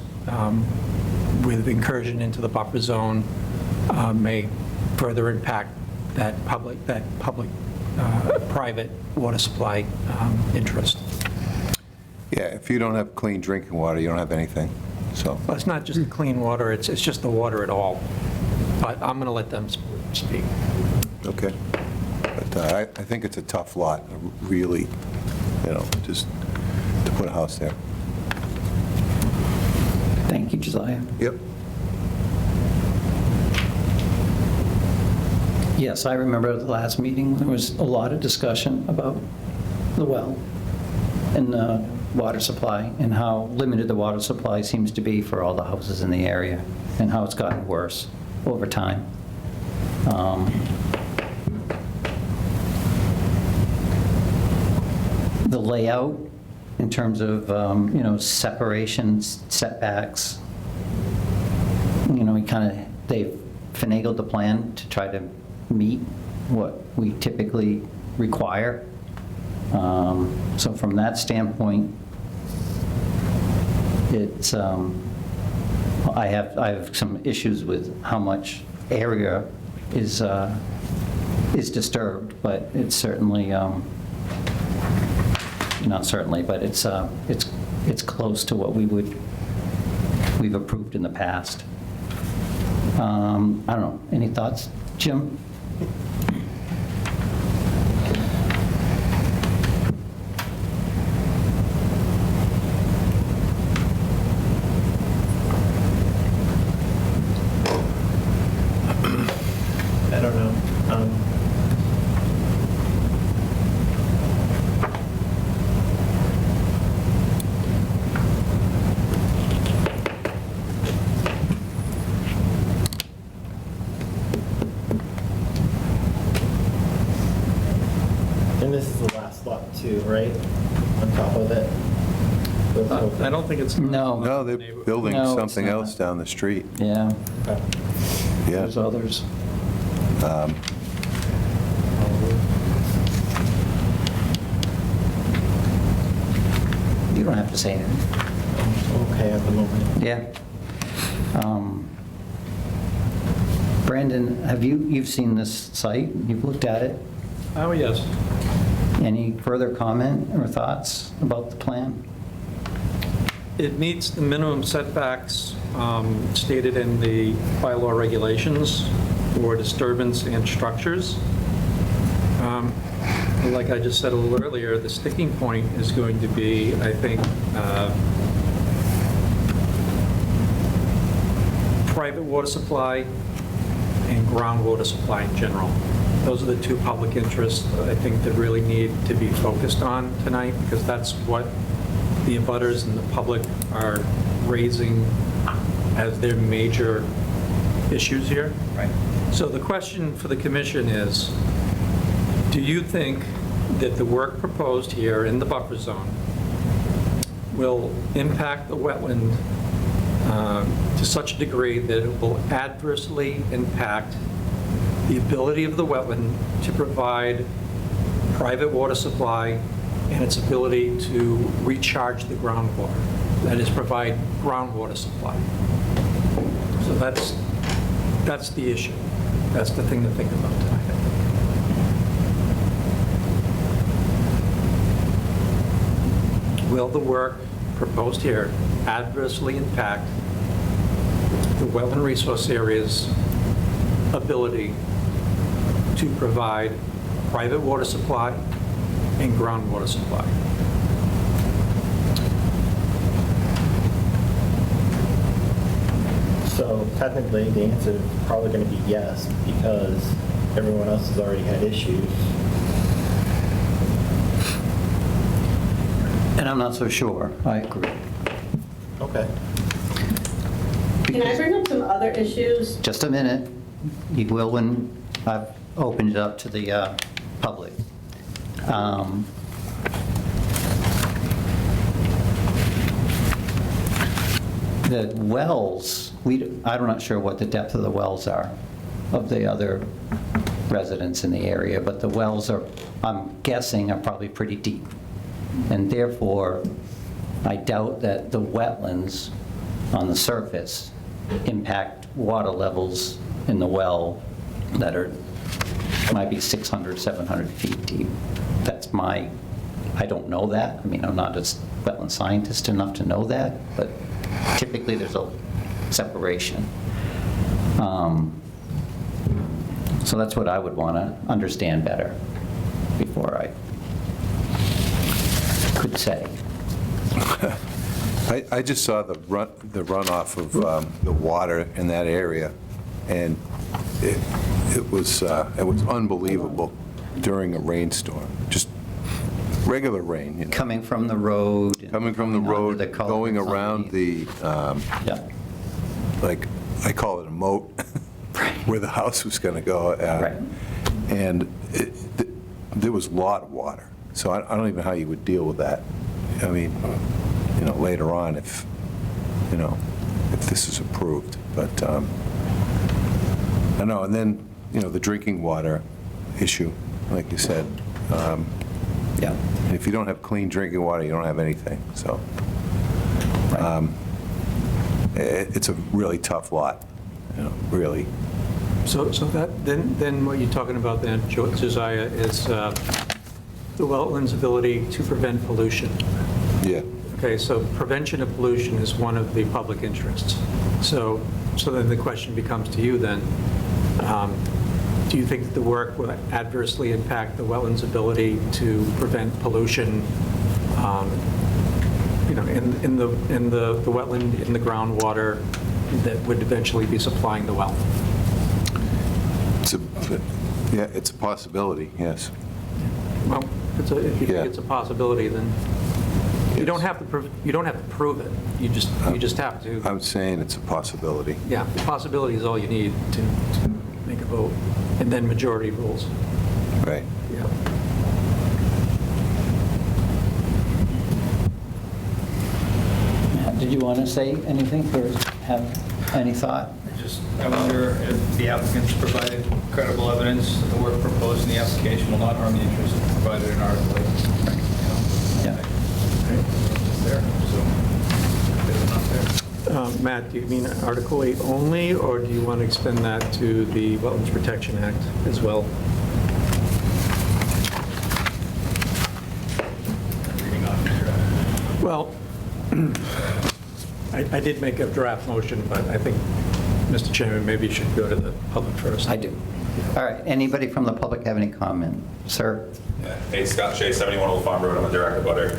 with incursion into the buffer zone may further impact that private water supply interest. Yeah, if you don't have clean drinking water, you don't have anything, so. Well, it's not just clean water, it's just the water at all. But I'm going to let them speak. Okay. But I think it's a tough lot, really, you know, just to put a house there. Thank you, Josiah. Yep. Yes, I remember the last meeting, there was a lot of discussion about the well and the water supply and how limited the water supply seems to be for all the houses in the area and how it's gotten worse over time. The layout in terms of, you know, separations, setbacks, you know, they finagled the plan to try to meet what we typically require. So from that standpoint, it's, I have some issues with how much area is disturbed, but it's certainly, not certainly, but it's close to what we've approved in the past. I don't know, any thoughts, Jim? I don't know. And this is the last lot too, right? On top of it? I don't think it's... No, they're building No, it's something not. else down the street. Yeah, Yeah. there's others. You don't have to say anything. Okay at the moment. Yeah. Brandon, you've seen this site, you've looked at it? Oh, yes. Any further comment or thoughts about the plan? It meets the minimum setbacks stated in the bylaw regulations for disturbance and structures. Like I just said a little earlier, the sticking point is going to be, I think, private water supply and groundwater supply in general. Those are the two public interests I think that really need to be focused on tonight, because that's what the abutters and the public are raising as their major issues here. Right. So the question for the commission is, do you think that the work proposed here in the buffer zone will impact the wetland to such a degree that it will adversely impact the ability of the wetland to provide private water supply and its ability to recharge the groundwater, that is, provide groundwater supply? So that's the issue. That's the thing to think about tonight. Will the work proposed here adversely impact the wetland resource area's ability to provide private water supply and groundwater supply? So technically, the answer is probably going to be yes, because everyone else has already had issues. And I'm not so sure, I agree. Okay. Can I bring up some other issues? Just a minute. You will when I've opened it up to the public. The wells, I'm not sure what the depth of the wells are of the other residents in the area, but the wells are, I'm guessing, are probably pretty deep. And therefore, I doubt that the wetlands on the surface impact water levels in the well that might be 600, 700 feet deep. That's I don't know that. I mean, I'm not a wetland scientist enough to know that, but typically there's a separation. So that's what I would want to understand better before I could say. I just saw the runoff of the water in that area, and it was unbelievable during a rainstorm, just regular rain. You know. Coming from the road. Coming from the road, going around the, like, I call it a moat, where the house was going to go. And there was a lot of water. So I don't even know how you would deal with that. I mean, you know, later on if this is approved. But I don't know. And then, you know, the drinking water issue, like you said. Yeah. And if you don't have clean drinking water, you don't have anything. So it's a really tough lot, you know, really. So that, then what you're talking about then, Josiah, is the wetlands' ability to prevent pollution. Yeah. Okay, so prevention of pollution is one of the public interests. So then the question becomes to you then, do you think that the work will adversely impact the wetlands' ability to prevent pollution, you know, in the wetland, in the groundwater that would eventually be supplying the well? It's a possibility, yes. Well, if you think it's a possibility, then you don't have to prove it. You just have to. I'm saying it's a possibility. Yeah, the possibility is all you need to make a vote, and then majority rules. Right. Yeah. Did you want to say anything or have any thought? I wonder if the applicants provided credible evidence that the work proposed in the application will not harm the interests provided in Article 8. Yeah. It's there, so if it's not there. Matt, do you mean Article 8 only, or do you want to extend that to the Wetlands Protection Act as well? Well, I did make a draft motion, but I think, Mr. Chairman, maybe you should go to the public first. I do. All right. Anybody from the public have any comment? Sir? Hey, Scott Shea, 71 Old Farm Road. I'm a direct abutter.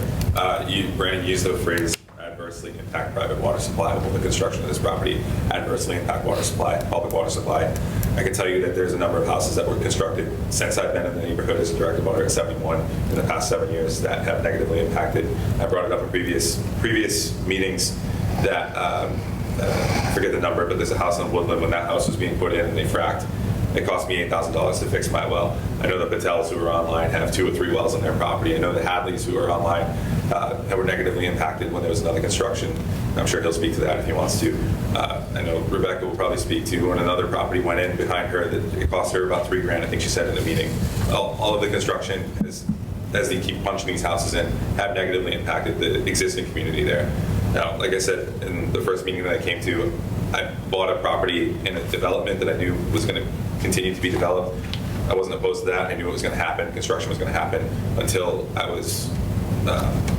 Brandon used the phrase adversely impact private water supply. Will the construction of this property adversely impact water supply, public water supply? I can tell you that there's a number of houses that were constructed since I've been in the neighborhood as a direct abutter at 71 in the past 7 years that have negatively impacted. I brought it up in previous meetings that I forget the number, but there's a house in Woodland. When that house was being put in and they fracked, it cost me $8,000 to fix my well. I know the Patels who are online have 2 or 3 wells on their property. I know the Hadleys who are online that were negatively impacted when there was another construction. I'm sure he'll speak to that if he wants to. I know Rebecca will probably speak to when another property went in behind her that it cost her about $3,000, I think she said in the meeting. All of the construction is, as they keep punching these houses in, have negatively impacted the existing community there. Now, like I said in the first meeting that I came to, I bought a property in a development that I knew was going to continue to be developed. I wasn't opposed to that. I knew it was going to happen. Construction was going to happen until I was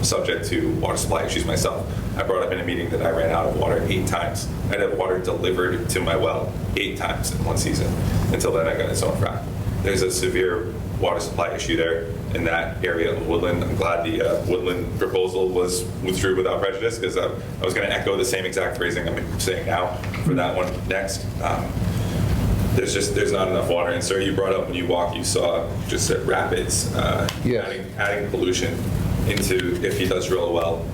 subject to water supply issues myself. I brought up in a meeting that I ran out of water 8 times. I'd have water delivered to my well 8 times in one season. Until then, I got its own frack. There's a severe water supply issue there in that area of Woodland. I'm glad the Woodland proposal was withdrew without prejudice, because I was going to echo the same exact phrasing I'm saying now for that one next. There's not enough water. And sir, you brought up when you walk, you saw just at rapids, adding pollution into, if he does drill a well.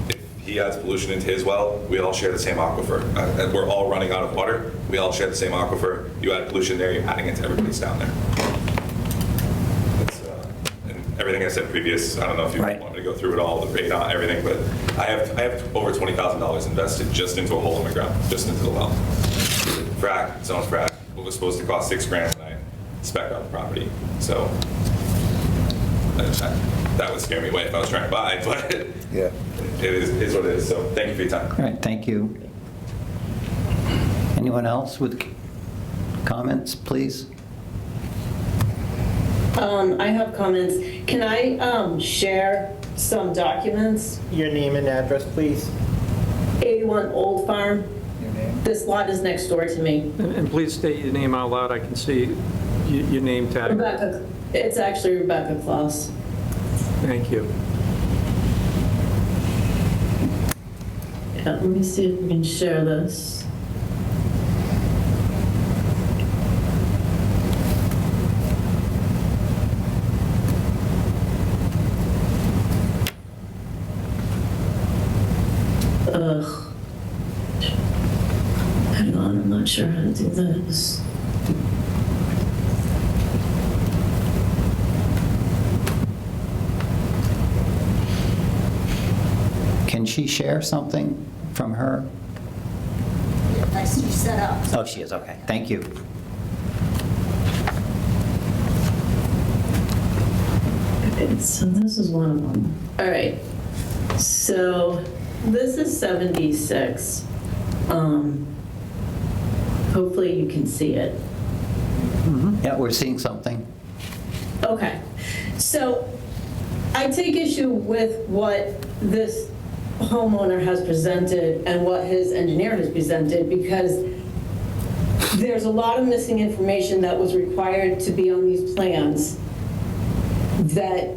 If he adds pollution into his well, we all share the same aquifer. We're all running out of water. We all share the same aquifer. You add pollution there, you're adding it to everybody's down there. everything I said previous. I don't know if you want me to go through it all, the radon, everything, but I have over $20,000 invested just into a hole in the ground, just into the well. Frack, zone frack, what was supposed to cost $6,000 when I spec'd out the property. So that would scare me away if I was trying to buy, but yeah, it is what it is. So thank you for your time. All right, thank you. Anyone else with comments, please? I have comments. Can I share some documents? Your name and address, please. 81 Old Farm. This lot is next door to me. And please state your name out loud. I can see your name tag. Rebecca. It's actually Rebecca Klaus. Thank you. Yeah, let me see if we can share this. Hang on, I'm not sure how to do this. Can she share something from her? She's set up. Oh, she is, okay. Thank you. Okay, so this is one of them. All right, so this is 76. Hopefully you can see it. Yeah, we're seeing something. Okay, so I take issue with what this homeowner has presented and what his engineer has presented, because there's a lot of missing information that was required to be on these plans that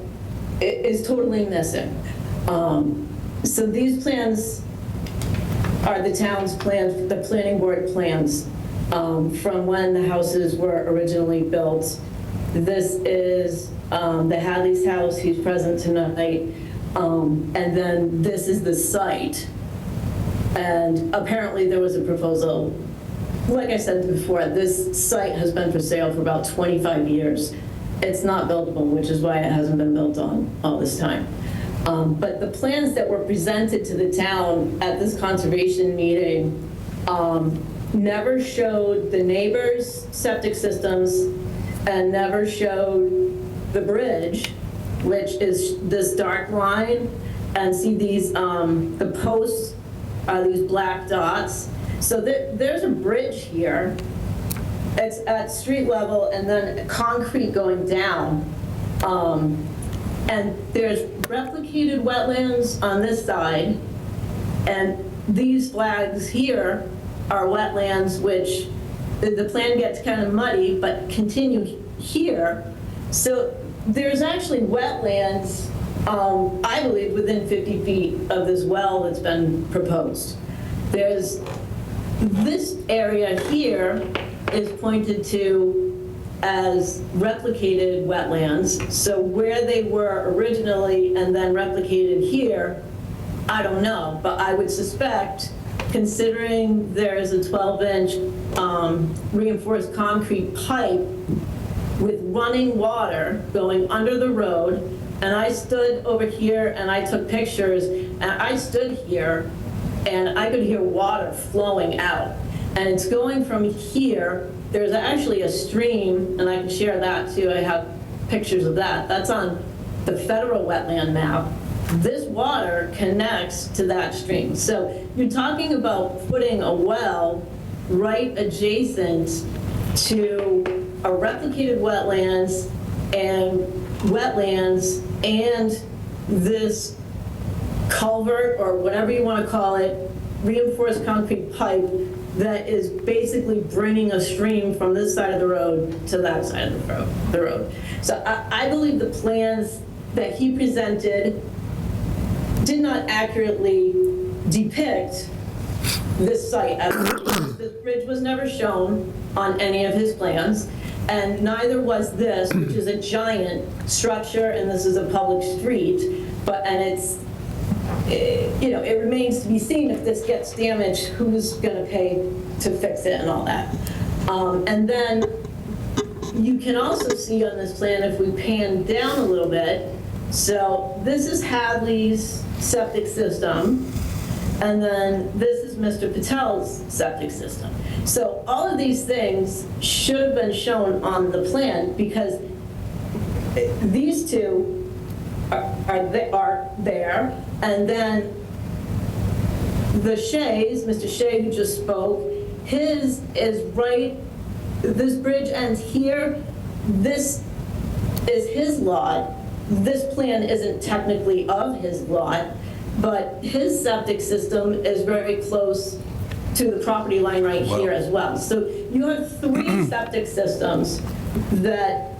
is totally missing. So these plans are the town's plans, the planning board plans from when the houses were originally built. This is the Hadley's house, he's present tonight. And then this is the site. And apparently there was a proposal. Like I said before, this site has been for sale for about 25 years. It's not buildable, which is why it hasn't been built on all this time. But the plans that were presented to the town at this conservation meeting never showed the neighbors' septic systems and never showed the bridge, which is this dark line, and see these, the posts are these black dots. So there's a bridge here. It's at street level and then concrete going down. And there's replicated wetlands on this side, and these flags here are wetlands, which the plan gets kind of muddy, but continue here. So there's actually wetlands, I believe, within 50 feet of this well that's been proposed. There's this area here is pointed to as replicated wetlands. So where they were originally and then replicated here, I don't know, but I would suspect, considering there is a 12-inch reinforced concrete pipe with running water going under the road, and I stood over here and I took pictures, and I stood here and I could hear water flowing out. And it's going from here. There's actually a stream, and I can share that too. I have pictures of that. That's on the federal wetland map. This water connects to that stream. So you're talking about putting a well right adjacent to a replicated wetlands and this culvert, or whatever you want to call it, reinforced concrete pipe that is basically bringing a stream from this side of the road to that side of the road. So I believe the plans that he presented did not accurately depict this site. This bridge was never shown on any of his plans, and neither was this, which is a giant structure, and this is a public street, and it's, you know, it remains to be seen if this gets damaged, who's going to pay to fix it and all that. And then you can also see on this plan, if we pan down a little bit, so this is Hadley's septic system, and then this is Mr. Patel's septic system. So all of these things should have been shown on the plan, because these two are there, and then the Shays, Mr. Shay who just spoke, his is right, this bridge ends here, this is his lot. This plan isn't technically of his lot, but his septic system is very close to the property line right here as well. So you have 3 septic systems that,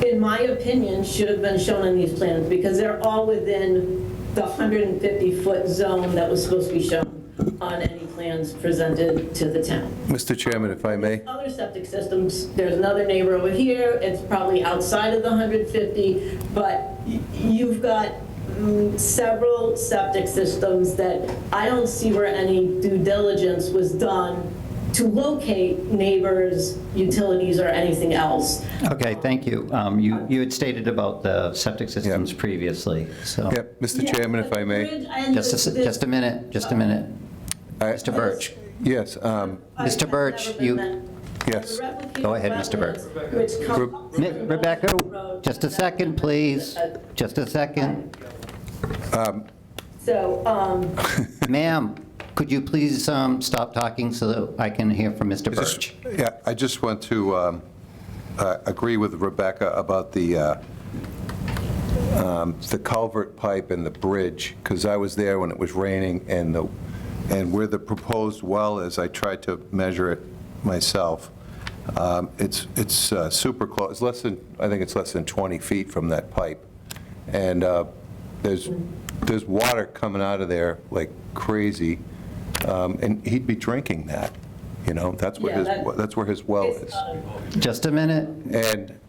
in my opinion, should have been shown on these plans, because they're all within the 150-foot zone that was supposed to be shown on any plans presented to the town. Mr. Chairman, if I may. Other septic systems, there's another neighbor over here, it's probably outside of the 150, but you've got several septic systems that I don't see where any due diligence was done to locate neighbors, utilities, or anything else. Okay, thank you. You had stated about the septic systems previously, so. Yep, Mr. Chairman, if I may. Just a minute. Mr. Birch. Yes. Mr. Birch, Yes. Go ahead, Mr. Birch. Rebecca, just a second, please. Just a second. So, Ma'am, could you please stop talking so that I can hear from Mr. Birch? Yeah, I just want to agree with Rebecca about the culvert pipe and the bridge, because I was there when it was raining, and where the proposed well is, I tried to measure it myself. It's super close. It's less than, I think it's less than 20 feet from that pipe, and there's water coming out of there like crazy, and he'd be drinking that. You know, that's where his well is. Just a minute. And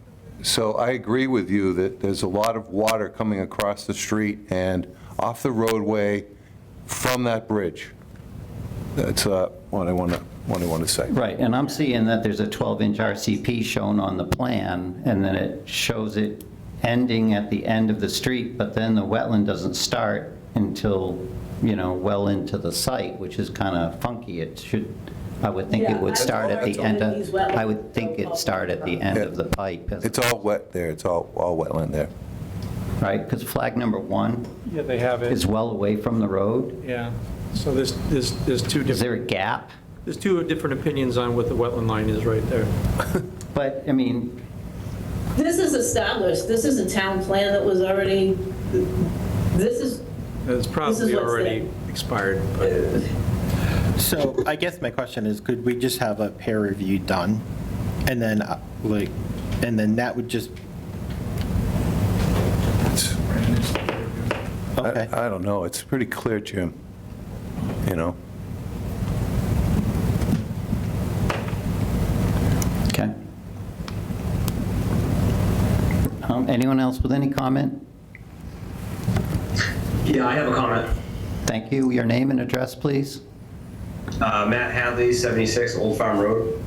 so I agree with you that there's a lot of water coming across the street and off the roadway from that bridge. That's what I want to say. Right, and I'm seeing that there's a 12-inch RCP shown on the plan, and then it shows it ending at the end of the street, but then the wetland doesn't start until, well into the site, which is kind of funky. It should, I would think it would start at the end of, I would think it'd start at the end of the pipe. It's all wet there. It's all wetland there. Right, because flag number 1 yeah, they have it. is well away from the road. Yeah, so there's two different. Is there a gap? There's 2 different opinions on what the wetland line is right there. But, I mean, this is established, this is a town plan that was already, this is. It's probably already expired. So I guess my question is, could we just have a peer review done? And then, and then that would just. Okay. I don't know. It's pretty clear, Jim. okay. Anyone else with any comment? Yeah, I have a comment. Thank you. Your name and address, please. Matt Hadley, 76 Old Farm Road.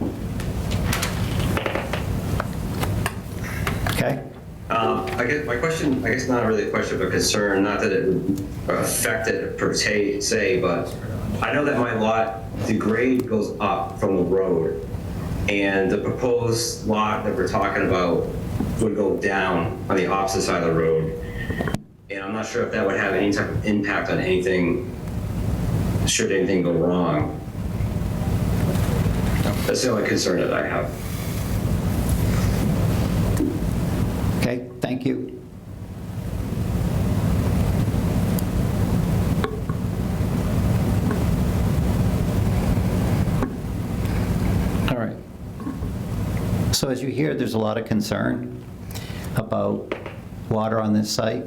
Okay. I guess my question, I guess not really a question, but concern, not that it would affect it per se, but I know that my lot, the grade goes up from the road, and the proposed lot that we're talking about would go down on the opposite side of the road. And I'm not sure if that would have any type of impact on anything, should anything go wrong. That's the only concern that I have. Okay, thank you. All right. So as you hear, there's a lot of concern about water on this site,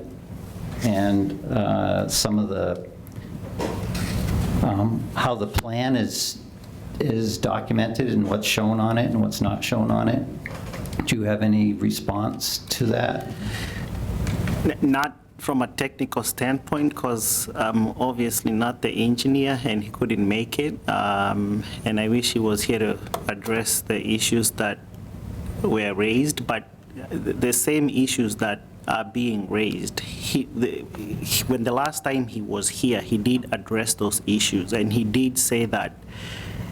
and some of the, how the plan is documented and what's shown on it and what's not shown on it. Do you have any response to that? Not from a technical standpoint, because I'm obviously not the engineer and he couldn't make it. And I wish he was here to address the issues that were raised, but the same issues that are being raised, when the last time he was here, he did address those issues, and he did say that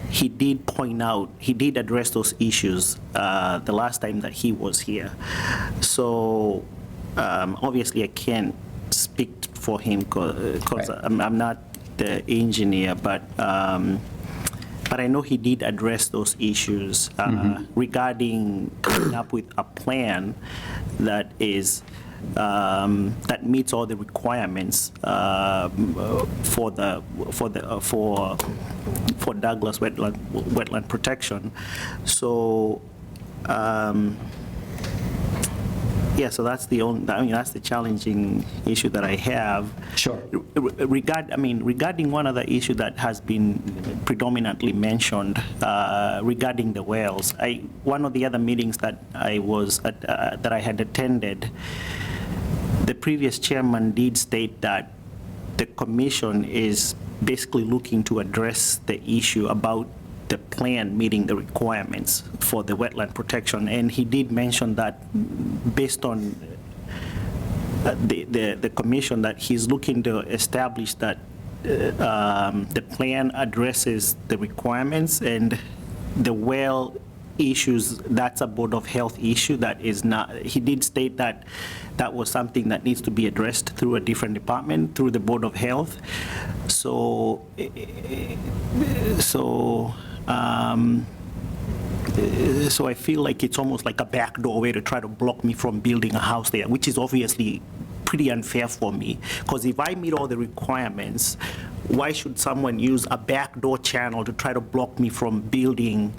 he did point out, he did address those issues the last time that he was here. So obviously I can't speak for him because I'm not the engineer, but I know he did address those issues regarding coming up with a plan that is that meets all the requirements for Douglas wetland protection. So yeah, so that's the that's the challenging issue that I have. Sure. Regarding one other issue that has been predominantly mentioned regarding the wells. One of the other meetings that I was at, that I had attended, the previous chairman did state that the commission is basically looking to address the issue about the plan meeting the requirements for the wetland protection. And he did mention that based on the commission, that he's looking to establish that the plan addresses the requirements, and the well issues, that's a Board of Health issue. That is not, he did state that that was something that needs to be addressed through a different department, through the Board of Health. So I feel like it's almost like a backdoor way to try to block me from building a house there, which is obviously pretty unfair for me. Because if I meet all the requirements, why should someone use a backdoor channel to try to block me from building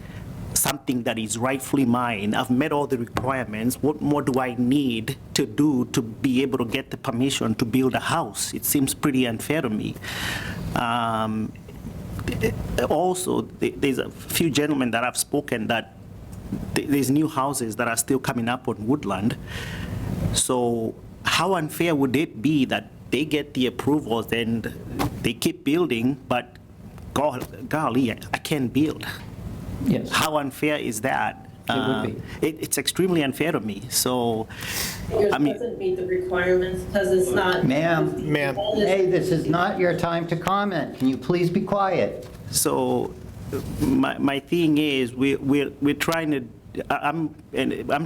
something that is rightfully mine? I've met all the requirements. What more do I need to do to be able to get the permission to build a house? It seems pretty unfair to me. Also, there's a few gentlemen that I've spoken that there's new houses that are still coming up on Woodland. So how unfair would it be that they get the approvals and they keep building, but golly, I can't build? Yes. How unfair is that? It would be. It's extremely unfair to me. So, Yours doesn't meet the requirements because it's not. Ma'am, hey, this is not your time to comment. Can you please be quiet? So my thing is, we're trying to, I'm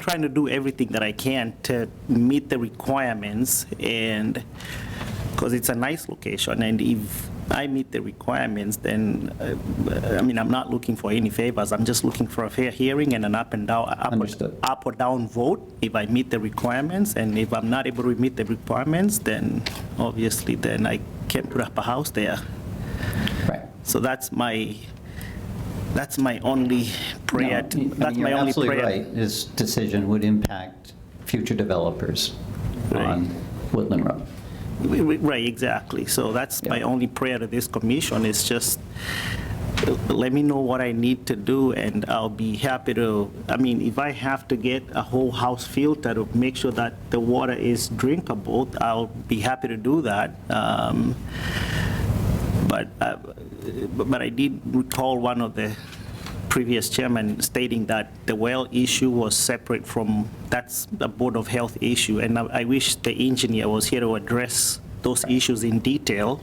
trying to do everything that I can to meet the requirements, and because it's a nice location, and if I meet the requirements, then I'm not looking for any favors. I'm just looking for a fair hearing and an up or down vote if I meet the requirements. And if I'm not able to meet the requirements, then obviously then I can't put up a house there. Right. So that's my only prayer. You're absolutely right. This decision would impact future developers on Woodland Road. Right, exactly. So that's my only prayer to this commission, is just let me know what I need to do, and I'll be happy to, if I have to get a whole house filter to make sure that the water is drinkable, I'll be happy to do that. But I did recall one of the previous chairman stating that the well issue was separate from, that's the Board of Health issue, and I wish the engineer was here to address those issues in detail.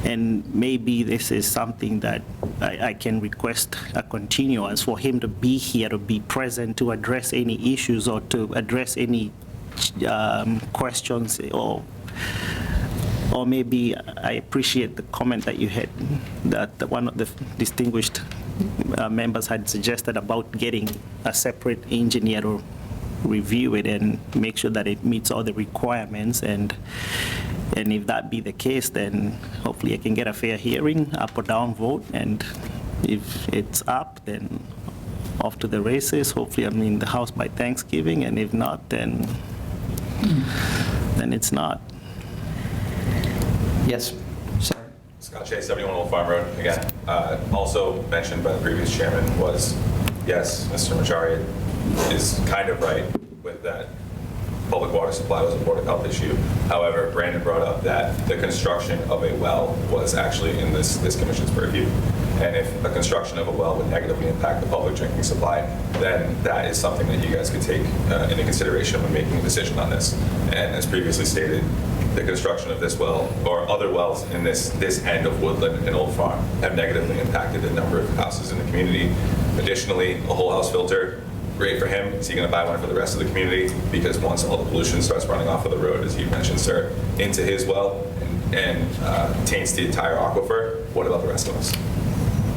And maybe this is something that I can request a continuance for him to be here, to be present, to address any issues or to address any questions, or maybe I appreciate the comment that you had, that one of the distinguished members had suggested about getting a separate engineer to review it and make sure that it meets all the requirements. And if that be the case, then hopefully I can get a fair hearing, up or down vote. And if it's up, then off to the races. Hopefully I'm in the house by Thanksgiving. And if not, then it's not. Yes, sir. Scott Shea, 71 Old Farm Road. Again, also mentioned by the previous chairman was, yes, Mr. Macharia is kind of right with that public water supply was a Board of Health issue. However, Brandon brought up that the construction of a well was actually in this commission's purview. And if the construction of a well would negatively impact the public drinking supply, then that is something that you guys could take into consideration when making a decision on this. And as previously stated, the construction of this well or other wells in this end of Woodland and Old Farm have negatively impacted the number of houses in the community. Additionally, a whole house filter, great for him. Is he going to buy one for the rest of the community? Because once all the pollution starts running off of the road, as you mentioned, sir, into his well and taints the entire aquifer, what about the rest of us?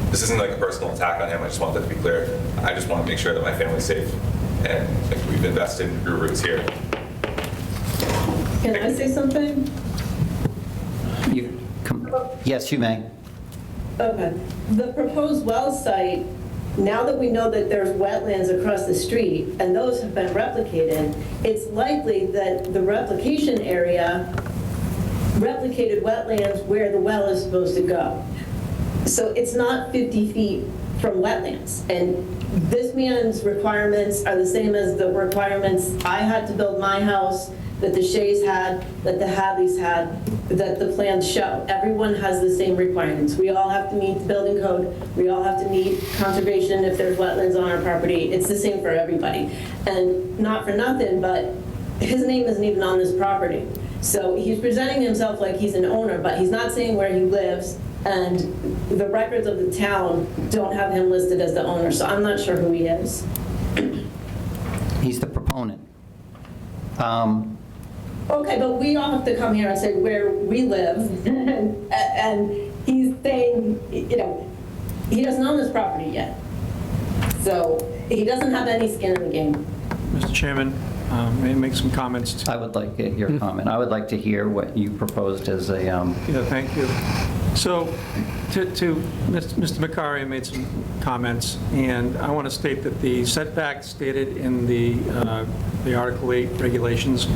This isn't like a personal attack on him. I just want that to be clear. I just want to make sure that my family's safe. And if we've invested in Brew Roots here. Can I say something? Yes, you may. Okay. The proposed well site, now that we know that there's wetlands across the street, and those have been replicated, it's likely that the replication area replicated wetlands where the well is supposed to go. So it's not 50 feet from wetlands. And this man's requirements are the same as the requirements I had to build my house, that the Shays had, that the Hadleys had, that the plans show. Everyone has the same requirements. We all have to meet the building code. We all have to meet conservation if there's wetlands on our property. It's the same for everybody. And not for nothing, but his name isn't even on this property. So he's presenting himself like he's an owner, but he's not saying where he lives, and the records of the town don't have him listed as the owner, so I'm not sure who he is. He's the proponent. Okay, but we all have to come here and say where we live, and he's saying, you know, he doesn't own this property yet. So he doesn't have any skin in the game. Mr. Chairman, may I make some comments? I would like to hear your comment. I would like to hear what you proposed as a... Yeah, thank you. So to Mr. Macari made some comments, and I want to state that the setbacks stated in the Article 8 regulations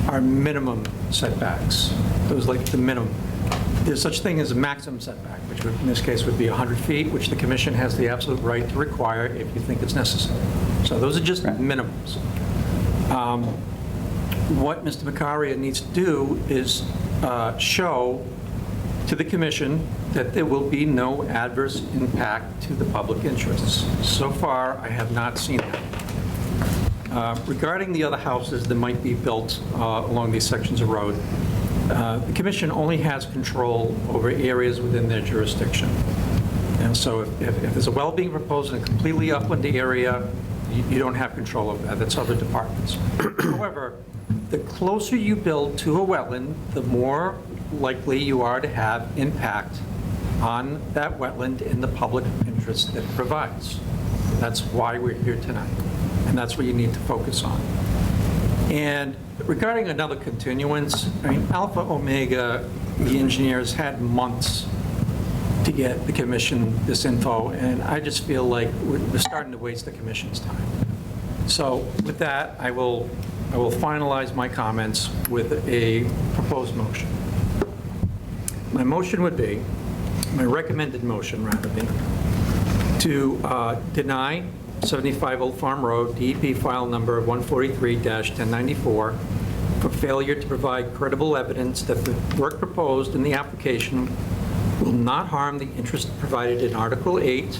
are minimum setbacks. Those like the minimum. There's such thing as a maximum setback, which would, in this case would be 100 feet, which the commission has the absolute right to require if you think it's necessary. So those are just minimums. What Mr. Macari needs to do is show to the commission that there will be no adverse impact to the public interests. So far, I have not seen that. Regarding the other houses that might be built along these sections of road, the commission only has control over areas within their jurisdiction. And so if there's a well being proposed in a completely upland area, you don't have control over that. That's other departments. However, the closer you build to a wetland, the more likely you are to have impact on that wetland in the public interest that it provides. That's why we're here tonight, and that's what you need to focus on. And regarding another continuance, I mean, Alpha Omega, the engineers had months to get the commission this info, and I just feel like we're starting to waste the commission's time. So with that, I will finalize my comments with a proposed motion. My motion would be, my recommended motion rather be, to deny 75 Old Farm Road, DEP file number 143-1094, for failure to provide credible evidence that the work proposed in the application will not harm the interest provided in Article 8,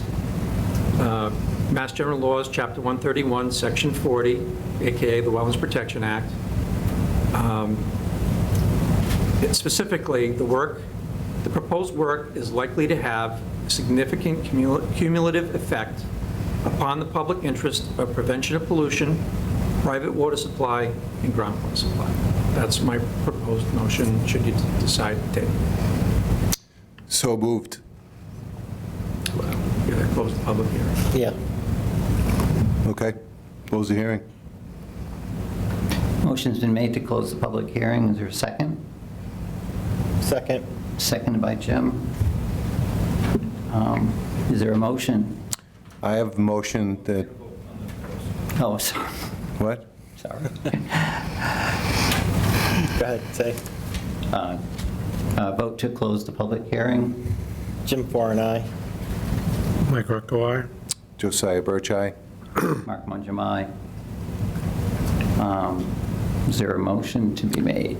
Mass General Laws, Chapter 131, Section 40, AKA the Wetlands Protection Act. Specifically, the proposed work is likely to have significant cumulative effect upon the public interest of prevention of pollution, private water supply, and groundwater supply. That's my proposed motion, should you decide to take it. So moved. You gotta close the public hearing. Yeah. Okay. Close the hearing. Motion's been made to close the public hearing. Is there a second? Second. Seconded by Jim. Is there a motion? I have a motion that, Oh, sorry. what? Sorry. Go ahead, say. Vote to close the public hearing. Jim Foran, aye. Mike Greco, aye. Josiah Birch, aye. Mark Mangum, aye. Is there a motion to be made?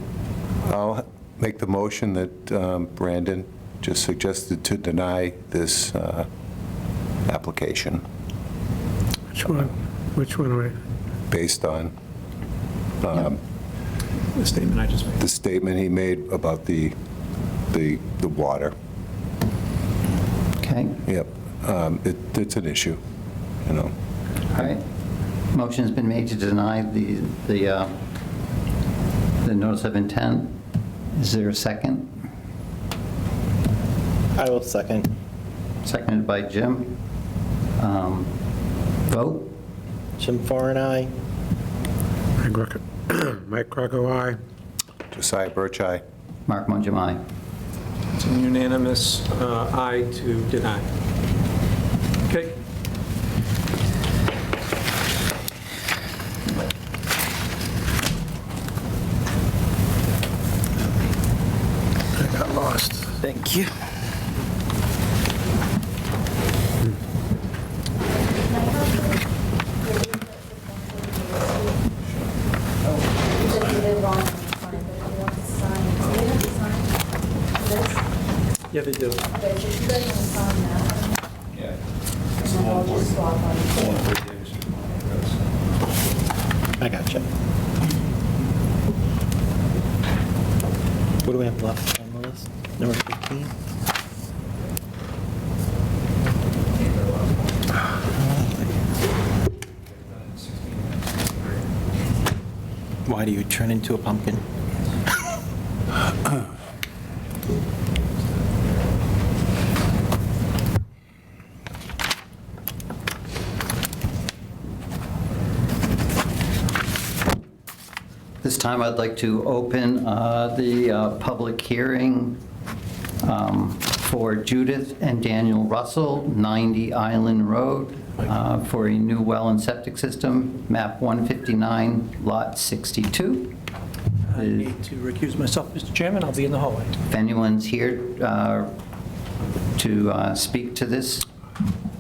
I'll make the motion that Brandon just suggested to deny this application Which one? Which one are we? based on The statement I just made. the statement he made about the water. Okay, Yep, it's an issue, you know. all right. Motion's been made to deny the notice of intent. Is there a second? I will second. Seconded by Jim. Vote? Jim Farr, aye. Mike Greco, aye. Josiah Birch, aye. Mark Mungem, aye. It's a unanimous aye to deny. Okay. I got lost. Thank you. Yeah, they do. I got you. What do we have left on the list? Number 15? Why do you turn into a pumpkin? This time, I'd like to open the public hearing for Judith and Daniel Russell, 90 Island Road, for a new well and septic system, map 159, lot 62. I need to recuse myself, Mr. Chairman. I'll be in the hallway. If anyone's here to speak to this,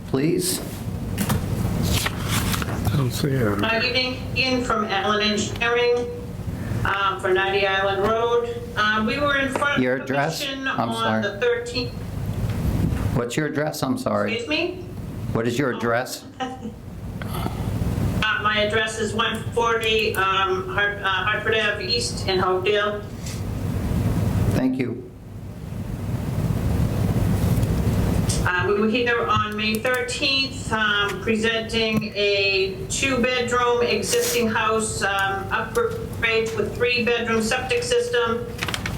please. I don't see it. Good evening, Ian from Allen Engineering for 90 Island Road. We were in front of Your the address? commission I'm on sorry. the 13th. What's your address? I'm sorry. Excuse me? What is your address? My address is 140 Hartford Ave East in Hopedale. Thank you. We were here on May 13th, presenting a 2-bedroom existing house, upgrade with 3-bedroom septic system.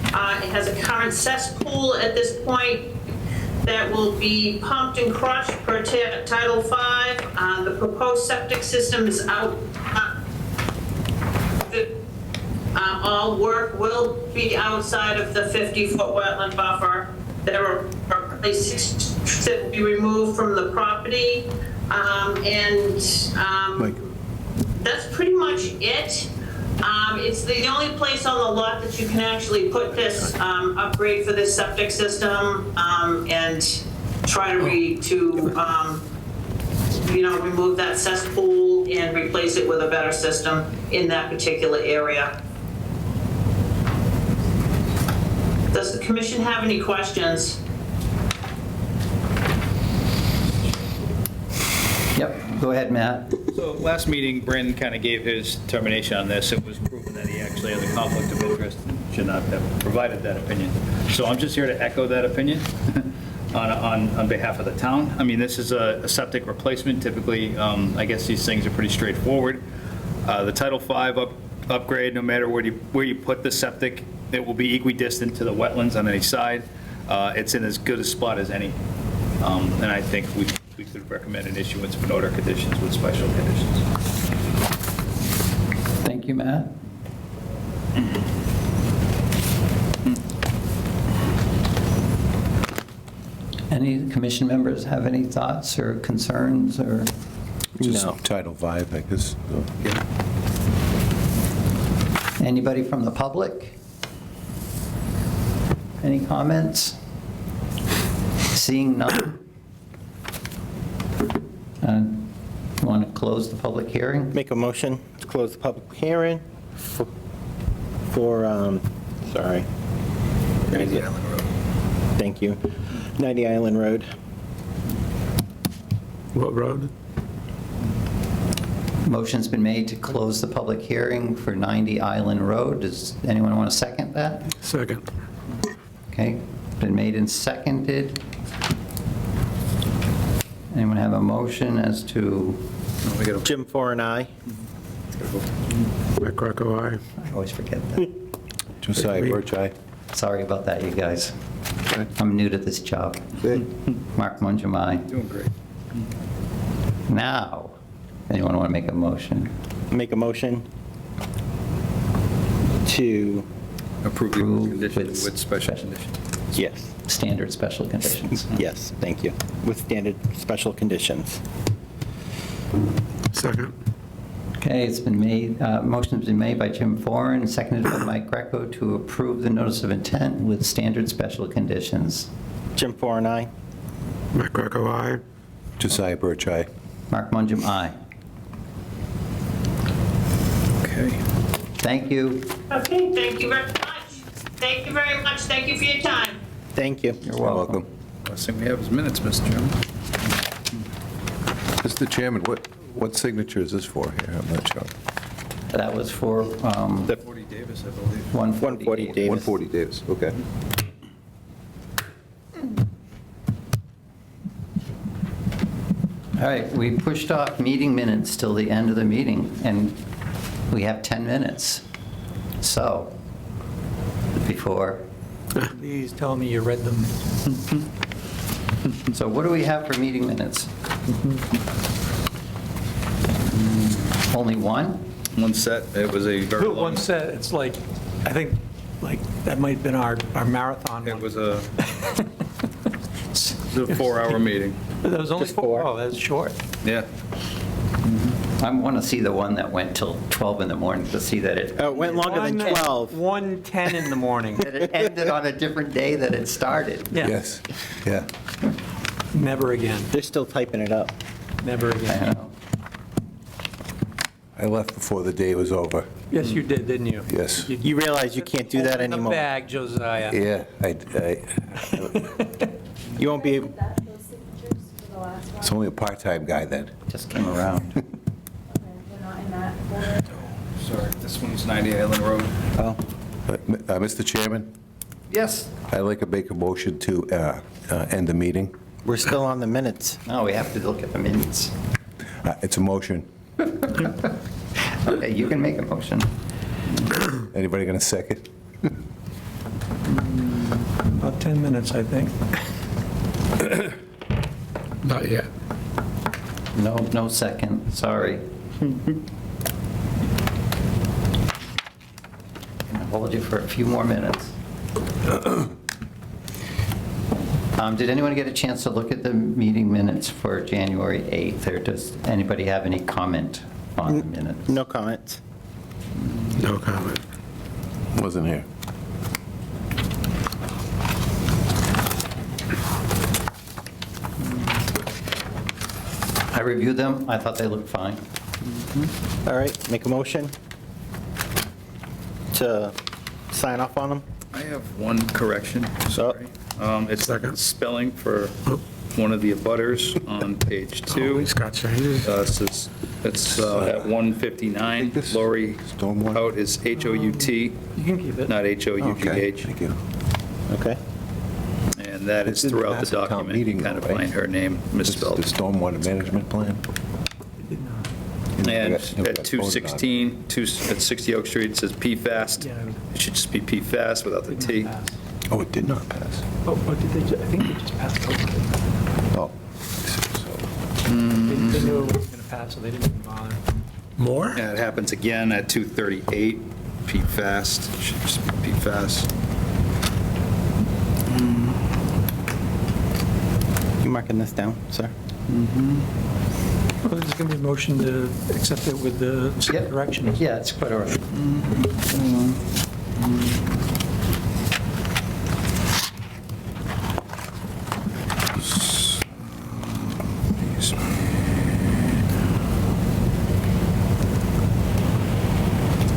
It has a current cesspool at this point that will be pumped and crushed per Title V. The proposed septic system is out. All work will be outside of the 50-foot wetland buffer. There are probably 6 trees that will be removed from the property. That's pretty much it. It's the only place on the lot that you can actually put this upgrade for this septic system and try to remove that cesspool and replace it with a better system in that particular area. Does the commission have any questions? Yep, go ahead, Matt. So last meeting, Brandon kind of gave his determination on this. It was proven that he actually has a conflict of interest and should not have provided that opinion. So I'm just here to echo that opinion on behalf of the town. I mean, this is a septic replacement. Typically, I guess these things are pretty straightforward. The Title V upgrade, no matter where you put the septic, it will be equidistant to the wetlands on any side. It's in as good a spot as any. And I think we could recommend an issuance of an order conditions with special conditions. Thank you, Matt. Any commission members have any thoughts or concerns or? Just No. Title V, I guess. Yeah. Anybody from the public? Any comments? Seeing none. Want to close the public hearing? Make a motion to close the public hearing sorry. Thank thank you. 90 Island Road. What road? Motion's been made to close the public hearing for 90 Island Road. Does anyone want to second that? Second. Okay, been made and seconded. Anyone have a motion as to? Jim Four and I. Mike Greco, aye. I always forget that. Josiah Birch, aye. Sorry about that, you guys. I'm new to this job. Mark Mungem, aye. Doing great. Now, anyone want to make a motion? Make a motion to, Approve the Approve conditions with with special conditions. yes, Standard special conditions. yes, thank you, with standard special conditions. Second. Okay, it's been made, motion's been made by Jim Foran, seconded by Mike Greco to approve the notice of intent with standard special conditions. Jim Four and I. Mike Greco, aye. Josiah Birch, aye. Mark Mungem, aye. Okay. Thank you. Okay, thank you very much. Thank you very much. Thank you for your time. Thank you. You're welcome. Last thing we have is minutes, Mr. Chairman. Mr. Chairman, what signature is this for here? I'm not sure. That was for 40 Davis, I believe. 140 Davis. 140 Davis, okay. All right, we pushed off meeting minutes till the end of the meeting, and we have 10 minutes. So, before, Please tell me you read them. so what do we have for meeting minutes? Only one? One set, it was a very long. One set, it's like, I think, like, that might have been our marathon It one. was a 4-hour meeting. That was only Just 4, four. oh, that's short. Yeah. I want to see the one that went till 12 in the morning to see that it Oh, it went longer than 12. 1:10 in the morning. that it ended on a different day that it started. Yeah, Yes, yeah. never again, They're still typing it up. never I again. know. I left before the day was over. Yes, you did, didn't you? Yes. You realize you can't do that Open the anymore. bag, Josiah. Yeah, You won't be able, Those signatures for the last one? it's only a part-time guy then. Just came around. Okay, they're not in that folder? Sorry, this one's 90 Island Road. oh, Mr. Chairman, Yes. I'd like to make a motion to end the meeting. we're still on the minutes. No, we have to look at the minutes. It's a motion. Okay, you can make a motion. Anybody going to second? About 10 minutes, I think. Not yet. No second, sorry. I'll hold you for a few more minutes. Did anyone get a chance to look at the meeting minutes for January 8th, or does anybody have any comment on the minutes? No comments. No comment. Wasn't here. I reviewed them, I thought they looked fine. All right, make a motion to sign off on them. I have one correction, sorry. It's Second. spelling for one of the abutters on page 2. He's got changes. It's at 159, Lori Hout is H-O-U-T, You can keep it. not H-O-U-G-H. Thank you. Okay. And that is It didn't throughout the pass at town document. meeting, You kind of though, right? find her name The misspelled. stormwater management plan? And Never got at 216, at 60 Oak Street, it says PFAST. Yeah. It should just be PFAST without the T. Oh, it did not pass. Oh, did they, I think they just passed over it. Oh. They knew it was going to pass, so they didn't even bother. More? Yeah, it happens again at 238, PFAST, it should just be PFAST. You marking this down, sir? Well, there's going to be a motion to accept it with the Yep. corrections. Yeah, it's quite all right.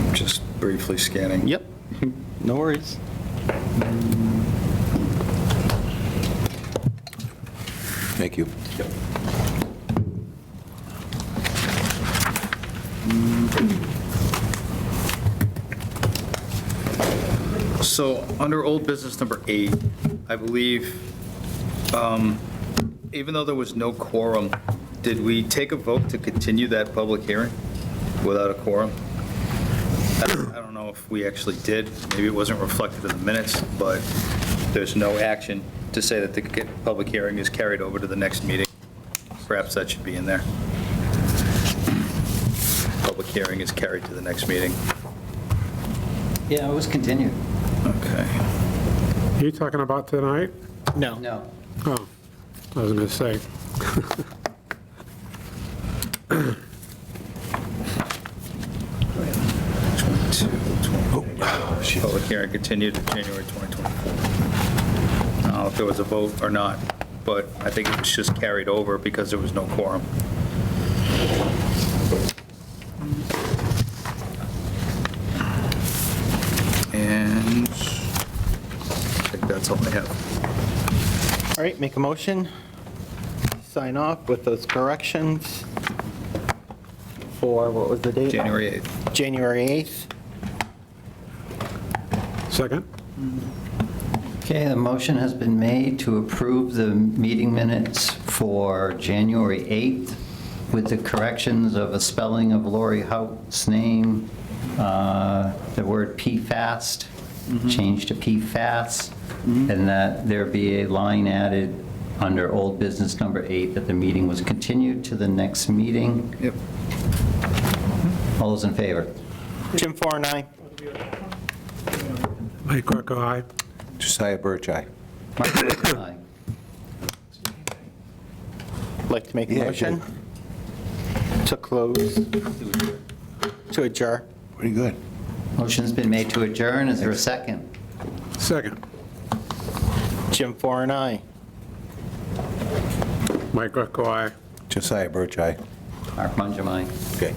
I'm just briefly scanning. Yep. No worries. Thank you. So, under old business number 8, I believe, even though there was no quorum, did we take a vote to continue that public hearing without a quorum? I don't know if we actually did. Maybe it wasn't reflected in the minutes, but there's no action to say that the public hearing is carried over to the next meeting. Perhaps that should be in there. Public hearing is carried to the next meeting. Yeah, it was continued. Okay. Are you talking about tonight? No. No. Oh, I was going to say. Public hearing continued to January 2024. I don't know if there was a vote or not, but I think it was just carried over because there was no quorum. And I think that's all I have. All right, make a motion. Sign off with those corrections for, what was the date? January 8th. January 8th. Second? Okay, the motion has been made to approve the meeting minutes for January 8th with the corrections of a spelling of Lori Hout's name, the word PFAST, changed to PFAS, and that there be a line added under old business number 8 that the meeting was continued to the next meeting. Yep. All those in favor? Jim Farr, aye. Mike Greco, aye. Josiah Birch, aye. Mark Wilson, aye. Like to make a Yeah, motion to close, to adjourn. Pretty good. Motion's been made to adjourn. Is there a second? Second. Jim Farr, aye. Mike Greco, aye. Josiah Birch, aye. Mark Mungem, aye. Okay.